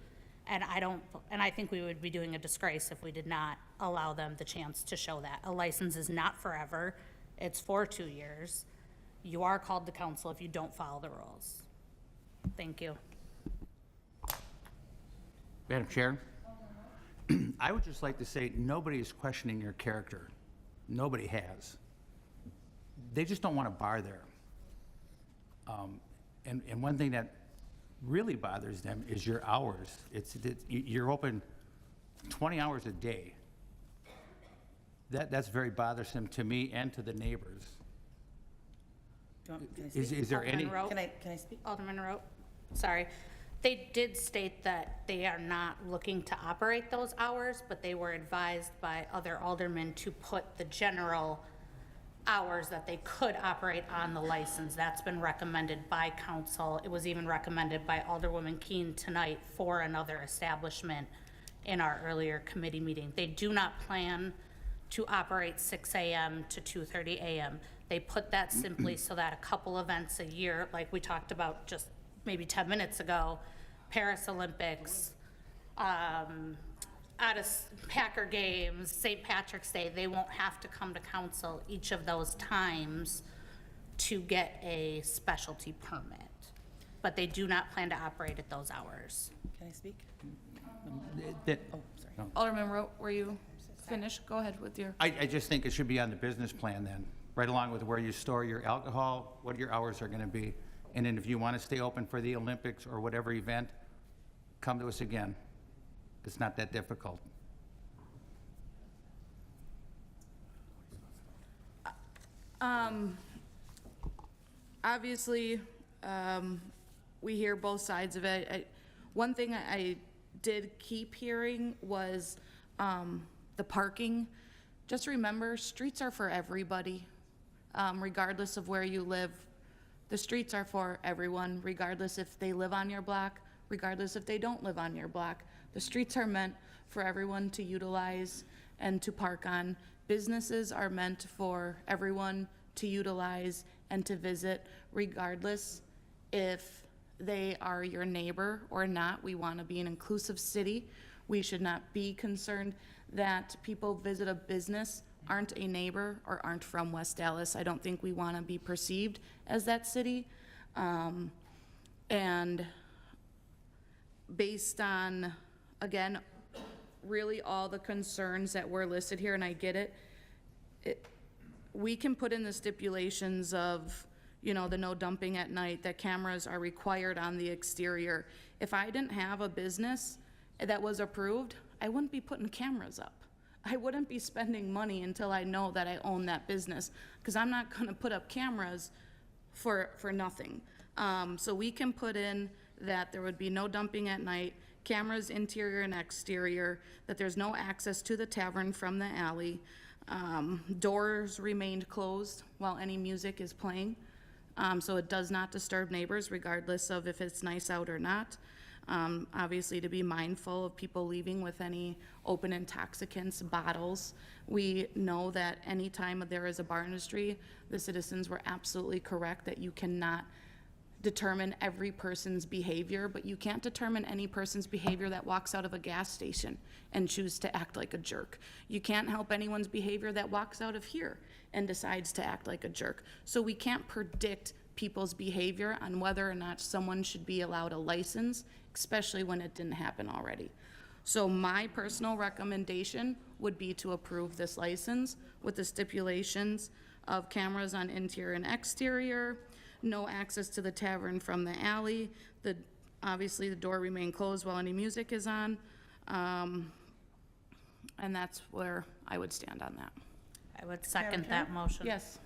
and I think we would be doing a disgrace if we did not allow them the chance to show that. A license is not forever, it's for 2 years. You are called to council if you don't follow the rules. Thank you. Madam Chair, I would just like to say, nobody is questioning your character. Nobody has. They just don't want a bar there. And one thing that really bothers them is your hours. You're open 20 hours a day. That's very bothersome to me and to the neighbors. Is there any? Can I speak? Alderman Rowe, sorry. They did state that they are not looking to operate those hours, but they were advised by other aldermen to put the general hours that they could operate on the license. That's been recommended by council. It was even recommended by Alderwoman Keene tonight for another establishment in our earlier committee meeting. They do not plan to operate 6 a.m. to 2:30 a.m. They put that simply so that a couple events a year, like we talked about just maybe 10 minutes ago, Paris Olympics, Packer games, St. Patrick's Day, they won't have to come to council each of those times to get a specialty permit. But they do not plan to operate at those hours. Can I speak? Alderman Rowe, were you finished? Go ahead with your. I just think it should be on the business plan then, right along with where you store your alcohol, what your hours are gonna be. And then if you wanna stay open for the Olympics or whatever event, come to us again. It's not that difficult. Obviously, we hear both sides of it. One thing I did keep hearing was the parking. Just remember, streets are for everybody, regardless of where you live. The streets are for everyone, regardless if they live on your block, regardless if they don't live on your block. The streets are meant for everyone to utilize and to park on. Businesses are meant for everyone to utilize and to visit, regardless if they are your neighbor or not. We want to be an inclusive city. We should not be concerned that people visit a business aren't a neighbor or aren't from West Dallas. I don't think we want to be perceived as that city. And based on, again, really all the concerns that were listed here, and I get it, we can put in the stipulations of, the no dumping at night, that cameras are required on the exterior. If I didn't have a business that was approved, I wouldn't be putting cameras up. I wouldn't be spending money until I know that I own that business, because I'm not gonna put up cameras for nothing. So we can put in that there would be no dumping at night, cameras interior and exterior, that there's no access to the tavern from the alley, doors remained closed while any music is playing, so it does not disturb neighbors regardless of if it's nice out or not. Obviously, to be mindful of people leaving with any open intoxicants, bottles. We know that anytime there is a bar industry, the citizens were absolutely correct that you cannot determine every person's behavior, but you can't determine any person's behavior that walks out of a gas station and choose to act like a jerk. You can't help anyone's behavior that walks out of here and decides to act like a jerk. So we can't predict people's behavior on whether or not someone should be allowed a license, especially when it didn't happen already. So my personal recommendation would be to approve this license with the stipulations of cameras on interior and exterior, no access to the tavern from the alley, obviously the door remain closed while any music is on, and that's where I would stand on that. I would second that motion. Yes.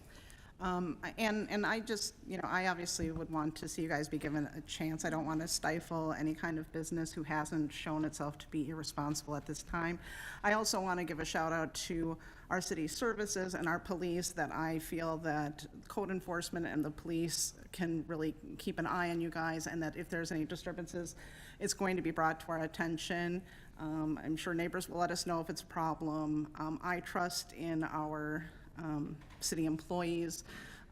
And I just, I obviously would want to see you guys be given a chance. I don't want to stifle any kind of business who hasn't shown itself to be irresponsible at this time. I also want to give a shout out to our city services and our police, that I feel that code enforcement and the police can really keep an eye on you guys, and that if there's any disturbances, it's going to be brought to our attention. I'm sure neighbors will let us know if it's a problem. I trust in our city employees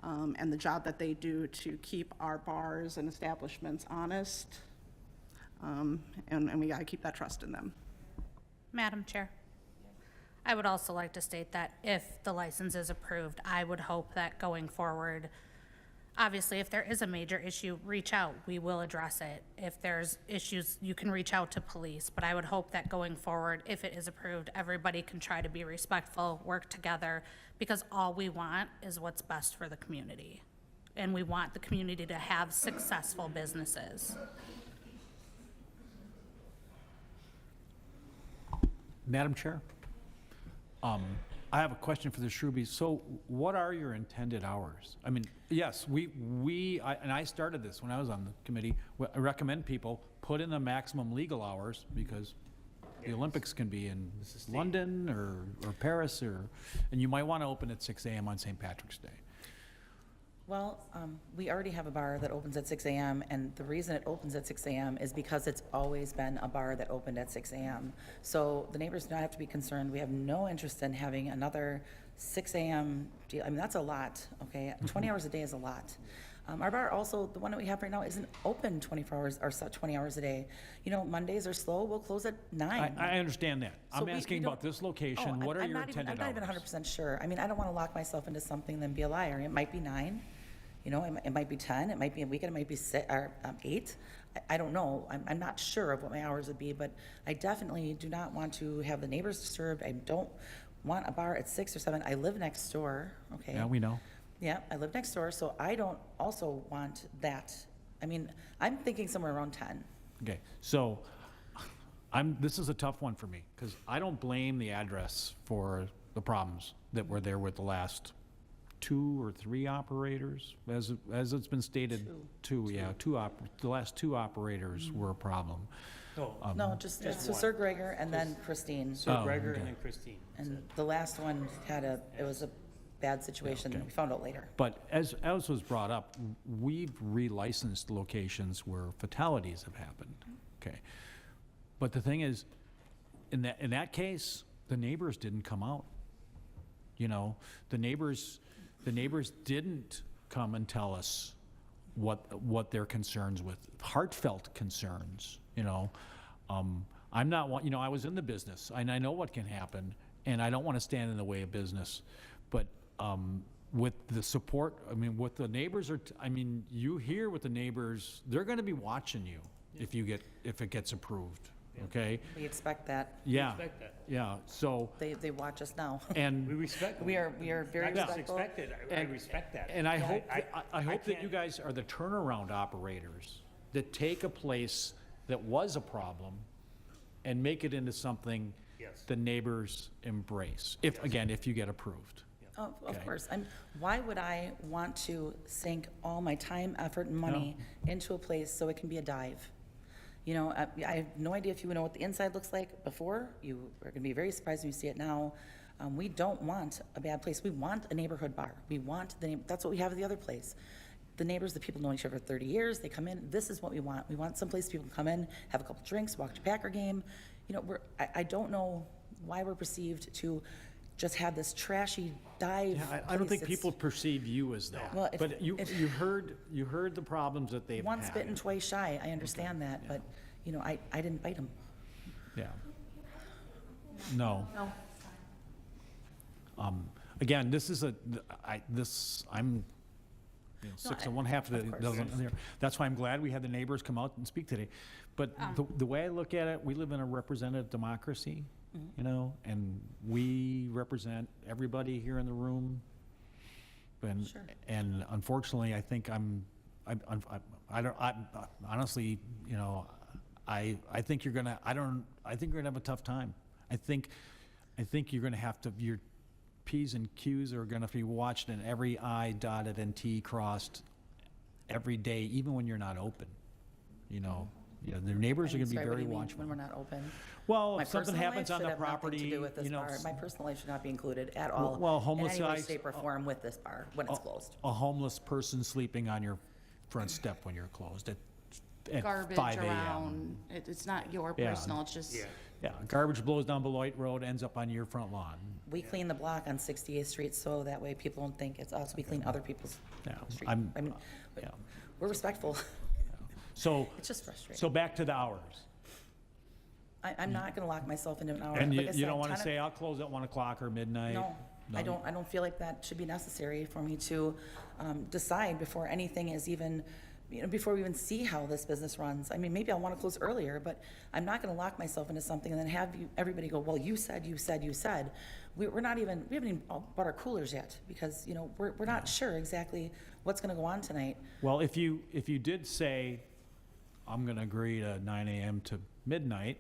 and the job that they do to keep our bars and establishments honest. And we got to keep that trust in them. Madam Chair, I would also like to state that if the license is approved, I would hope that going forward, obviously, if there is a major issue, reach out. We will address it. If there's issues, you can reach out to police. But I would hope that going forward, if it is approved, everybody can try to be respectful, work together, because all we want is what's best for the community. And we want the community to have successful businesses. Madam Chair, I have a question for the Shrubies. So what are your intended hours? I mean, yes, and I started this when I was on the committee. I recommend people put in the maximum legal hours because the Olympics can be in London or Paris, and you might want to open at 6 a.m. on St. Patrick's Day. Well, we already have a bar that opens at 6 a.m., and the reason it opens at 6 a.m. is because it's always been a bar that opened at 6 a.m. So the neighbors do not have to be concerned. We have no interest in having another 6 a.m. deal. I mean, that's a lot, okay? 20 hours a day is a lot. Our bar also, the one that we have right now, isn't open 24 hours, or 20 hours a day. You know, Mondays are slow, we'll close at 9. I understand that. So I'm we asking don't- about this location. Oh, What are I'm your not even- intended hours? I'm not even 100% sure. I mean, I don't want to lock myself into something then be a liar. It might be 9, you know, it might be 10, it might be a weekend, it might be 8. I don't know. I'm not sure of what my hours would be, but I definitely do not want to have the neighbors disturbed. I don't want a bar at 6 or 7. I live next door, okay? Yeah, we know. Yeah, I live next door, so I don't also want that. I mean, I'm thinking somewhere around 10. Okay, so this is a tough one for me because I don't blame the address for the problems that were there with the last 2 or 3 operators, as it's been stated. The last 2 operators were a problem. No, just so Sir Gregor and then Christine. Sir Gregor okay. and then Christine. And the last one it was a bad situation that we found out later. But as was brought up, we've relicensed locations where fatalities have happened, okay? But the thing is, in that case, the neighbors didn't come out. You know, the neighbors didn't come and tell us what their concerns with, heartfelt concerns, you know. I'm not, you know, I was in the business, and I know what can happen, and I don't want to stand in the way of business. But with the support, I mean, what the neighbors are, you hear what the neighbors, they're going to be watching you if it gets approved, okay? We expect that. Yeah, yeah, so. They watch us now. And We respect. We are very Not just respectful. expected, I respect that. And I hope, I hope that can't- you guys are the turnaround operators that take a place that was a problem and make it into something Yes. the neighbors embrace, if you get approved. Of Okay. course. Why would I want to sink all my time, effort, and money into a place so it can be a dive? You know, I have no idea if you know what the inside looks like before. You are going to be very surprised when you see it now. We don't want a bad place. We want a neighborhood bar. We want that's what we have at the other place. The neighbors, the people know each other for 30 years. They come in. This is what we want. We want someplace people can come in, have a couple drinks, watch a Packer game. You know, I don't know why we're perceived to just have this trashy dive. Yeah, I don't place. think people perceive you as that. Well, But you heard the problems that they've had. Once bitten, twice shy. I understand that, but, you know, I didn't bite them. Yeah. No. No. Again, this is I'm, you know, 6 and 1/2 of the dozen there. That's why I'm glad we had the neighbors come out and speak today. But the way I look at it, we live in a representative democracy, you know, and we represent everybody here in the room. And, Sure. and unfortunately, I think honestly, you know, I think you're gonna have a tough time. I think you're gonna have to, your P's and Q's are gonna be watched and every I dotted and T crossed every day, even when you're not open, you know. You know, their neighbors are gonna be Sorry, what do very you mean, watchful. when we're not open? Well, My if something personal happens life on should the have nothing property, to do with this you know. bar. My personal life should not be included at all. Well, homeless in any way, guys- shape, or form with this bar when it's closed. A homeless person sleeping on your front step when you're closed at 5 Garbage a.m. around, it's not your Yeah. personal, it's just. Yeah, garbage blows down Beloit Road, ends up on your front lawn. We clean the block on 68th Street so that way people don't think it's us. We clean other people's Yeah, street. I'm- I mean, yeah. we're respectful. So. It's just frustrating. So back to the hours. I'm not going to lock myself into an hour. And Like I you said, don't want to 10 say, I'll close at 1 o'clock or midnight? No, I don't feel like that should be necessary for me to decide before anything is even, before we even see how this business runs. I mean, maybe I'll want to close earlier, but I'm not going to lock myself into something and then have everybody go, well, you said. We're not even, we haven't even bought our coolers yet because, we're not sure exactly what's going to go on tonight. Well, if you did say, I'm going to agree to 9 a.m. to midnight,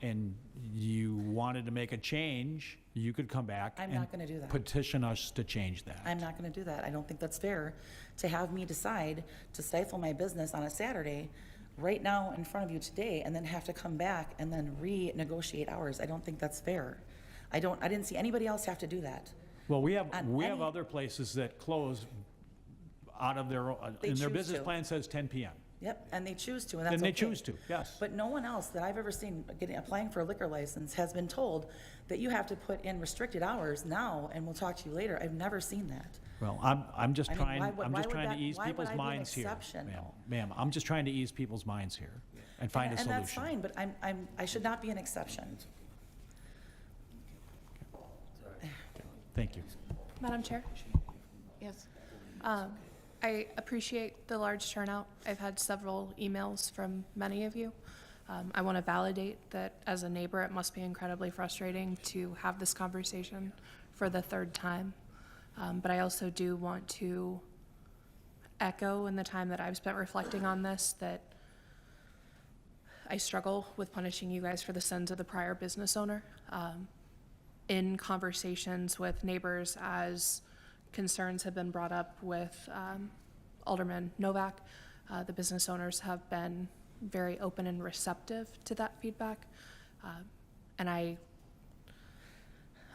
and you wanted to make a change, you could come back I'm and not gonna do that. petition us to change that. I'm not going to do that. I don't think that's fair to have me decide to stifle my business on a Saturday right now in front of you today and then have to come back and then renegotiate hours. I don't think that's fair. I didn't see anybody else have to do that. Well, we have any- other places that close out of their, They and their choose business to. plan says 10 p.m. Yep, and they choose to, and that's And they okay. choose to, yes. But no one else that I've ever seen applying for a liquor license has been told that you have to put in restricted hours now, and we'll talk to you later. I've never seen that. Well, I'm just I mean, trying, why would- I'm why just would trying to that- ease why would people's I be an minds here. exception, Ma'am. though? Ma'am, I'm just trying to ease people's minds here and find a And solution. that's fine, but I should not be an exception. Thank you. Madam Chair? Yes. I appreciate the large turnout. I've had several emails from many of you. I want to validate that as a neighbor, it must be incredibly frustrating to have this conversation for the third time. But I also do want to echo in the time that I've spent reflecting on this that I struggle with punishing you guys for the sins of the prior business owner. In conversations with neighbors as concerns have been brought up with Alderman Novak, the business owners have been very open and receptive to that feedback. And I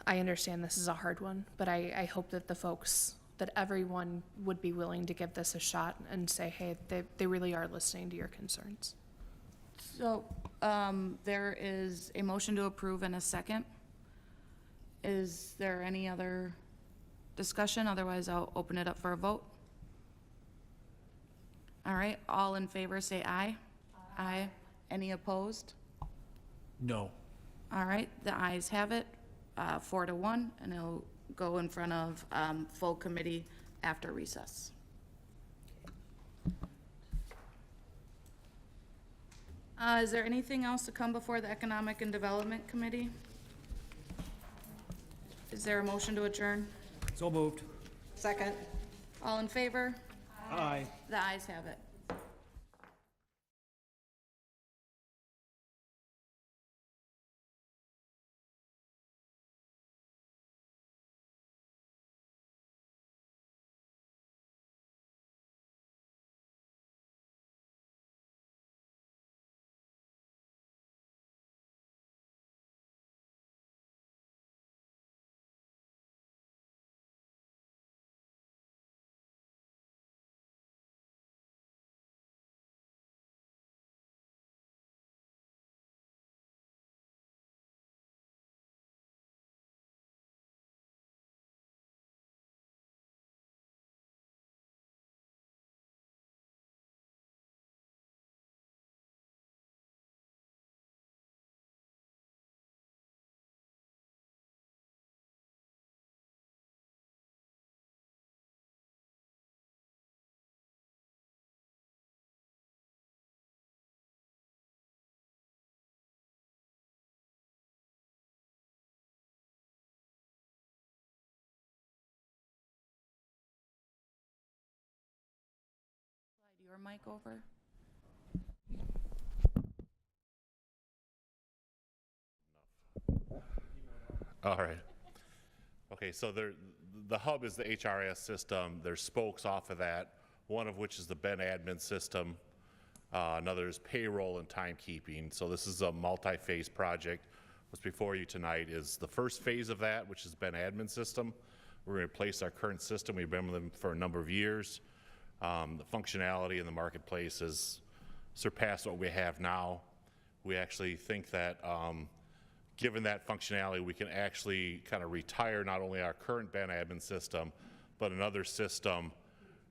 understand this is a hard one, but I hope that that everyone would be willing to give this a shot and say, hey, they really are listening to your concerns. So, there is a motion to approve and a second. Is there any other discussion? Otherwise, I'll open it up for a vote. All right, all in favor, say aye. Aye. Any opposed? No. All right, the ayes have it, 4-1, and it'll go in front of full committee after recess. Is there anything else to come before the Economic and Development Committee? Is there a motion to adjourn? So moved. Second. All in favor? Aye. The ayes have it. Slide your mic over. All right. Okay, so the hub is the HRIS system. There's spokes off of that, one of which is the Ben admin system. Another is payroll and timekeeping. So this is a multi-phase project. What's before you tonight is the first phase of that, which is Ben admin system. We're going to replace our current system. We've been with them for a number of years. The functionality in the marketplace has surpassed what we have now. We actually think that given that functionality, we can actually kind of retire not only our current Ben admin system, but another system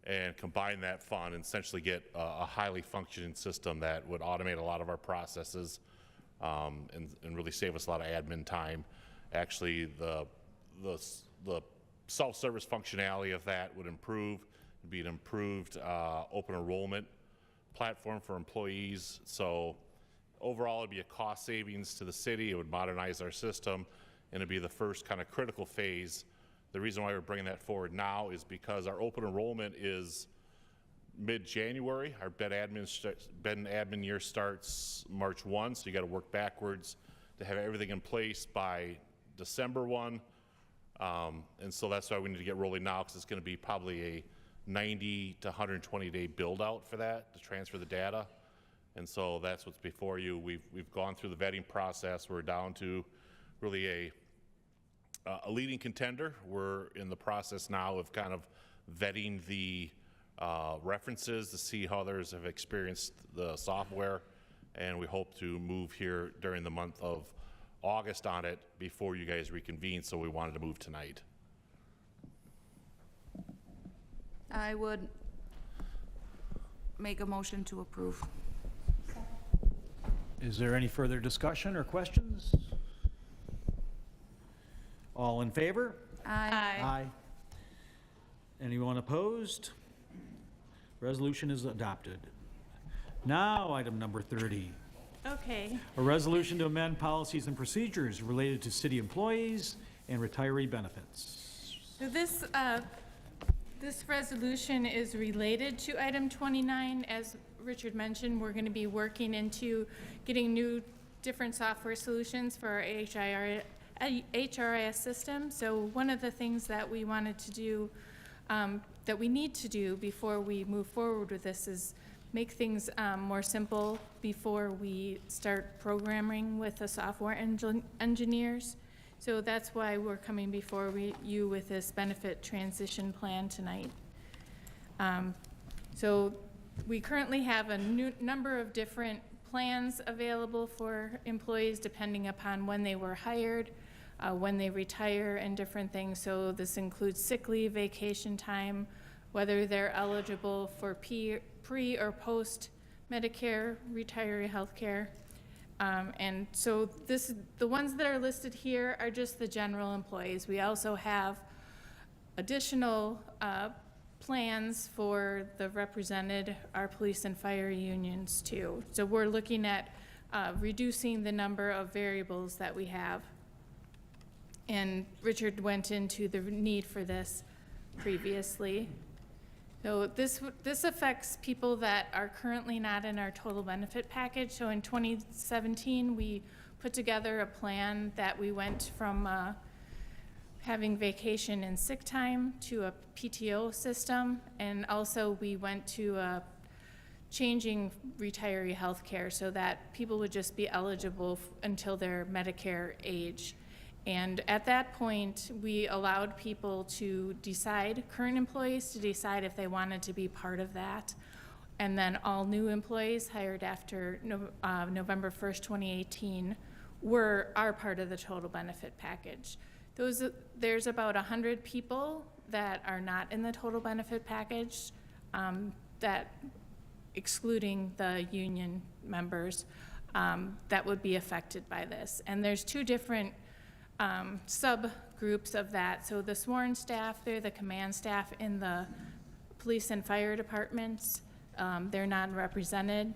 and combine that fund and essentially get a highly functioning system that would automate a lot of our processes and really save us a lot of admin time. Actually, the the self-service functionality of that would improve. It'd be an improved open enrollment platform for employees. So overall, it'd be a cost savings to the city. It would modernize our system, and it'd be the first kind of critical phase. The reason why we're bringing that forward now is because our open enrollment is mid-January. Our Ben admin year starts March 1, so you got to work backwards to have everything in place by December 1. And so that's why we need to get rolling now, because it's going to be probably a 90 to 120 day build out for that to transfer the data. And so that's what's before you. We've gone through the vetting process. We're down to really a leading contender. We're in the process now of kind of vetting the references to see how others have experienced the software, and we hope to move here during the month of August on it before you guys reconvene, so we wanted to move tonight. I would make a motion to approve. Is there any further discussion or questions? All in favor? Aye. Anyone opposed? Resolution is adopted. Now, item number 30. Okay. A resolution to amend policies and procedures related to city employees and retiree benefits. So this resolution is related to item 29. As Richard mentioned, we're going to be working into getting new different software solutions for our HRIS system. So one of the things that we wanted to do, that we need to do before we move forward with this, is make things more simple before we start programming with the software engineers. So that's why we're coming before you with this benefit transition plan tonight. So we currently have a number of different plans available for employees depending upon when they were hired, when they retire, and different things. So this includes sick leave, vacation time, whether they're eligible for pre or post Medicare retiree health care. And so the ones that are listed here are just the general employees. We also have additional plans for the represented, our police and fire unions too. So we're looking at reducing the number of variables that we have. And Richard went into the need for this previously. So this affects people that are currently not in our total benefit package. So in 2017, we put together a plan that we went from having vacation and sick time to a PTO system, and also we went to changing retiree health care so that people would just be eligible until their Medicare age. And at that point, we allowed people to decide, current employees to decide if they wanted to be part of that. And then all new employees hired after November 1st, 2018 are part of the total benefit package. There's about 100 people that are not in the total benefit package, that excluding the union members, that would be affected by this. And there's two different subgroups of that. So the sworn staff, they're the command staff in the police and fire departments. They're non-represented.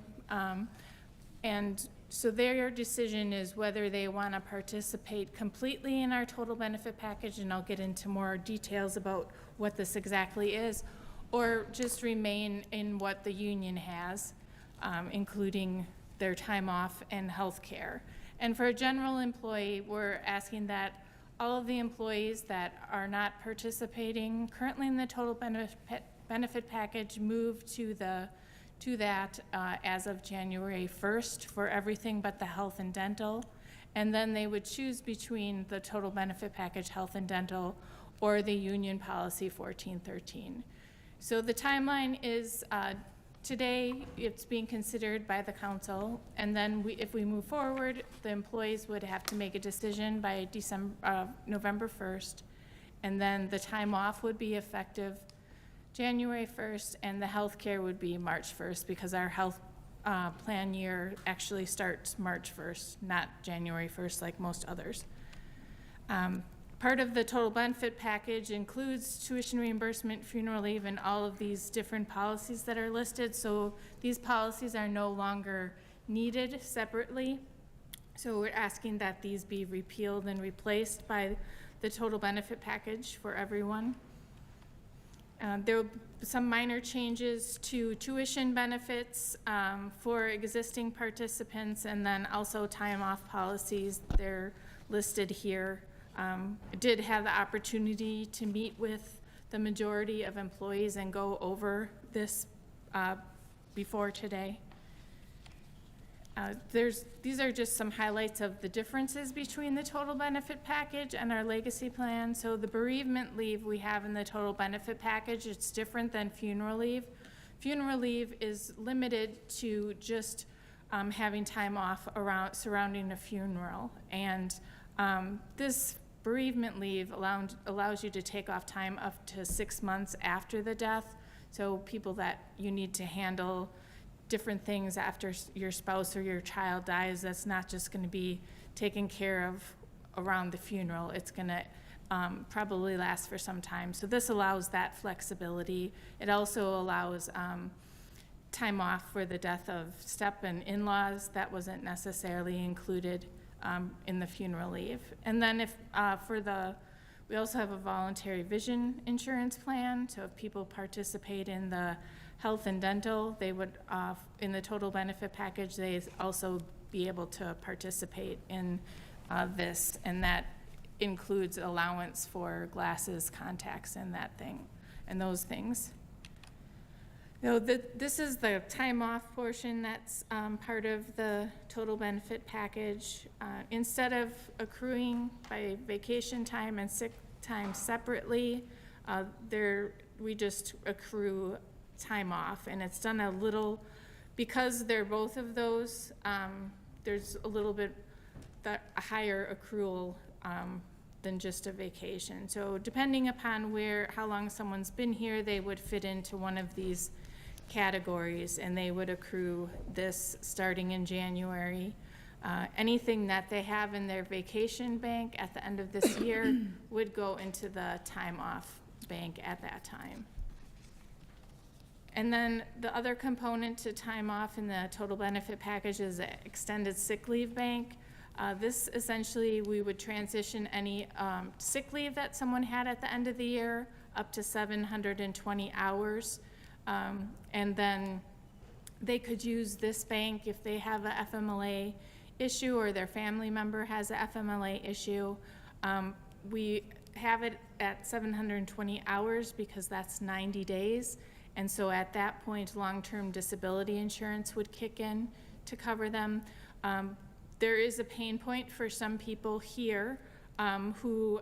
And so their decision is whether they want to participate completely in our total benefit package, and I'll get into more details about what this exactly is, or just remain in what the union has, including their time off and health care. And for a general employee, we're asking that all of the employees that are not participating currently in the total benefit package move to that as of January 1st for everything but the health and dental. And then they would choose between the total benefit package, health and dental, or the union policy 1413. So the timeline is today, it's being considered by the council, and then if we move forward, the employees would have to make a decision by November 1st, and then the time off would be effective January 1st, and the health care would be March 1st, because our health plan year actually starts March 1st, not January 1st like most others. Part of the total benefit package includes tuition reimbursement, funeral leave, and all of these different policies that are listed. So these policies are no longer needed separately. So we're asking that these be repealed and replaced by the total benefit package for everyone. There will be some minor changes to tuition benefits for existing participants, and then also time off policies. They're listed here. I did have the opportunity to meet with the majority of employees and go over this before today. These are just some highlights of the differences between the total benefit package and our legacy plan. So the bereavement leave we have in the total benefit package, it's different than funeral leave. Funeral leave is limited to just having time off surrounding a funeral. And this bereavement leave allows you to take off time up to 6 months after the death. So people that you need to handle different things after your spouse or your child dies, that's not just going to be taken care of around the funeral. It's going to probably last for some time. So this allows that flexibility. It also allows time off for the death of step and in-laws. That wasn't necessarily included in the funeral leave. And then if we also have a voluntary vision insurance plan. So if people participate in the health and dental, they would, in the total benefit package, they also be able to participate in this, and that includes allowance for glasses, contacts, and those things. So this is the time off portion that's part of the total benefit package. Instead of accruing by vacation time and sick time separately, we just accrue time off, and it's done a little, because they're both of those, there's a little bit a higher accrual than just a vacation. So depending upon how long someone's been here, they would fit into one of these categories, and they would accrue this starting in January. Anything that they have in their vacation bank at the end of this year would go into the time off bank at that time. And then the other component to time off in the total benefit package is the extended sick leave bank. This essentially, we would transition any sick leave that someone had at the end of the year up to 720 hours. And then they could use this bank if they have a FMLA issue or their family member has a FMLA issue. We have it at 720 hours because that's 90 days. And so at that point, long-term disability insurance would kick in to cover them. There is a pain point for some people here we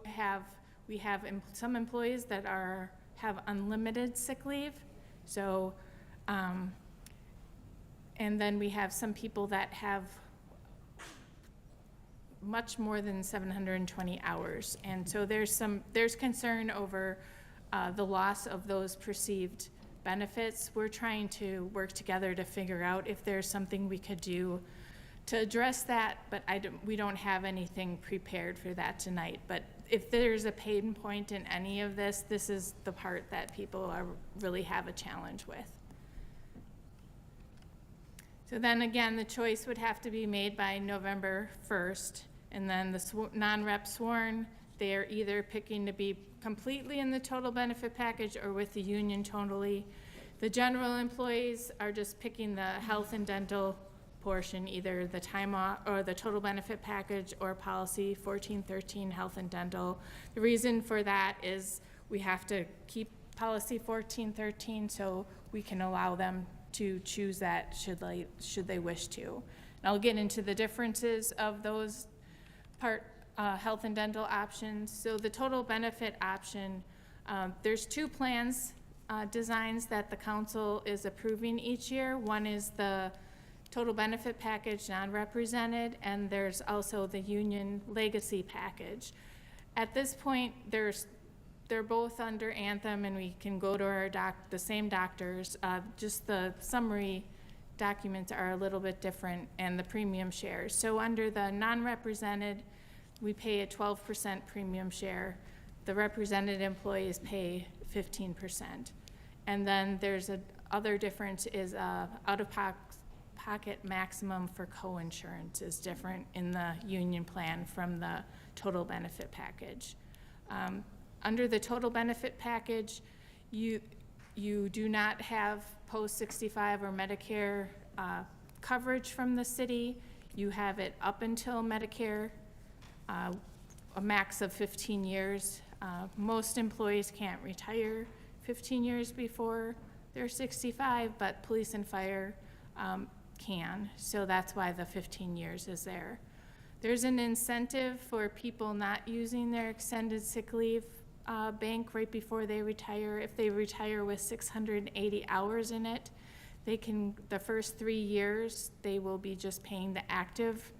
have some employees that have unlimited sick leave. So, and then we have some people that have much more than 720 hours. And so there's concern over the loss of those perceived benefits. We're trying to work together to figure out if there's something we could do to address that, but we don't have anything prepared for that tonight. But if there's a pain point in any of this, this is the part that people really have a challenge with. So then again, the choice would have to be made by November 1st, and then the non-rep sworn, they are either picking to be completely in the total benefit package or with the union totally. The general employees are just picking the health and dental portion, either the time off or the total benefit package or policy 1413 health and dental. The reason for that is we have to keep policy 1413 so we can allow them to choose that should they wish to. And I'll get into the differences of those health and dental options. So the total benefit option, there's two plans designs that the council is approving each year. One is the total benefit package non-represented, and there's also the union legacy package. At this point, they're both under Anthem, and we can go to the same doctors. Just the summary documents are a little bit different, and the premium shares. So under the non-represented, we pay a 12% premium share. The represented employees pay 15%. And then there's a other difference is out-of-pocket maximum for co-insurance is different in the union plan from the total benefit package. Under the total benefit package, you do not have post-65 or Medicare coverage from the city. You have it up until Medicare, a max of 15 years. Most employees can't retire 15 years before they're 65, but police and fire can. So that's why the 15 years is there. There's an incentive for people not using their extended sick leave bank right before they retire. If they retire with 680 hours in it, they can, the first 3 years, they will be just paying the active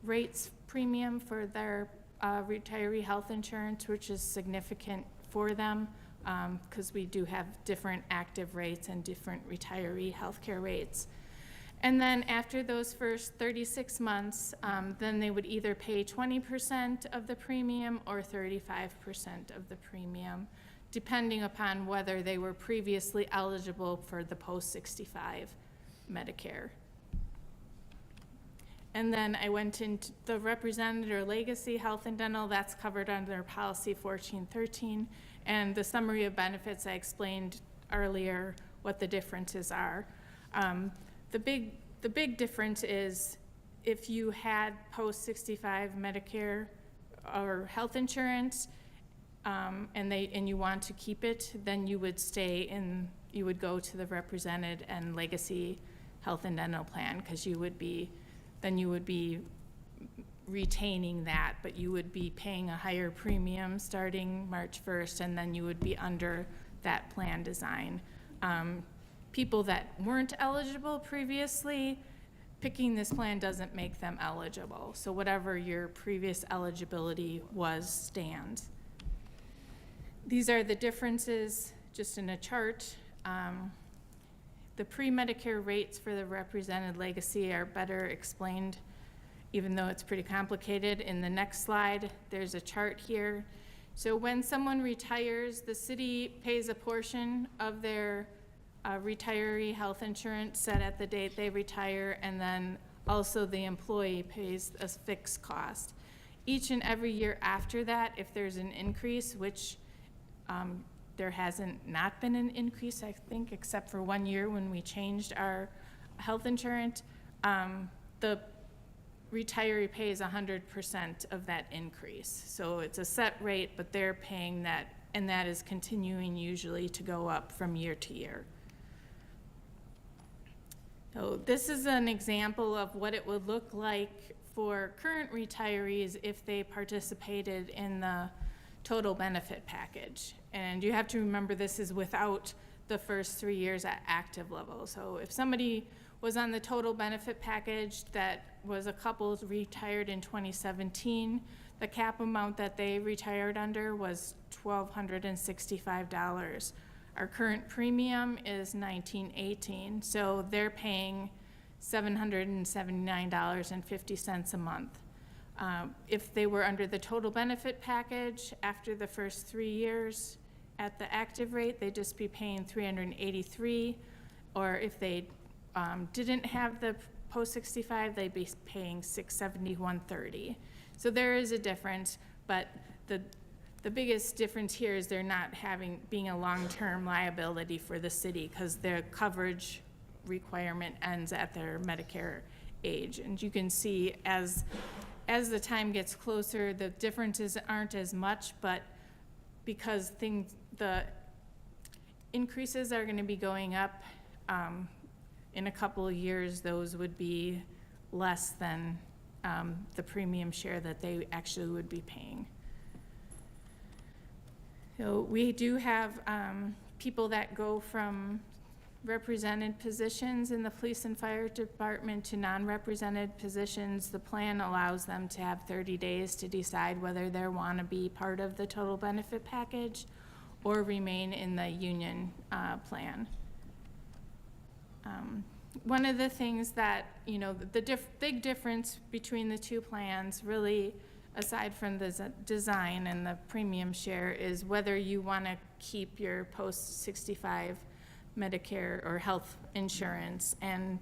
rates premium for their retiree health insurance, which is significant for them because we do have different active rates and different retiree healthcare rates. And then after those first 36 months, then they would either pay 20% of the premium or 35% of the premium, depending upon whether they were previously eligible for the post-65 Medicare. And then I went into the represented or legacy health and dental, that's covered under policy 1413. And the summary of benefits, I explained earlier what the differences are. The big difference is if you had post-65 Medicare or health insurance, and you want to keep it, then you would stay in, you would go to the represented and legacy health and dental plan, because you would be retaining that, but you would be paying a higher premium starting March 1st, and then you would be under that plan design. People that weren't eligible previously, picking this plan doesn't make them eligible. So whatever your previous eligibility was stands. These are the differences just in a chart. The pre-Medicare rates for the represented legacy are better explained, even though it's pretty complicated. In the next slide, there's a chart here. So when someone retires, the city pays a portion of their retiree health insurance set at the date they retire, and then also the employee pays a fixed cost. Each and every year after that, if there's an increase, which there hasn't not been an increase, I think, except for 1 year when we changed our health insurance, the retiree pays 100% of that increase. So it's a set rate, but they're paying that, and that is continuing usually to go up from year to year. So this is an example of what it would look like for current retirees if they participated in the total benefit package. And you have to remember this is without the first 3 years at active level. So if somebody was on the total benefit package that was a couple retired in 2017, the cap amount that they retired under was $1,265. Our current premium is $1,918, so they're paying $779.50 a month. If they were under the total benefit package after the first 3 years at the active rate, they'd just be paying $383, or if they didn't have the post-65, they'd be paying $671.30. So there is a difference, but the biggest difference here is they're not being a long-term liability for the city because their coverage requirement ends at their Medicare age. And you can see as the time gets closer, the differences aren't as much, but because the increases are going to be going up, in a couple of years, those would be less than the premium share that they actually would be paying. So we do have people that go from represented positions in the police and fire department to non-represented positions. The plan allows them to have 30 days to decide whether they want to be part of the total benefit package or remain in the union plan. One of the things that, the big difference between the two plans really aside from the design and the premium share, is whether you want to keep your post-65 Medicare or health insurance. And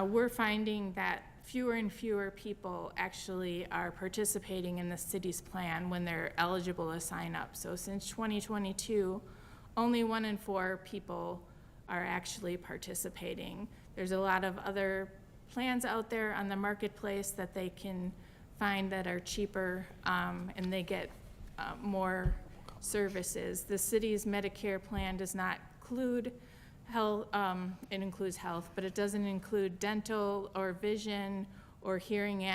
we're finding that fewer and fewer people actually are participating in the city's plan when they're eligible to sign up. So since 2022, only 1 in 4 people are actually participating. There's a lot of other plans out there on the marketplace that they can find that are cheaper, and they get more services. The city's Medicare plan does not include health, it includes health, but it doesn't include dental or vision or hearing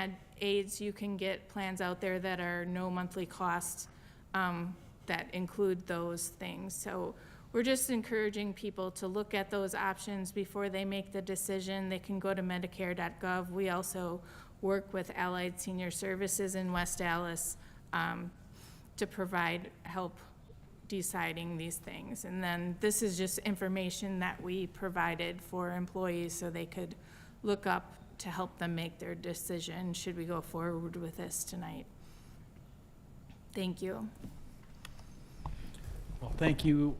aids. You can get plans out there that are no monthly cost that include those things. So we're just encouraging people to look at those options before they make the decision. They can go to medicare.gov. We also work with Allied Senior Services in West Allis to provide help deciding these things. And then this is just information that we provided for employees so they could look up to help them make their decision, should we go forward with this tonight. Thank you. Well, thank you,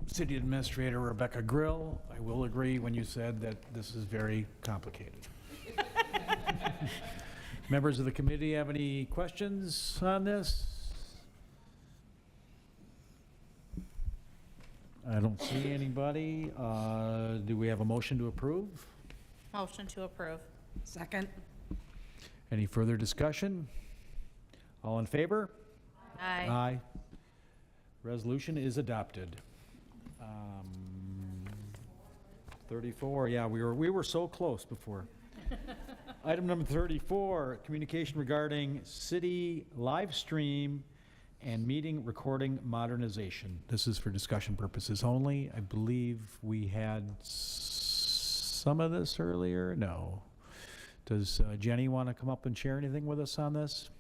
City Administrator Rebecca Grill. I will agree when you said that this is very complicated. Members of the committee have any questions on this? I don't see anybody. Do we have a motion to approve? Motion to approve. Second. Any further discussion? All in favor? Aye. Aye. Resolution is adopted. 34, yeah, we were so close before. Item number 34, communication regarding city live stream and meeting recording modernization. This is for discussion purposes only. I believe we had some of this earlier. No. Does Jenny want to come up and share anything with us on this?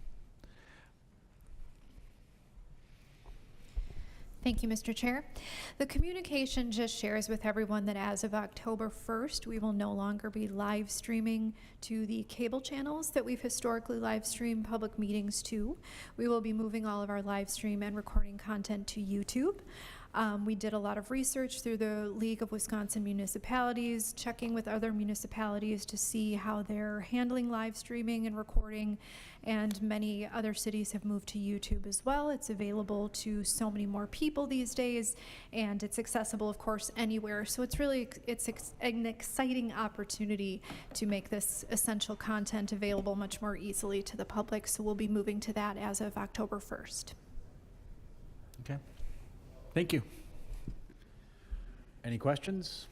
Thank you, Mr. Chair. The communication just shares with everyone that as of October 1st, we will no longer be live streaming to the cable channels that we've historically live streamed public meetings to. We will be moving all of our live stream and recording content to YouTube. We did a lot of research through the League of Wisconsin Municipalities, checking with other municipalities to see how they're handling live streaming and recording, and many other cities have moved to YouTube as well. It's available to so many more people these days, and it's accessible, of course, anywhere. So it's really, an exciting opportunity to make this essential content available much more easily to the public. So we'll be moving to that as of October 1st. Okay. Thank you. Any questions?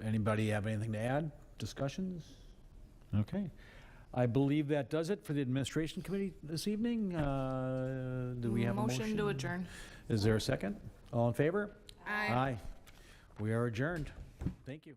Anybody have anything to add? Discussions? Okay. I believe that does it for the Administration Committee this evening. Do we have a motion? Motion to adjourn. Is there a second? All in favor? Aye. Aye. We are adjourned. Thank you.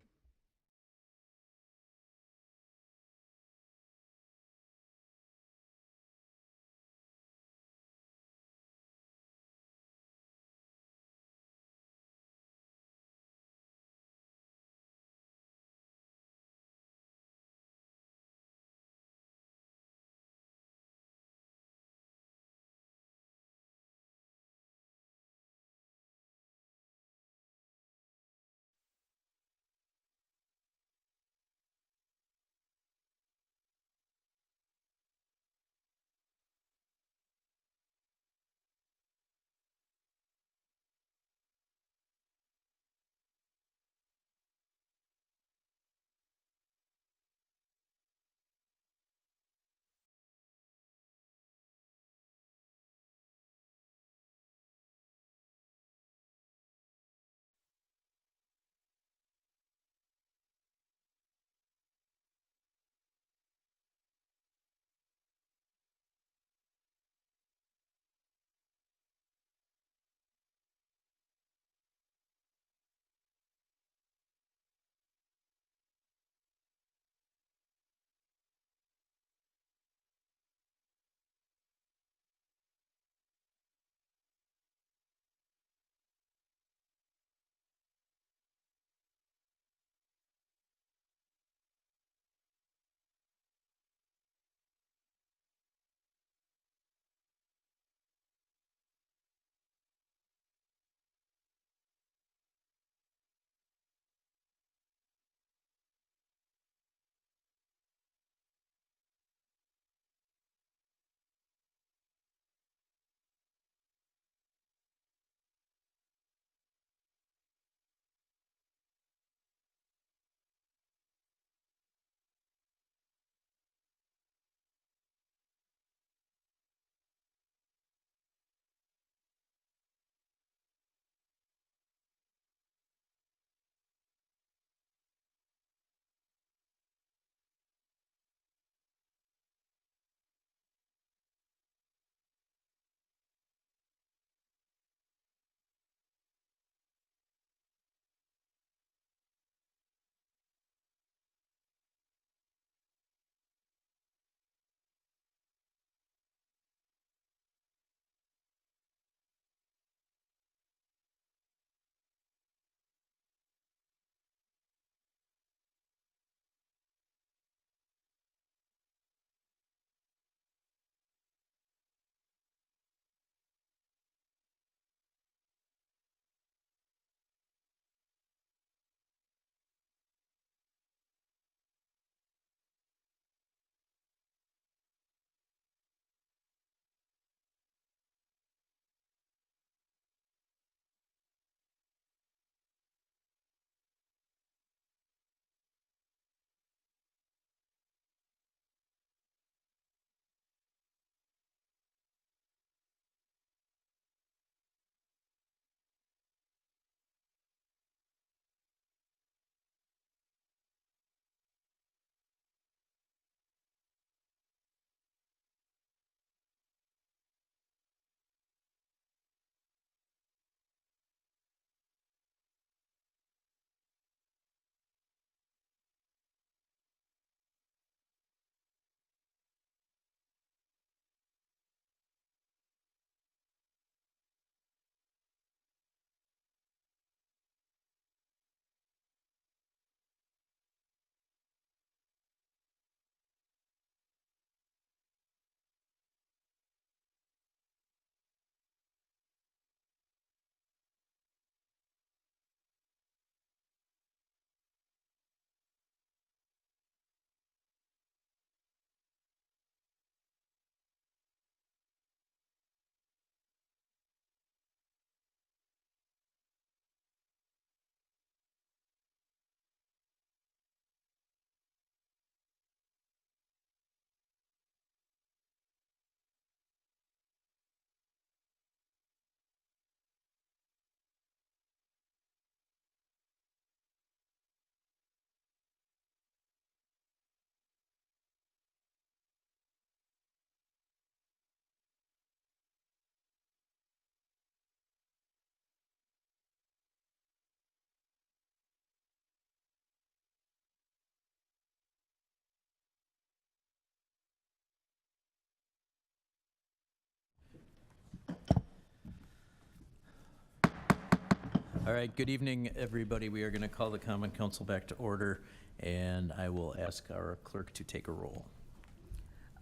All right, good evening, everybody. We are going to call the Common Council back to order, and I will ask our clerk to take a roll.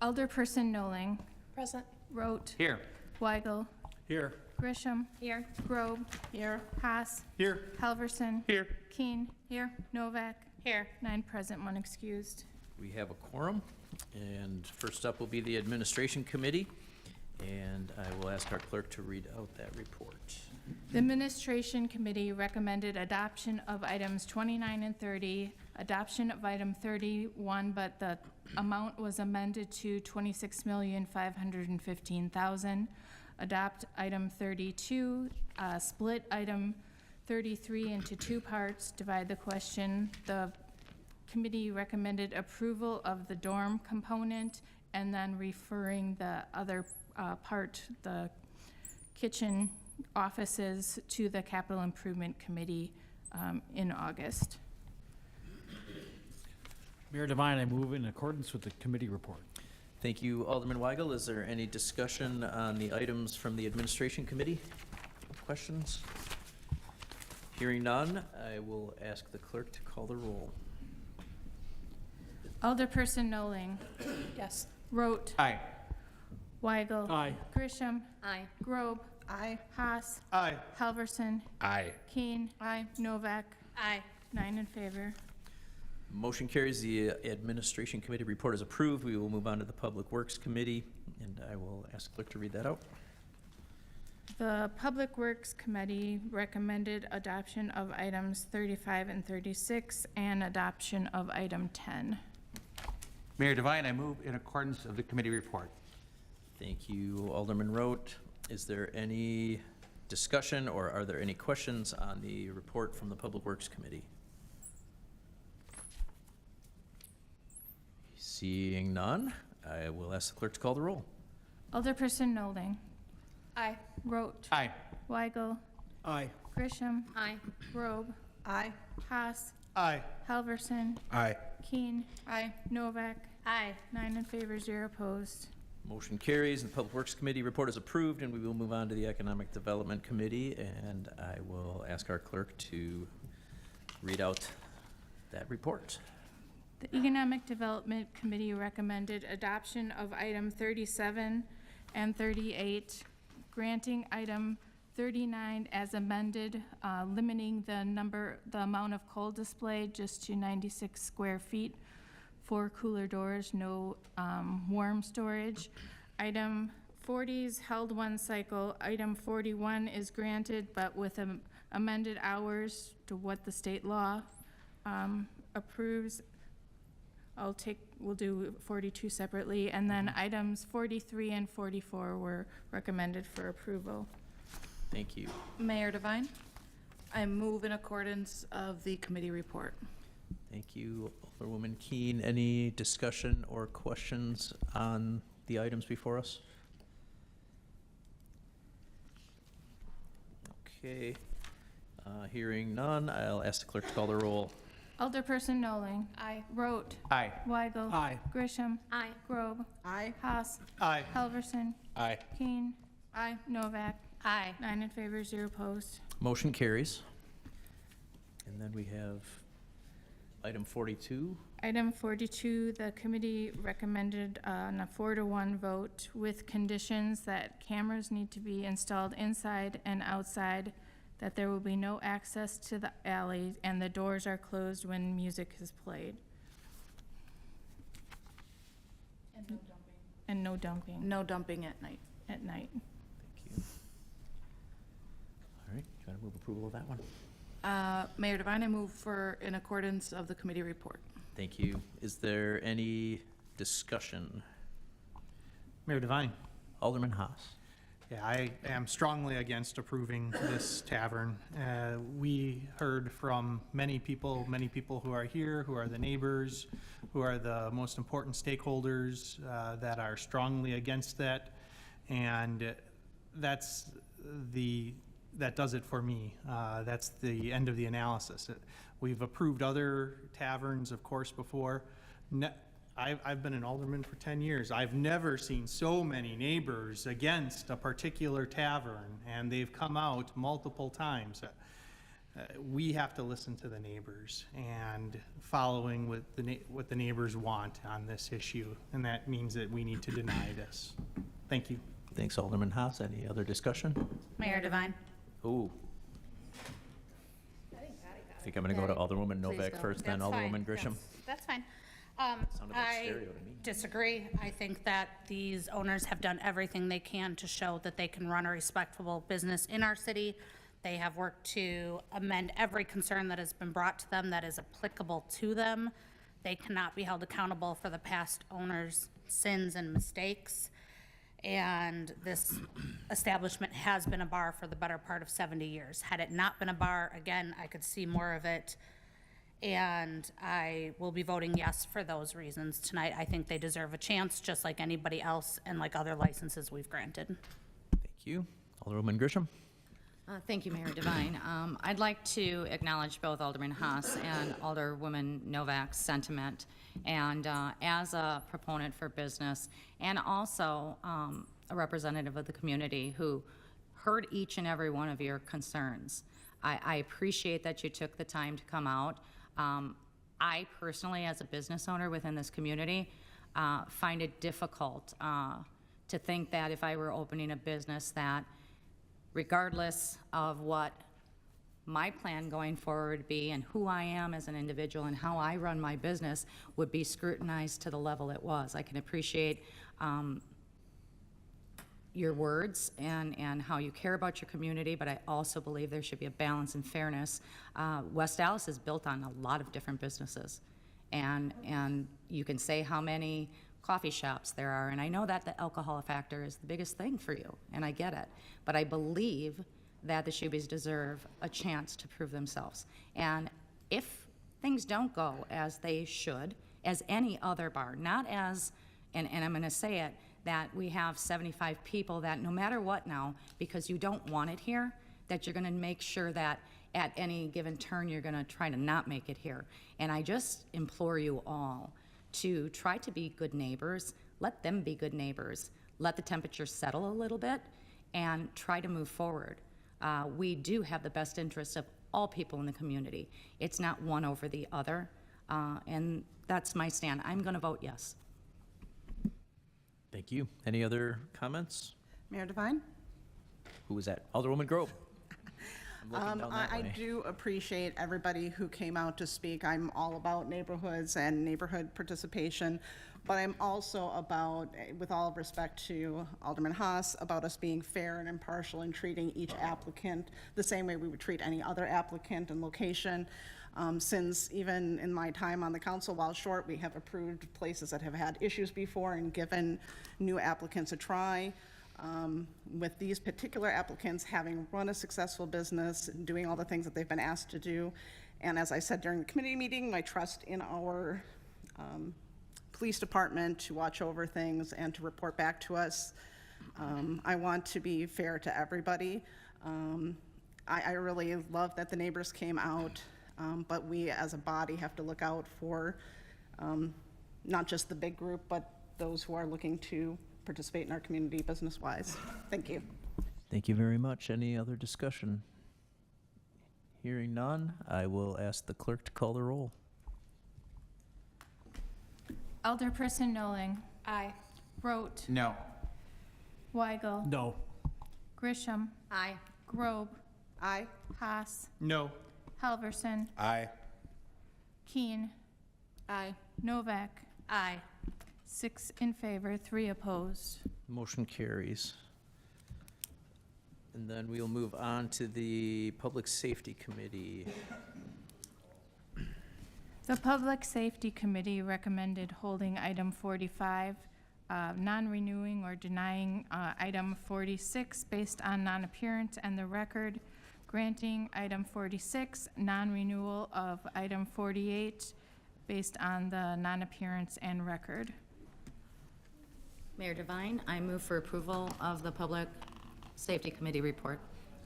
Alderperson Noling. Present. Rote. Here. Weigel. Here. Grisham. Here. Grobe. Here. Haas. Here. Halverson. Here. Keen. Here. Novak. Here. 9 present, 1 excused. We have a quorum, and first up will be the Administration Committee, and I will ask our clerk to read out that report. The Administration Committee recommended adoption of items 29 and 30, adoption of item 31, but the amount was amended to $26,515,000. Adopt item 32, split item 33 into 2 parts, divide the question. The committee recommended approval of the dorm component and then referring the other part, the kitchen offices, to the Capital Improvement Committee in August. Mayor Devine, I move in accordance with the committee report. Thank you, Alderman Weigel. Is there any discussion on the items from the Administration Committee? Questions? Hearing none, I will ask the clerk to call the roll. Alderperson Noling. Yes. Rote. Aye. Weigel. Aye. Grisham. Aye. Grobe. Aye. Haas. Aye. Halverson. Aye. Keen. Aye. Novak. Aye. 9 in favor. Motion carries. The Administration Committee report is approved. We will move on to the Public Works Committee, and I will ask the clerk to read that out. The Public Works Committee recommended adoption of items 35 and 36 and adoption of item 10. Mayor Devine, I move in accordance of the committee report. Thank you, Alderman Rote. Is there any discussion or are there any questions on the report from the Public Works Committee? Seeing none, I will ask the clerk to call the roll. Alderperson Nolding. Aye. Rote. Aye. Weigel. Aye. Grisham. Aye. Grobe. Aye. Haas. Aye. Halverson. Aye. Keen. Aye. Novak. Aye. 9 in favor, 0 opposed. Motion carries, and the Public Works Committee report is approved, and we will move on to the Economic Development Committee, and I will ask our clerk to read out that report. The Economic Development Committee recommended adoption of item 37 and 38, granting item 39 as amended, limiting the amount of coal displayed just to 96 square feet, 4 cooler doors, no warm storage. Item 40's held 1 cycle. Item 41 is granted, but with amended hours to what the state law approves. We'll do 42 separately, and then items 43 and 44 were recommended for approval. Thank you. Mayor Devine, I move in accordance of the committee report. Thank you, Alderwoman Keene. Any discussion or questions on the items before us? Okay, hearing none, I'll ask the clerk to call the roll. Alderperson Noling. Aye. Rote. Aye. Weigel. Aye. Grisham. Aye. Grobe. Aye. Haas. Aye. Halverson. Aye. Keen. Aye. Novak. Aye. 9 in favor, 0 opposed. Motion carries. And then we have item 42. Item 42, the committee recommended on a 4-to-1 vote with conditions that cameras need to be installed inside and outside, that there will be no access to the alley, and the doors are closed when music is played. And no dumping. No dumping at night. At night. Thank you. All right, try to move approval of that one. Mayor Devine, I move for in accordance of the committee report. Thank you. Is there any discussion? Mayor Devine. Alderman Haas. Yeah, I am strongly against approving this tavern. We heard from many people who are here, who are the neighbors, who are the most important stakeholders that are strongly against that. And that does it for me. That's the end of the analysis. We've approved other taverns, of course, before. I've been an alderman for 10 years. I've never seen so many neighbors against a particular tavern, and they've come out multiple times. we have to listen to the neighbors and following what the neighbors want on this issue, and that means that we need to deny this. Thank you. Thanks, Alderman Haas. Any other discussion? Mayor Devine. Ooh. I think I'm going to go to Alderwoman Please Novak go. first, then That's fine. Alderwoman Grisham. Yes, that's fine. Sounded like I stereo to me. disagree. I think that these owners have done everything they can to show that they can run a respectable business in our city. They have worked to amend every concern that has been brought to them that is applicable to them. They cannot be held accountable for the past owners' sins and mistakes. And this establishment has been a bar for the better part of 70 years. Had it not been a bar, again, I could see more of it. And I will be voting yes for those reasons tonight. I think they deserve a chance, just like anybody else and like other licenses we've granted. Thank you. Alderwoman Grisham? Thank you, Mayor Devine. I'd like to acknowledge both Alderman Haas and Alderwoman Novak's sentiment, and as a proponent for business, and also a representative of the community who heard each and every one of your concerns. I appreciate that you took the time to come out. I personally, as a business owner within this community, find it difficult to think that if I were opening a business that regardless of what my plan going forward would be and who I am as an individual and how I run my business would be scrutinized to the level it was. I can appreciate your words and how you care about your community, but I also believe there should be a balance and fairness. West Allis is built on a lot of different businesses, and you can say how many coffee shops there are, and I know that the alcohol factor is the biggest thing for you, and I get it, but I believe that the Shoobies deserve a chance to prove themselves. And if things don't go as they should, as any other bar, not as, and I'm going to say it, that we have 75 people that no matter what now, because you don't want it here, that you're going to make sure that at any given turn you're going to try to not make it here. And I just implore you all to try to be good neighbors. Let them be good neighbors. Let the temperature settle a little bit and try to move forward. We do have the best interests of all people in the community. It's not one over the other, and that's my stand. I'm going to vote yes. Thank you. Any other comments? Mayor Devine? Who was that? Alderwoman Grove. I'm looking down that I way. do appreciate everybody who came out to speak. I'm all about neighborhoods and neighborhood participation, but I'm also about, with all respect to Alderman Haas, about us being fair and impartial and treating each applicant the same way we would treat any other applicant and location. Since even in my time on the council, while short, we have approved places that have had issues before and given new applicants a try. With these particular applicants having run a successful business, doing all the things that they've been asked to do. And as I said during the committee meeting, my trust in our police department to watch over things and to report back to us. I want to be fair to everybody. I really love that the neighbors came out, but we as a body have to look out for not just the big group, but those who are looking to participate in our community business-wise. Thank you. Thank you very much. Any other discussion? Hearing none, I will ask the clerk to call the roll. Alderperson Noling. Aye. Rote. No. Weigel. No. Grisham. Aye. Grobe. Aye. Haas. No. Halverson. Aye. Keen. Aye. Novak. Aye. 6 in favor, 3 opposed. Motion carries. And then we'll move on to the Public Safety Committee. The Public Safety Committee recommended holding item 45, non-renewing or denying item 46 based on non-appearance and the record, granting item 46, non-renewal of item 48 based on the non-appearance and record. Mayor Devine, I move for approval of the Public Safety Committee report.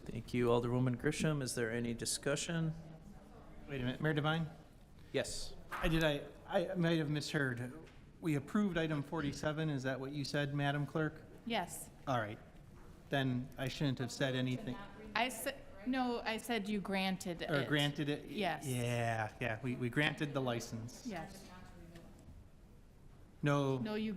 Thank you, Alderwoman Grisham. Is there any discussion? Wait a minute, Mayor Devine? Yes. I might have misheard. We approved item 47, is that what you said, Madam Clerk? Yes. All right, then I shouldn't have said anything. No, I said you granted it. Or granted it? Yes. Yeah, we granted the license. Yes. No, No, we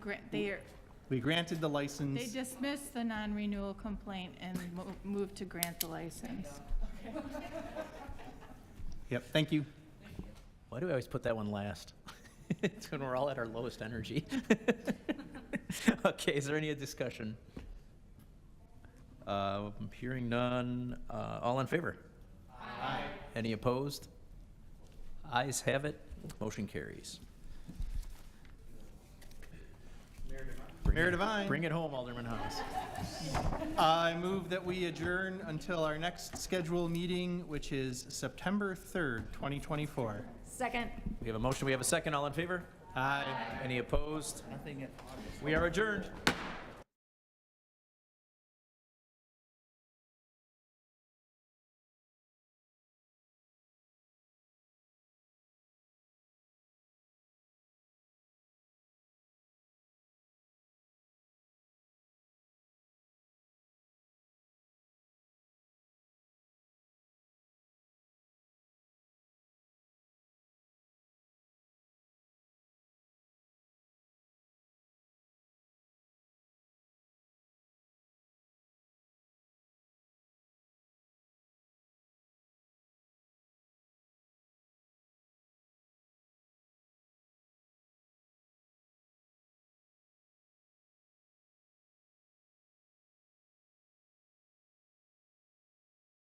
granted the they license. dismissed the non-renewal complaint and moved to grant the license. Yep, thank you. Why do I always put that one last? It's when we're all at our lowest energy. Okay, is there any discussion? Hearing none, all in favor? Aye. Any opposed? Ayes have it, motion carries. Mayor Devine. Bring it home, Alderman Haas. I move that we adjourn until our next scheduled meeting, which is September 3rd, 2024. Second. We have a motion, we have a second, all in favor? Aye. Any opposed? We are adjourned.